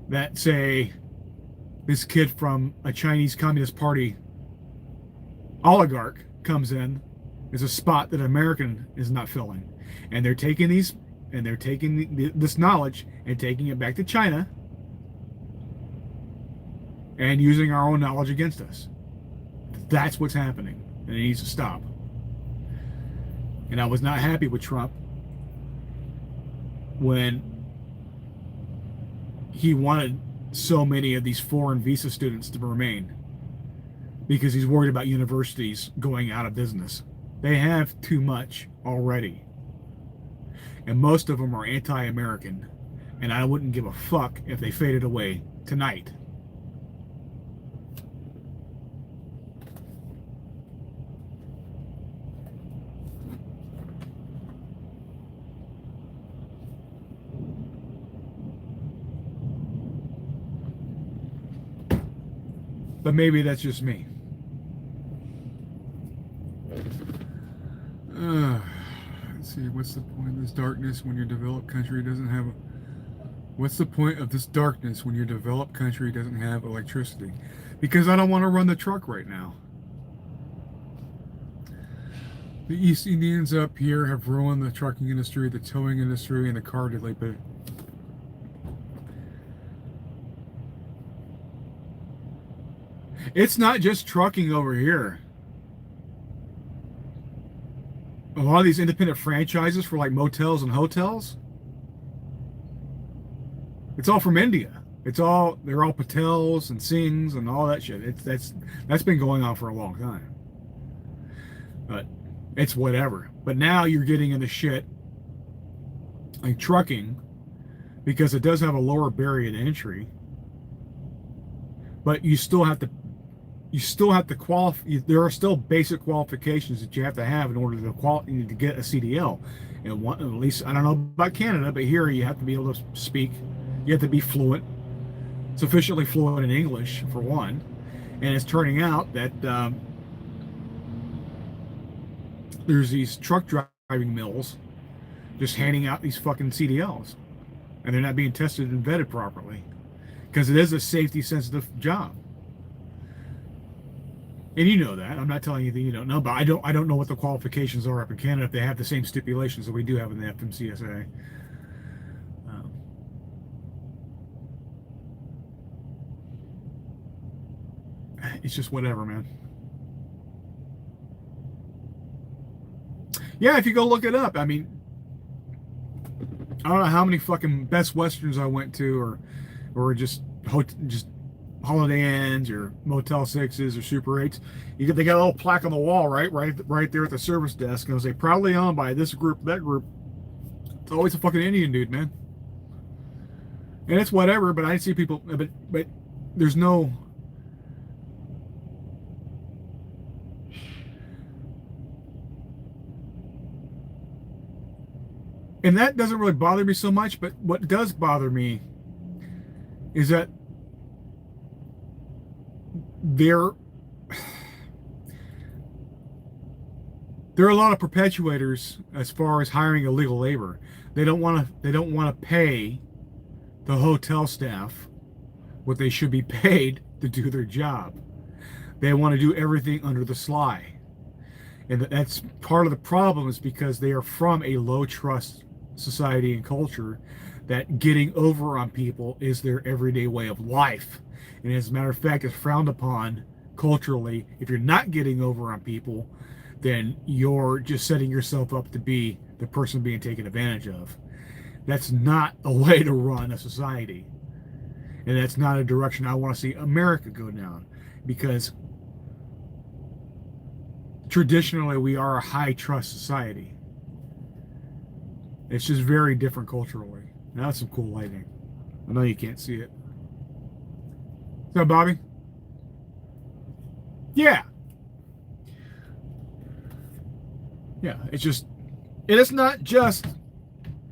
that, say, this kid from a Chinese Communist Party oligarch comes in is a spot that an American is not filling. And they're taking these, and they're taking this knowledge and taking it back to China and using our own knowledge against us. That's what's happening, and it needs to stop. And I was not happy with Trump when he wanted so many of these foreign visa students to remain, because he's worried about universities going out of business. They have too much already, and most of them are anti-American, and I wouldn't give a fuck if they faded away tonight. But maybe that's just me. Let's see, what's the point of this darkness when your developed country doesn't have what's the point of this darkness when your developed country doesn't have electricity? Because I don't want to run the truck right now. The East Indians up here have ruined the trucking industry, the towing industry, and the car dealership. It's not just trucking over here. A lot of these independent franchises for like motels and hotels, it's all from India. They're all Patels and Singhs and all that shit. That's been going on for a long time. But it's whatever. But now you're getting into shit like trucking, because it does have a lower barrier to entry. But you still have to qualify. There are still basic qualifications that you have to have in order to get a CDL. And at least, I don't know about Canada, but here you have to be able to speak. You have to be fluent, sufficiently fluent in English for one. And it's turning out that there's these truck driving mills just handing out these fucking CDLs, and they're not being tested and vetted properly, because it is a safety sensitive job. And you know that. I'm not telling you that you don't know, but I don't know what the qualifications are up in Canada, if they have the same stipulations that we do have in the FMCSA. It's just whatever, man. Yeah, if you go look it up, I mean, I don't know how many fucking Best Westerns I went to, or just Holiday Inns or Motel 6s or Super 8s. They got a little plaque on the wall, right there at the service desk, and it'll say proudly owned by this group, that group. It's always a fucking Indian dude, man. And it's whatever, but I see people, but there's no. And that doesn't really bother me so much, but what does bother me is that there are a lot of perpetuators as far as hiring illegal labor. They don't want to pay the hotel staff what they should be paid to do their job. They want to do everything under the sly. And that's part of the problem, is because they are from a low trust society and culture, that getting over on people is their everyday way of life. And as a matter of fact, it's frowned upon culturally. If you're not getting over on people, then you're just setting yourself up to be the person being taken advantage of. That's not a way to run a society. And that's not a direction I want to see America go down. Because traditionally we are a high trust society. It's just very different culturally. Now that's some cool lighting. I know you can't see it. So, Bobby? Yeah. Yeah, it's just, and it's not just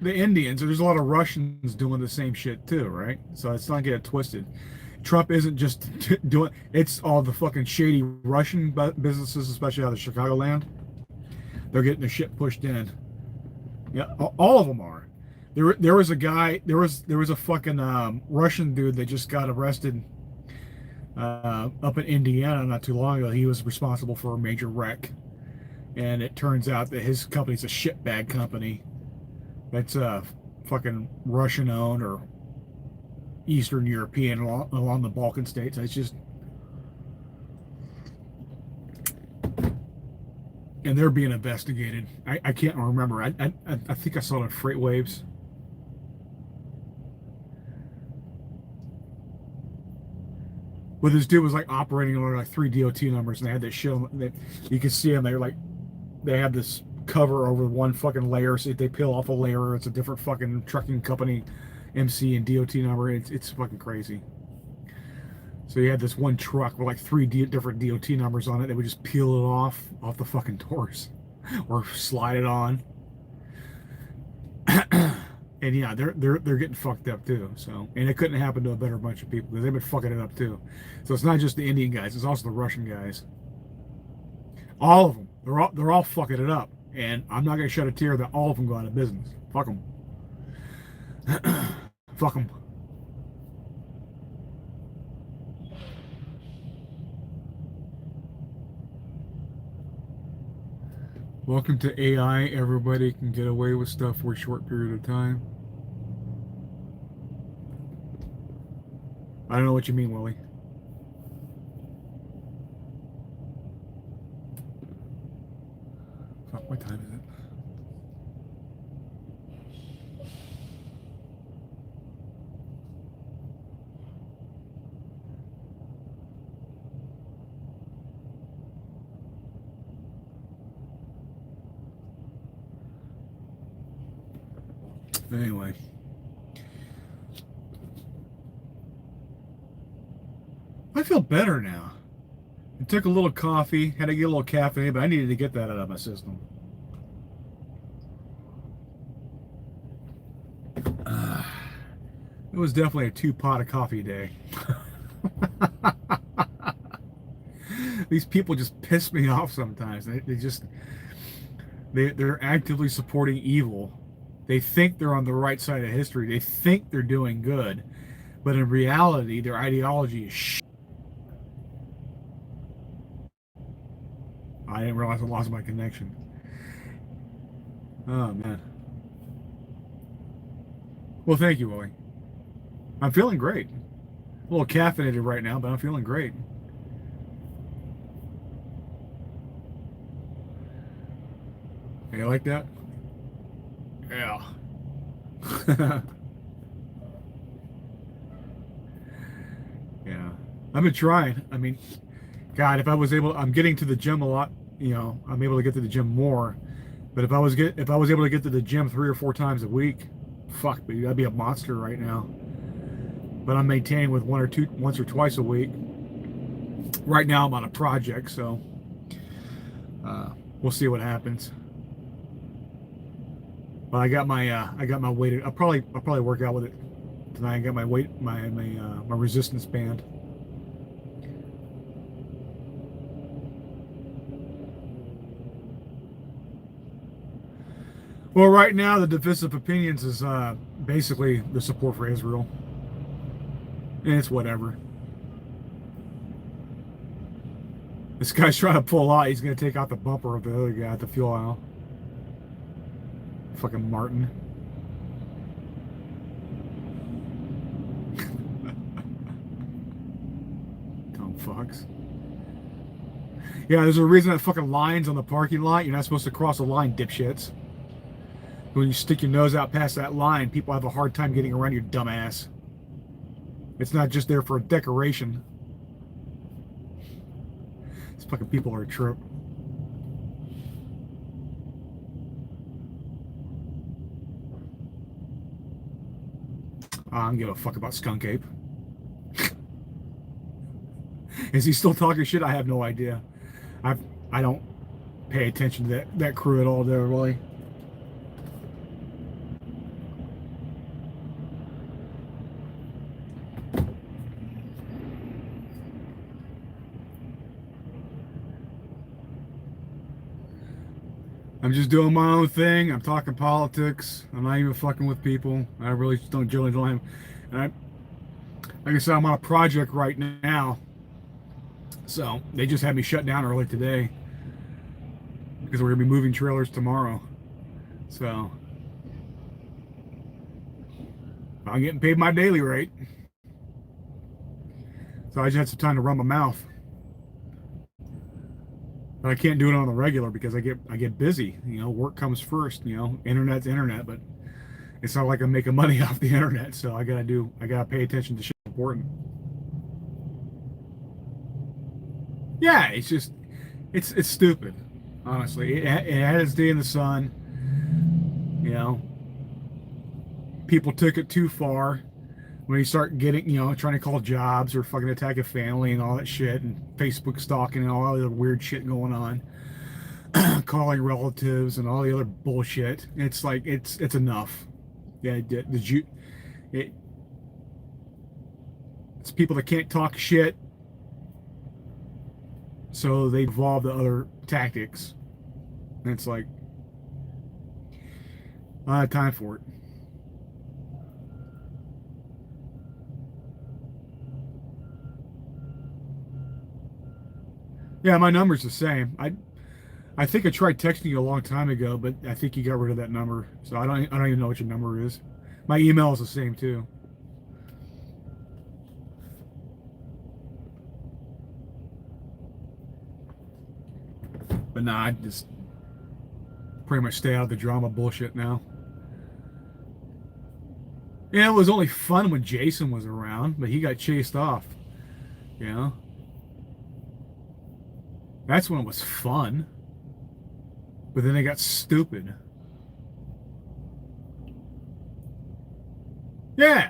the Indians. There's a lot of Russians doing the same shit too, right? So it's not get it twisted. Trump isn't just doing, it's all the fucking shady Russian businesses, especially out of Chicagoland. They're getting their shit pushed in. Yeah, all of them are. There was a guy, there was a fucking Russian dude that just got arrested up in Indiana not too long ago. He was responsible for a major wreck, and it turns out that his company's a shitbag company that's fucking Russian owned or Eastern European along the Balkan states. It's just, and they're being investigated. I can't remember. I think I saw it on Freight Waves. But this dude was like operating under like 3 DOT numbers, and they had this shit. You can see them. They're like, they have this cover over one fucking layer. So if they peel off a layer, it's a different fucking trucking company, MC and DOT number. It's fucking crazy. So you had this one truck with like 3 different DOT numbers on it. They would just peel it off the fucking doors, or slide it on. And yeah, they're getting fucked up too. So, and it couldn't happen to a better bunch of people because they've been fucking it up too. So it's not just the Indian guys; it's also the Russian guys. All of them. They're all fucking it up. And I'm not gonna shed a tear that all of them go out of business. Fuck them. Fuck them. Welcome to AI. Everybody can get away with stuff for a short period of time. I don't know what you mean, Willie. Fuck, what time is it? Anyway. I feel better now. I took a little coffee, had to get a little caffeine, but I needed to get that out of my system. It was definitely a 2-pot of coffee day. These people just piss me off sometimes. They're actively supporting evil. They think they're on the right side of history. They think they're doing good. But in reality, their ideology is shit. I didn't realize I lost my connection. Oh, man. Well, thank you, Willie. I'm feeling great. A little caffeinated right now, but I'm feeling great. You like that? Yeah. Yeah. I've been trying. I mean, God, if I was able, I'm getting to the gym a lot. You know, I'm able to get to the gym more. But if I was able to get to the gym 3 or 4 times a week, fuck, dude, I'd be a monster right now. But I'm maintaining with once or twice a week. Right now, I'm on a project, so we'll see what happens. But I got my weight. I'll probably work out with it tonight. I got my weight, my resistance band. Well, right now the divisive opinions is basically the support for Israel, and it's whatever. This guy's trying to pull out. He's going to take out the bumper of the other guy at the fuel aisle. Fucking Martin. Dumb fucks. Yeah, there's a reason that fucking line's on the parking lot. You're not supposed to cross the line, dipshits. When you stick your nose out past that line, people have a hard time getting around your dumb ass. It's not just there for a decoration. These fucking people are a trip. I don't give a fuck about Skunk Ape. Is he still talking shit? I have no idea. I don't pay attention to that crew at all there, really. I'm just doing my own thing. I'm talking politics. I'm not even fucking with people. I really just don't have. And like I said, I'm on a project right now. So they just had me shut down early today because we're gonna be moving trailers tomorrow. So I'm getting paid my daily rate. So I just had some time to run my mouth. But I can't do it on the regular because I get busy. You know, work comes first. You know, internet's internet, but it's not like I'm making money off the internet. So I gotta pay attention to shit important. Yeah, it's just it's stupid. Honestly, it had its day in the sun. You know, people took it too far. When you start getting, you know, trying to call jobs or fucking attack a family and all that shit, and Facebook stalking and all the other weird shit going on, calling relatives and all the other bullshit, it's like it's enough. Yeah, it's people that can't talk shit, so they evolve to other tactics, and it's like I don't have time for it. Yeah, my number's the same. I think I tried texting you a long time ago, but I think you got rid of that number. So I don't even know what your number is. My email is the same too. But nah, I just pretty much stay out of the drama bullshit now. Yeah, it was only fun when Jason was around, but he got chased off. You know? That's when it was fun. But then they got stupid. Yeah.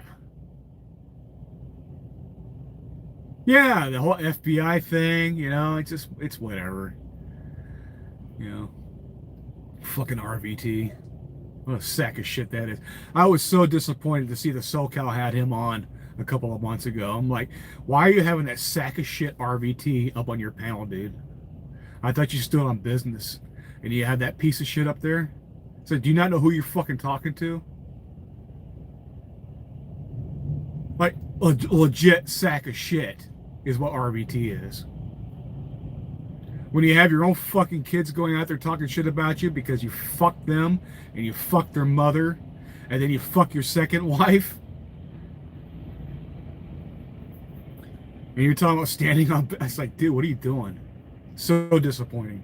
Yeah, the whole FBI thing, you know, it's whatever. You know. Fucking RVT. What a sack of shit that is. I was so disappointed to see the SoCal had him on a couple of months ago. I'm like, why are you having that sack of shit RVT up on your panel, dude? I thought you stood on business. And you had that piece of shit up there? So do you not know who you're fucking talking to? Like, legit sack of shit is what RVT is. When you have your own fucking kids going out there talking shit about you because you fucked them and you fucked their mother and then you fuck your second wife. And you're talking about standing on... It's like, dude, what are you doing? So disappointing.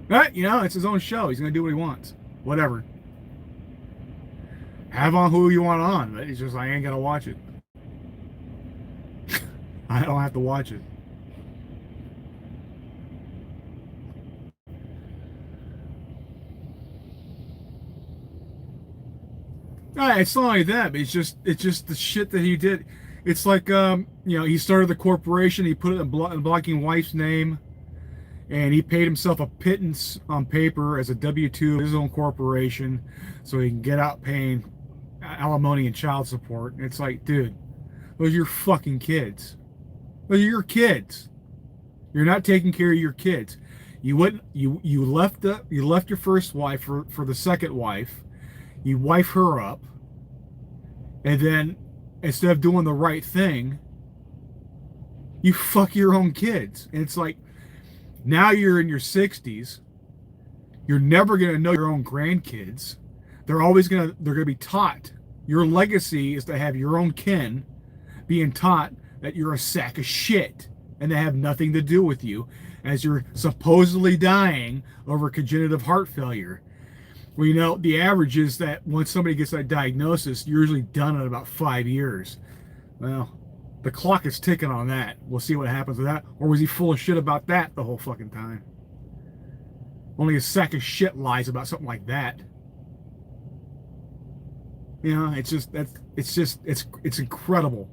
But, you know, it's his own show. He's going to do what he wants. Whatever. Have on who you want on. But it's just, I ain't going to watch it. I don't have to watch it. It's not only that, but it's just the shit that he did. It's like, you know, he started the corporation, he put it in blocking wife's name, and he paid himself a pittance on paper as a W-2 of his own corporation so he can get out paying alimony and child support. It's like, dude, those are your fucking kids. Those are your kids. You're not taking care of your kids. You left your first wife for the second wife. You wife her up, and then instead of doing the right thing, you fuck your own kids. And it's like, now you're in your 60s. You're never going to know your own grandkids. They're going to be taught. Your legacy is to have your own kin being taught that you're a sack of shit and they have nothing to do with you as you're supposedly dying over congenital heart failure. Well, you know, the average is that once somebody gets that diagnosis, you're usually done in about 5 years. Well, the clock is ticking on that. We'll see what happens with that. Or was he full of shit about that the whole fucking time? Only a sack of shit lies about something like that. You know, it's incredible.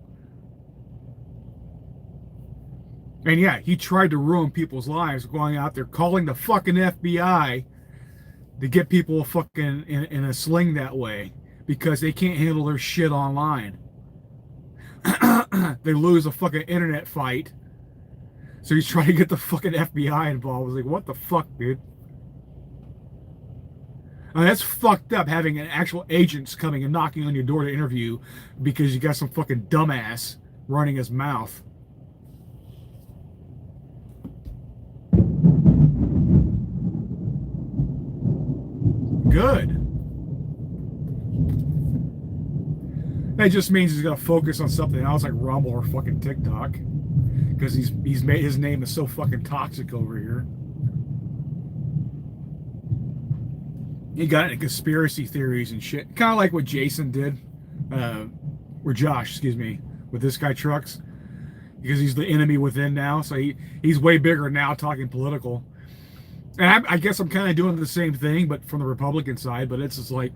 And yeah, he tried to ruin people's lives, going out there calling the fucking FBI to get people fucking in a sling that way because they can't handle their shit online. They lose a fucking internet fight. So he's trying to get the fucking FBI involved. I was like, what the fuck, dude? I mean, that's fucked up having an actual agents coming and knocking on your door to interview because you got some fucking dumbass running his mouth. Good. That just means he's gonna focus on something else like Rumble or fucking TikTok, because he's made his name is so fucking toxic over here. He got into conspiracy theories and shit, kind of like what Jason did, or Josh, excuse me, with this guy Trucks, because he's the enemy within now. So he's way bigger now, talking political. And I guess I'm kind of doing the same thing, but from the Republican side. But it's just like,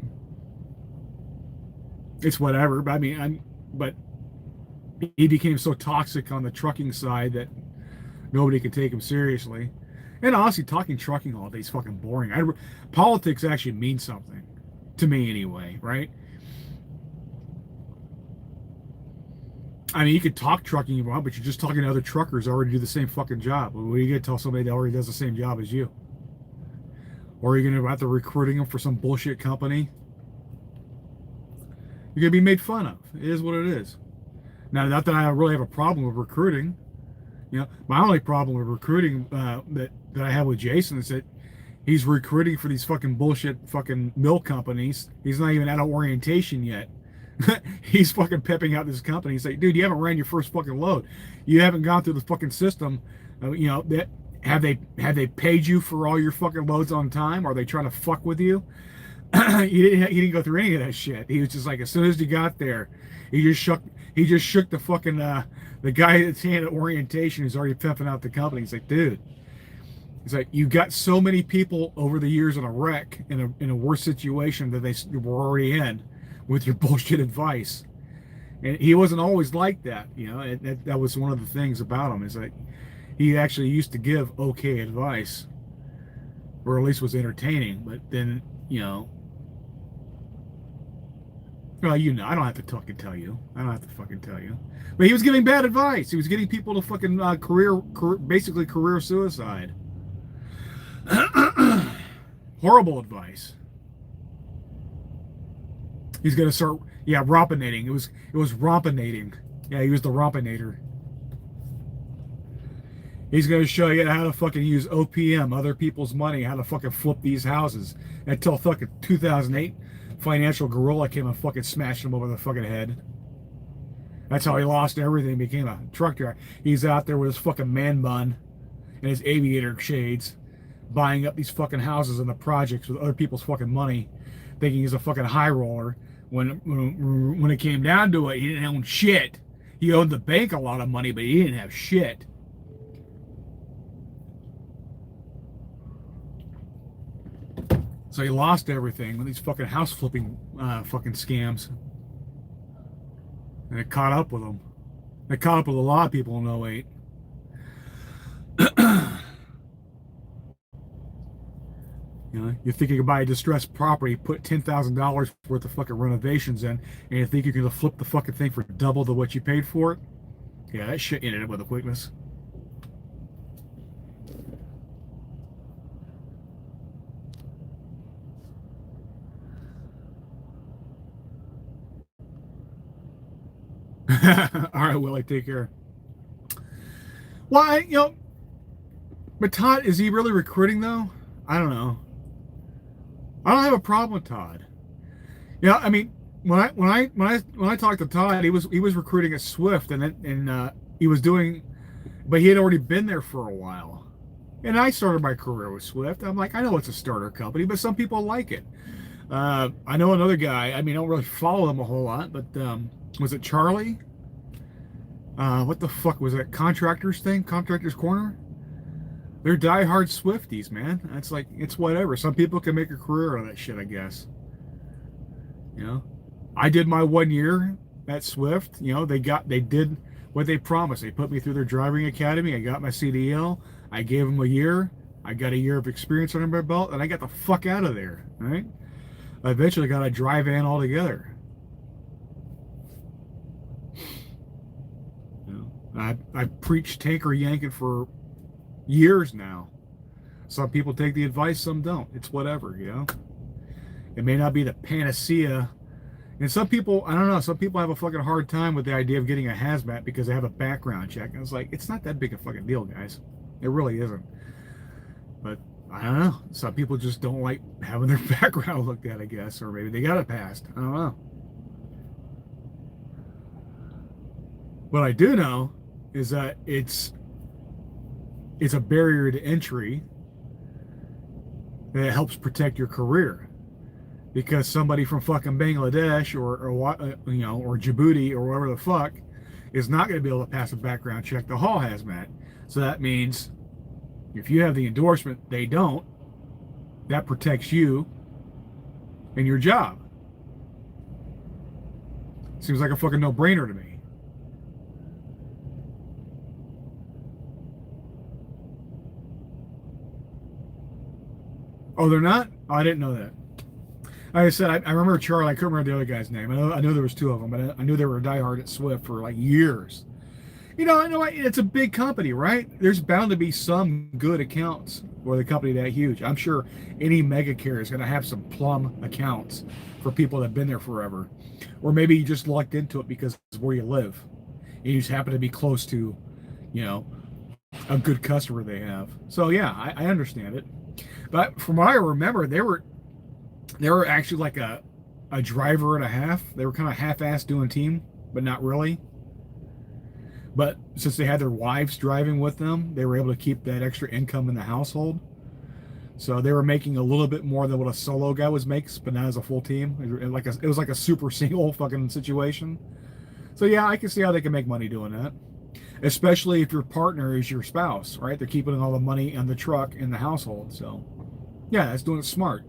it's whatever. But I mean, but he became so toxic on the trucking side that nobody could take him seriously. And honestly, talking trucking all day is fucking boring. Politics actually means something to me anyway, right? I mean, you could talk trucking if you want, but you're just talking to other truckers who already do the same fucking job. What are you going to tell somebody that already does the same job as you? Or are you going to have to recruiting them for some bullshit company? You're going to be made fun of. It is what it is. Now, not that I really have a problem with recruiting. You know, my only problem with recruiting that I have with Jason is that he's recruiting for these fucking bullshit fucking milk companies. He's not even at an orientation yet. He's fucking pepping out this company. He's like, dude, you haven't ran your first fucking load. You haven't gone through the fucking system. You know, that have they paid you for all your fucking loads on time? Are they trying to fuck with you? He didn't go through any of that shit. He was just like, as soon as he got there, he just shook the fucking the guy that's handed orientation who's already pepping out the company. He's like, dude, he's like, you got so many people over the years in a wreck, in a worse situation that they were already in with your bullshit advice. And he wasn't always like that, you know. And that was one of the things about him, is like he actually used to give okay advice, or at least was entertaining. But then, you know, well, you know, I don't have to fucking tell you. I don't have to fucking tell you. But he was giving bad advice. He was getting people to fucking basically career suicide. Horrible advice. He's gonna start, yeah, rompinating. It was rompinating. Yeah, he was the rompinator. He's gonna show you how to fucking use OPM, other people's money, how to fucking flip these houses. Until fucking 2008, financial gorilla came and fucking smashed him over the fucking head. That's how he lost everything, became a truck driver. He's out there with his fucking man bun and his aviator shades, buying up these fucking houses and the projects with other people's fucking money, thinking he's a fucking high roller. When it came down to it, he didn't own shit. He owed the bank a lot of money, but he didn't have shit. So he lost everything with these fucking house flipping fucking scams. And it caught up with him. It caught up with a lot of people in 08. You know, you think you can buy a distressed property, put $10,000 worth of fucking renovations in, and you think you're going to flip the fucking thing for double the what you paid for it? Yeah, that shit ended up with a quickness. All right, Willie, take care. Why, you know, but Todd, is he really recruiting though? I don't know. I don't have a problem with Todd. Yeah, I mean, when I talked to Todd, he was recruiting at Swift, and he was doing, but he had already been there for a while. And I started my career with Swift. I'm like, I know it's a starter company, but some people like it. I know another guy. I mean, I don't really follow him a whole lot, but was it Charlie? What the fuck was that Contractors thing? Contractors Corner? They're diehard Swifties, man. It's like, it's whatever. Some people can make a career out of that shit, I guess. You know, I did my 1 year at Swift. You know, they did what they promised. They put me through their driving academy. I got my CDL. I gave them a year. I got a year of experience under my belt, and I got the fuck out of there. Right? I eventually got a dry van altogether. You know, I've preached tanker yanking for years now. Some people take the advice, some don't. It's whatever, you know. It may not be the panacea. And some people, I don't know, some people have a fucking hard time with the idea of getting a hazmat because they have a background check. And it's like, it's not that big a fucking deal, guys. It really isn't. But I don't know. Some people just don't like having their background looked at, I guess. Or maybe they got it passed. I don't know. What I do know is that it's a barrier to entry that helps protect your career, because somebody from fucking Bangladesh or you know, or Djibouti or wherever the fuck is not going to be able to pass a background check to haul hazmat. So that means if you have the endorsement, they don't. That protects you and your job. Seems like a fucking no-brainer to me. Oh, they're not? Oh, I didn't know that. Like I said, I remember Charlie. I couldn't remember the other guy's name. I know there was two of them, but I knew they were diehard at Swift for like years. You know, I know it's a big company, right? There's bound to be some good accounts for the company that huge. I'm sure any mega carrier is going to have some plum accounts for people that have been there forever. Or maybe you just lucked into it because it's where you live. And you just happen to be close to, you know, a good customer they have. So yeah, I understand it. But from what I remember, they were actually like a driver and a half. They were kind of half-assed doing team, but not really. But since they had their wives driving with them, they were able to keep that extra income in the household. So they were making a little bit more than what a solo guy makes, but not as a full team. It was like a super single fucking situation. So yeah, I can see how they can make money doing that. Especially if your partner is your spouse, right? They're keeping all the money on the truck in the household. So yeah, that's doing it smart.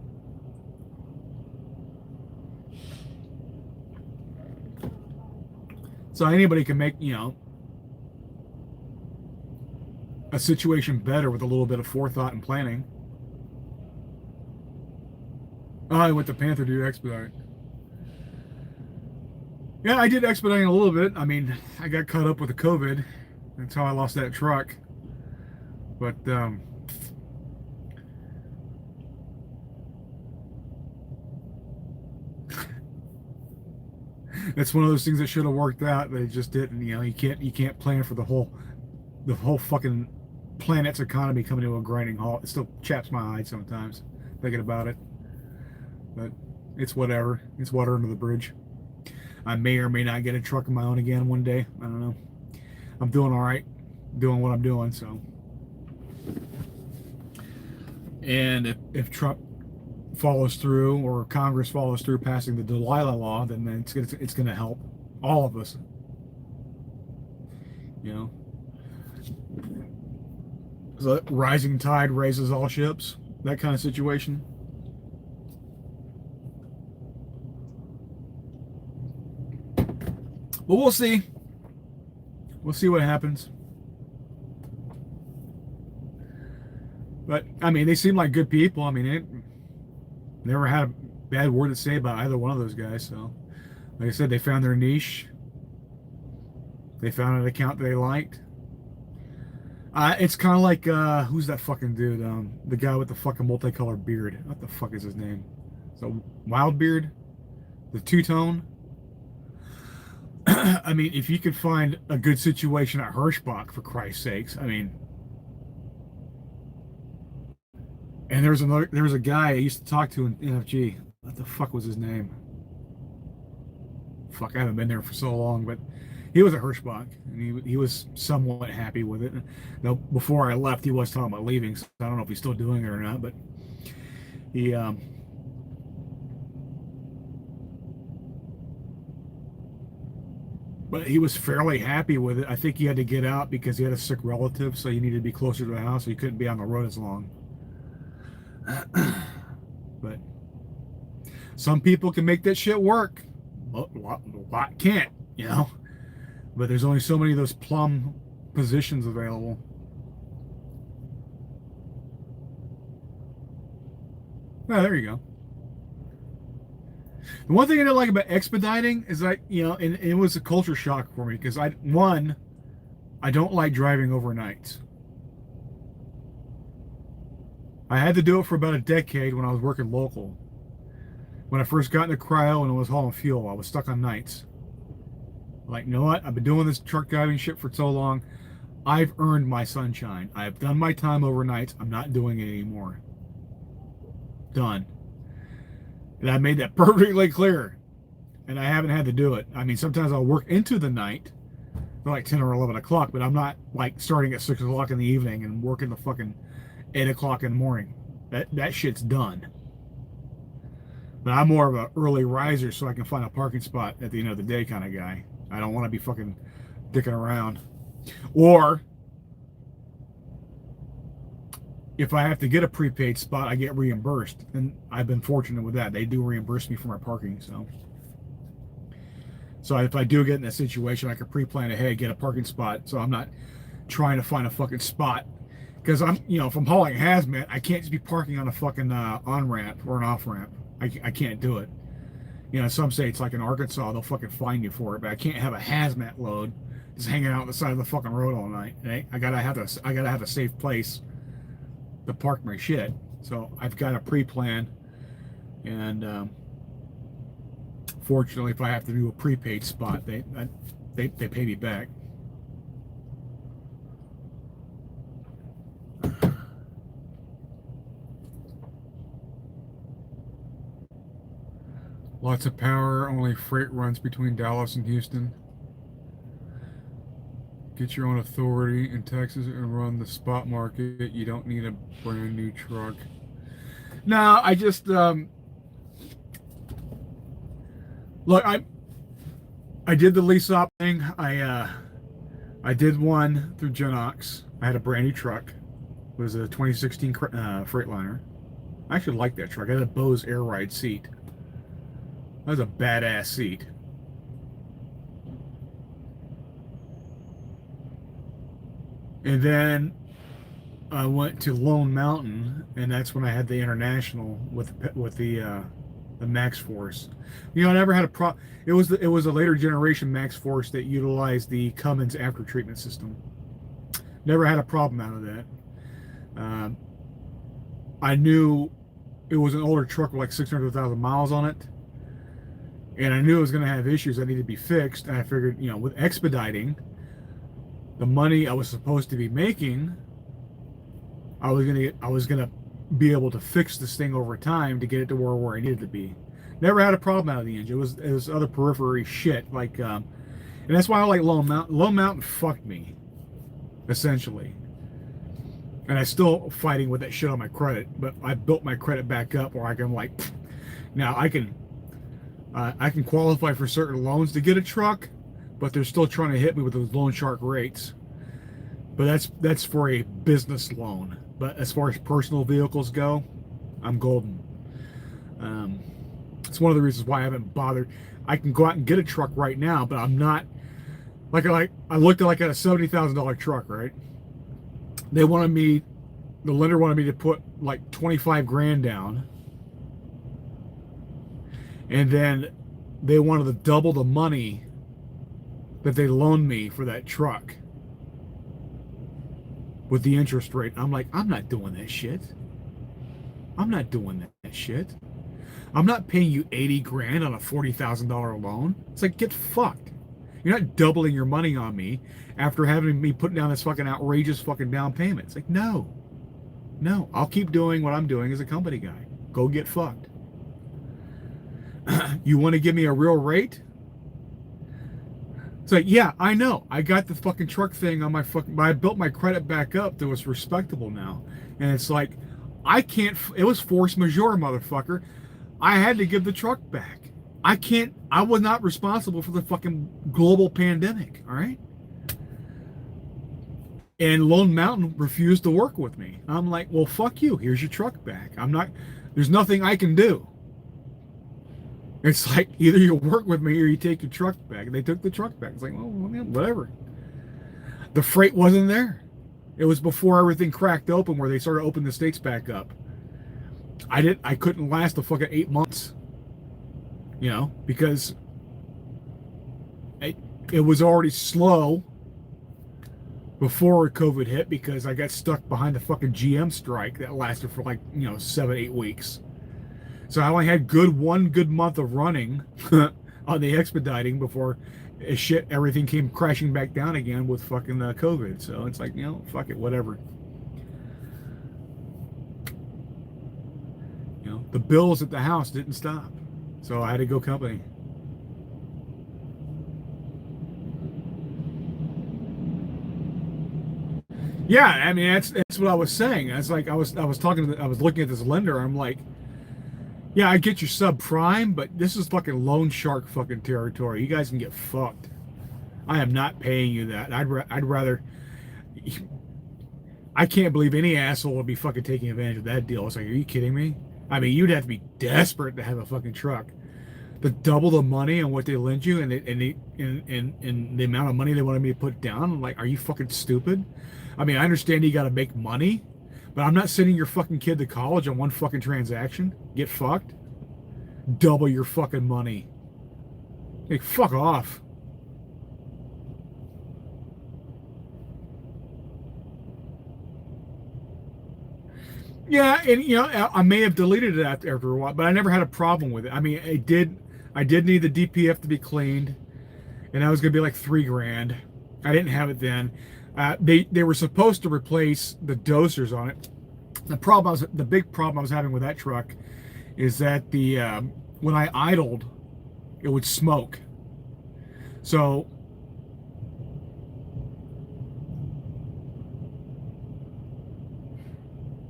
So anybody can make, you know, a situation better with a little bit of forethought and planning. Oh, I went to Panther to do expedite. Yeah, I did expediting a little bit. I mean, I got caught up with the COVID. That's how I lost that truck. But it's one of those things that should have worked out. They just didn't. You know, you can't plan for the whole fucking planet's economy coming to a grinding halt. It still chaps my hide sometimes thinking about it. But it's whatever. It's water under the bridge. I may or may not get a truck of my own again one day. I don't know. I'm doing all right, doing what I'm doing. So, and if Trump follows through, or Congress follows through passing the Dalilah Law, then it's going to help all of us. You know, so rising tide raises all ships. That kind of situation. But we'll see. We'll see what happens. But I mean, they seem like good people. I mean, it never had a bad word to say about either one of those guys. So, like I said, they found their niche. They found an account that they liked. It's kind of like who's that fucking dude? The guy with the fucking multicolored beard. What the fuck is his name? So Wildbeard, the two-tone. I mean, if you could find a good situation at Hirschbach, for Christ's sakes, I mean. And there was a guy I used to talk to in NFG. What the fuck was his name? Fuck, I haven't been there for so long, but He was a Hirschbach, and he was somewhat happy with it. Now, before I left, he was talking about leaving, so I don't know if he's still doing it or not, but he but he was fairly happy with it. I think he had to get out because he had a sick relative, so he needed to be closer to the house, so he couldn't be on the road as long. But some people can make that shit work. A lot can't, you know. But there's only so many of those plum positions available. Oh, there you go. The one thing I didn't like about expediting is like, you know, and it was a culture shock for me because I don't like driving overnight. I had to do it for about a decade when I was working local. When I first got into cryo and I was hauling fuel, I was stuck on nights. Like, you know what? I've been doing this truck driving shit for so long. I've earned my sunshine. I've done my time overnight. I'm not doing it anymore. Done. And I made that perfectly clear. And I haven't had to do it. I mean, sometimes I'll work into the night, like 10 or 11 o'clock, but I'm not like starting at 6 o'clock in the evening and working to fucking 8 o'clock in the morning. That shit's done. But I'm more of an early riser so I can find a parking spot at the end of the day kind of guy. I don't want to be fucking dicking around. Or if I have to get a prepaid spot, I get reimbursed. And I've been fortunate with that. They do reimburse me for my parking. So if I do get in that situation, I can pre-plan ahead, get a parking spot. So I'm not trying to find a fucking spot. Because I'm, you know, if I'm hauling hazmat, I can't just be parking on a fucking on-ramp or an off-ramp. I can't do it. You know, some states like in Arkansas, they'll fucking fine you for it, but I can't have a hazmat load just hanging out on the side of the fucking road all night. Right? I gotta have a safe place to park my shit. So I've got a pre-plan, and fortunately, if I have to do a prepaid spot, they pay me back. Lots of power, only freight runs between Dallas and Houston. Get your own authority in Texas and run the spot market. You don't need a brand new truck. No, I just look. I did the lease op thing. I did one through Genox. I had a brand new truck. It was a 2016 Freightliner. I actually liked that truck. I had a Bose Air Ride seat. That was a badass seat. And then I went to Lone Mountain, and that's when I had the International with the Max Force. You know, I never had a problem. It was a later generation Max Force that utilized the Cummins after treatment system. Never had a problem out of that. I knew it was an older truck with like 600,000 miles on it. And I knew it was going to have issues that needed to be fixed. And I figured, you know, with expediting, the money I was supposed to be making, I was gonna be able to fix this thing over time to get it to where I needed to be. Never had a problem out of the engine. It was other periphery shit like, and that's why I like Lone Mountain. Lone Mountain fucked me, essentially. And I'm still fighting with that shit on my credit, but I built my credit back up where I can like, now I can qualify for certain loans to get a truck, but they're still trying to hit me with those loan shark rates. But that's for a business loan. But as far as personal vehicles go, I'm golden. It's one of the reasons why I haven't bothered. I can go out and get a truck right now, but I'm not I looked at a $70,000 truck, right? The lender wanted me to put like 25 grand down. And then they wanted to double the money that they loaned me for that truck with the interest rate. I'm like, I'm not doing that shit. I'm not doing that shit. I'm not paying you 80 grand on a $40,000 loan. It's like, get fucked. You're not doubling your money on me after having me put down this fucking outrageous fucking down payment. It's like, no, I'll keep doing what I'm doing as a company guy. Go get fucked. You want to give me a real rate? It's like, yeah, I know. I got the fucking truck thing on my fucking, but I built my credit back up to it's respectable now. And it's like, I can't, it was force majeure, motherfucker. I had to give the truck back. I was not responsible for the fucking global pandemic, all right? And Lone Mountain refused to work with me. I'm like, well, fuck you. Here's your truck back. There's nothing I can do. It's like, either you work with me or you take your truck back. And they took the truck back. It's like, well, whatever. The freight wasn't there. It was before everything cracked open where they started opening the states back up. I couldn't last the fucking 8 months. You know, because it was already slow before COVID hit because I got stuck behind the fucking GM strike that lasted for like, 7-8 weeks. So I only had one good month of running on the expediting before everything came crashing back down again with fucking COVID. So it's like, fuck it, whatever. The bills at the house didn't stop. So I had to go company. Yeah, I mean that's what I was saying. It's like I was looking at this lender. I'm like, yeah, I get your subprime, but this is fucking loan shark fucking territory. You guys can get fucked. I am not paying you that. I'd rather. I can't believe any asshole would be fucking taking advantage of that deal. It's like, are you kidding me? I mean, you'd have to be desperate to have a fucking truck. To double the money on what they lend you and the amount of money they wanted me to put down. I'm like, are you fucking stupid? I mean, I understand you got to make money, but I'm not sending your fucking kid to college on one fucking transaction. Get fucked. Double your fucking money. Like, fuck off. Yeah, and I may have deleted it after a while, but I never had a problem with it. I mean, I did need the DPF to be cleaned, and that was gonna be like $3,000. I didn't have it then. They were supposed to replace the dosers on it. The big problem I was having with that truck is that when I idled, it would smoke. So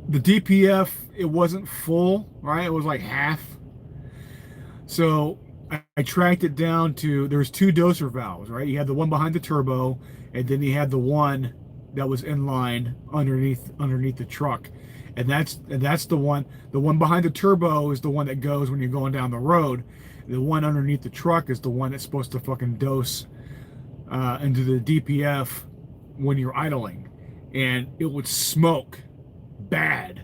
the DPF, it wasn't full, right? It was like half. So I tracked it down to, there was 2 doser valves, right? You had the one behind the turbo, and then you had the one that was in line underneath the truck. And that's the one behind the turbo is the one that goes when you're going down the road. The one underneath the truck is the one that's supposed to fucking dose into the DPF when you're idling. And it would smoke bad,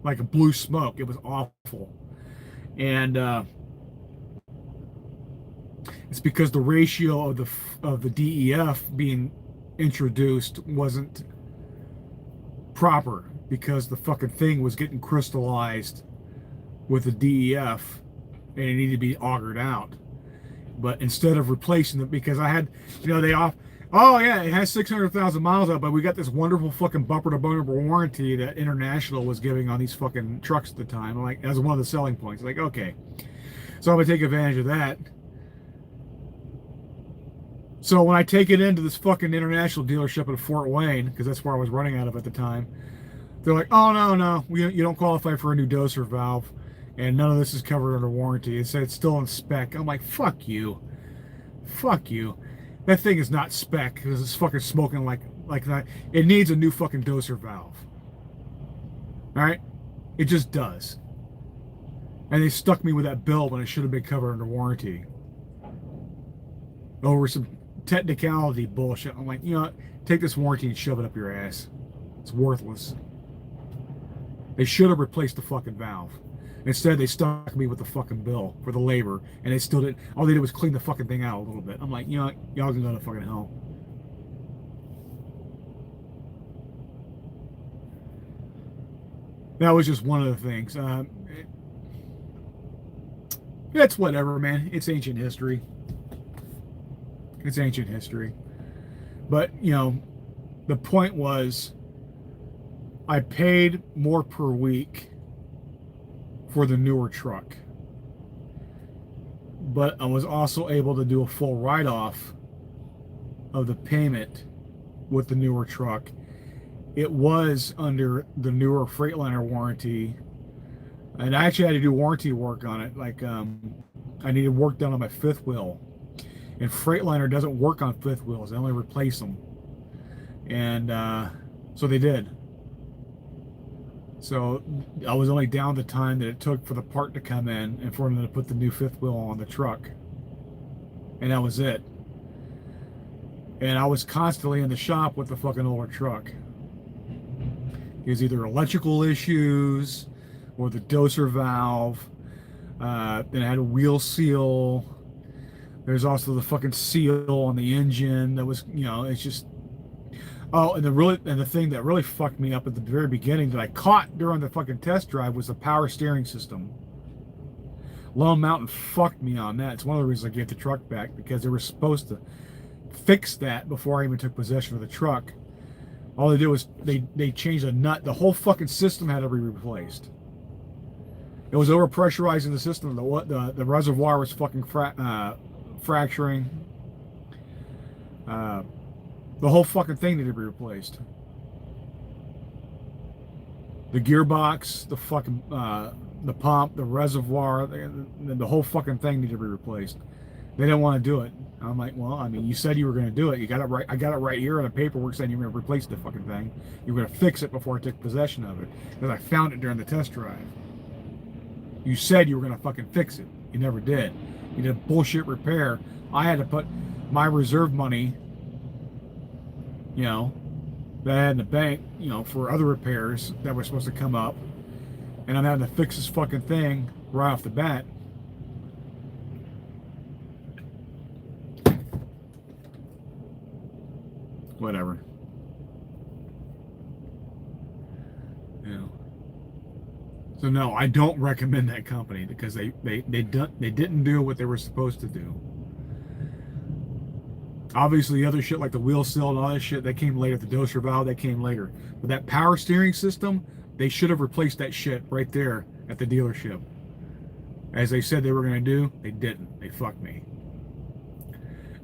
like a blue smoke. It was awful. And it's because the ratio of the DEF being introduced wasn't proper, because the fucking thing was getting crystallized with the DEF and it needed to be augered out. But instead of replacing it, because I had, oh yeah, it has 600,000 miles out, but we got this wonderful fucking bumper to bumper warranty that International was giving on these fucking trucks at the time. Like, as one of the selling points. Like, okay, so I'm gonna take advantage of that. So when I take it into this fucking International dealership in Fort Wayne, because that's where I was running out of at the time, they're like, oh no, you don't qualify for a new doser valve, and none of this is covered under warranty. It said it's still in spec. I'm like, fuck you. That thing is not spec because it's fucking smoking like that. It needs a new fucking doser valve. All right, it just does. And they stuck me with that bill when it should have been covered under warranty over some technicality bullshit. I'm like, take this warranty and shove it up your ass. It's worthless. They should have replaced the fucking valve. Instead, they stuck me with the fucking bill for the labor, and they still didn't. All they did was clean the fucking thing out a little bit. I'm like, y'all can go to fucking hell. That was just one of the things. It's whatever, man. It's ancient history. But, the point was, I paid more per week for the newer truck. But I was also able to do a full write-off of the payment with the newer truck, it was under the newer Freightliner warranty. And I actually had to do warranty work on it. Like, I needed work done on my fifth wheel. And Freightliner doesn't work on fifth wheels. They only replace them. And so they did. So I was only down the time that it took for the part to come in and for them to put the new fifth wheel on the truck. And that was it. And I was constantly in the shop with the fucking older truck. It was either electrical issues or the doser valve. Then it had a wheel seal. There's also the fucking seal on the engine that was, you know, it's just. Oh, and the thing that really fucked me up at the very beginning that I caught during the fucking test drive was the power steering system. Lone Mountain fucked me on that. It's one of the reasons I gave the truck back, because they were supposed to fix that before I even took possession of the truck. All they did was they changed a nut. The whole fucking system had to be replaced. It was overpressurizing the system. The reservoir was fucking fracturing. The whole fucking thing needed to be replaced. The gearbox, the fucking the pump, the reservoir, the whole fucking thing needed to be replaced. They didn't want to do it. I'm like, well, I mean, you said you were going to do it. You got it right. I got it right here on the paperwork saying you were going to replace the fucking thing. You were going to fix it before I took possession of it, because I found it during the test drive. You said you were going to fucking fix it. You never did. You did a bullshit repair. I had to put my reserve money, you know, that I had in the bank, you know, for other repairs that were supposed to come up. And I'm having to fix this fucking thing right off the bat. Whatever. You know. So no, I don't recommend that company, because they didn't do what they were supposed to do. Obviously, the other shit like the wheel seal and all that shit, that came later. The doser valve, that came later. But that power steering system, they should have replaced that shit right there at the dealership. As they said they were going to do, they didn't. They fucked me.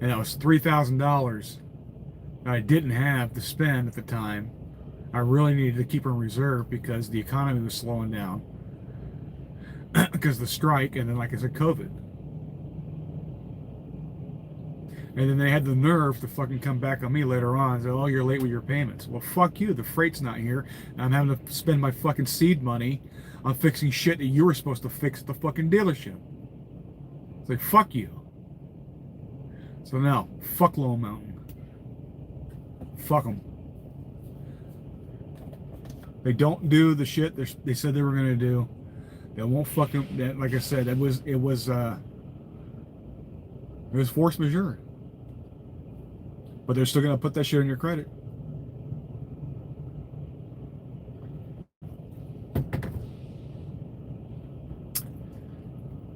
And that was $3,000 that I didn't have to spend at the time. I really needed to keep in reserve because the economy was slowing down. Because of the strike, and then, like I said, COVID. And then they had the nerve to fucking come back on me later on and say, oh, you're late with your payments. Well, fuck you. The freight's not here. And I'm having to spend my fucking seed money on fixing shit that you were supposed to fix at the fucking dealership. It's like, fuck you. So now, fuck Lone Mountain. Fuck them. They don't do the shit they said they were going to do. They won't fucking, like I said, it was force majeure. But they're still going to put that shit on your credit.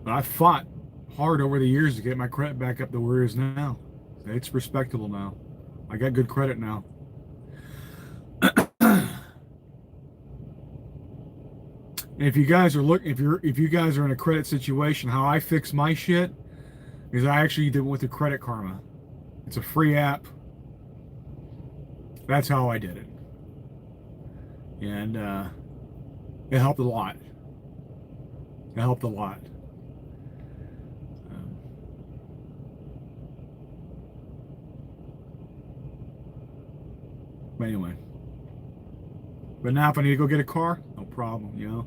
But I fought hard over the years to get my credit back up to where it is now. It's respectable now. I got good credit now. And if you guys are if you guys are in a credit situation, how I fix my shit is I actually did it with the Credit Karma. It's a free app. That's how I did it. And it helped a lot. It helped a lot. But anyway. But now if I need to go get a car, no problem, you know.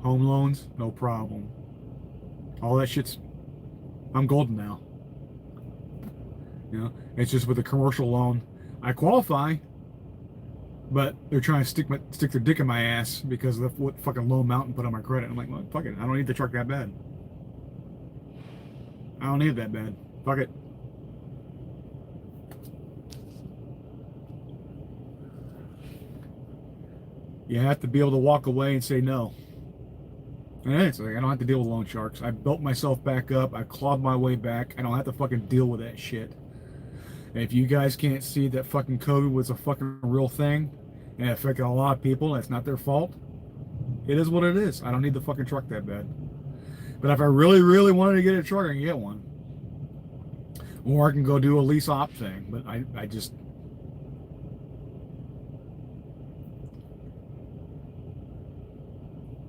Home loans, no problem. All that shit's, I'm golden now. You know, it's just with a commercial loan, I qualify, but they're trying to stick their dick in my ass because of what fucking Lone Mountain put on my credit. I'm like, well, fuck it, I don't need the truck that bad. I don't need it that bad. Fuck it. You have to be able to walk away and say no. And it's like, I don't have to deal with loan sharks. I built myself back up. I clawed my way back. I don't have to fucking deal with that shit. And if you guys can't see that fucking COVID was a fucking real thing and it affected a lot of people, that's not their fault. It is what it is. I don't need the fucking truck that bad. But if I really, really wanted to get a truck, I can get one. Or I can go do a lease op thing, but I just,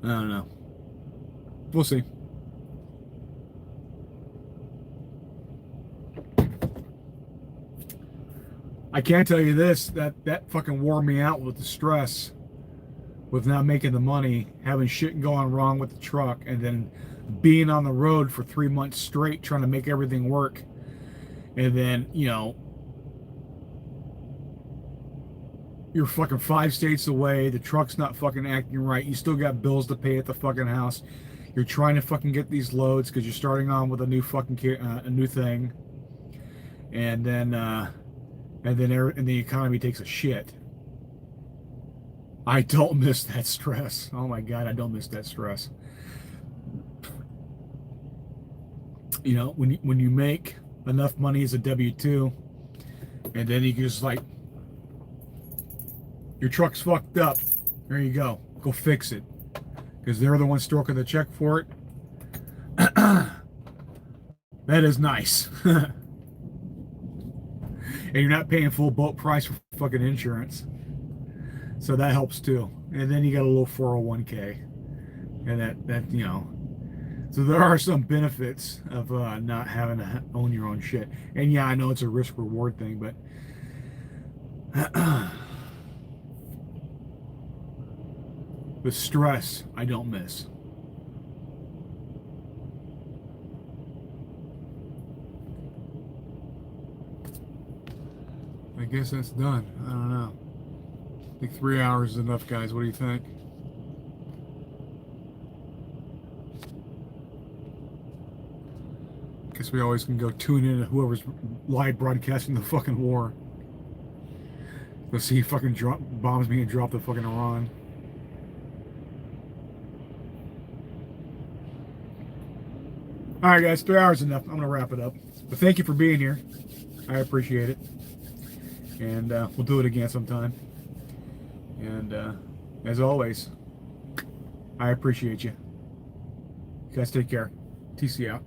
I don't know. We'll see. I can tell you this, that fucking wore me out with the stress, with not making the money, having shit going wrong with the truck, and then being on the road for 3 months straight trying to make everything work. And then, you know, you're fucking 5 states away, the truck's not fucking acting right, you still got bills to pay at the fucking house, you're trying to fucking get these loads because you're starting on with a new fucking a new thing, and then the economy takes a shit. I don't miss that stress. Oh my God, I don't miss that stress. You know, when you make enough money as a W-2, and then you just like, your truck's fucked up, there you go fix it, because they're the ones stroking the check for it. That is nice. And you're not paying full boat price for fucking insurance, so that helps too. And then you got a little 401k, and that you know, so there are some benefits of not having to own your own shit. And yeah, I know it's a risk reward thing, but the stress I don't miss. I guess that's done. I don't know. I think 3 hours is enough, guys. What do you think? Guess we always can go tune in to whoever's live broadcasting the fucking war. Let's see, he fucking bombs me and drop the fucking Iran. All right, guys, 3 hours is enough. I'm gonna wrap it up. But thank you for being here. I appreciate it. And we'll do it again sometime. And as always, I appreciate you. You guys take care. TC out.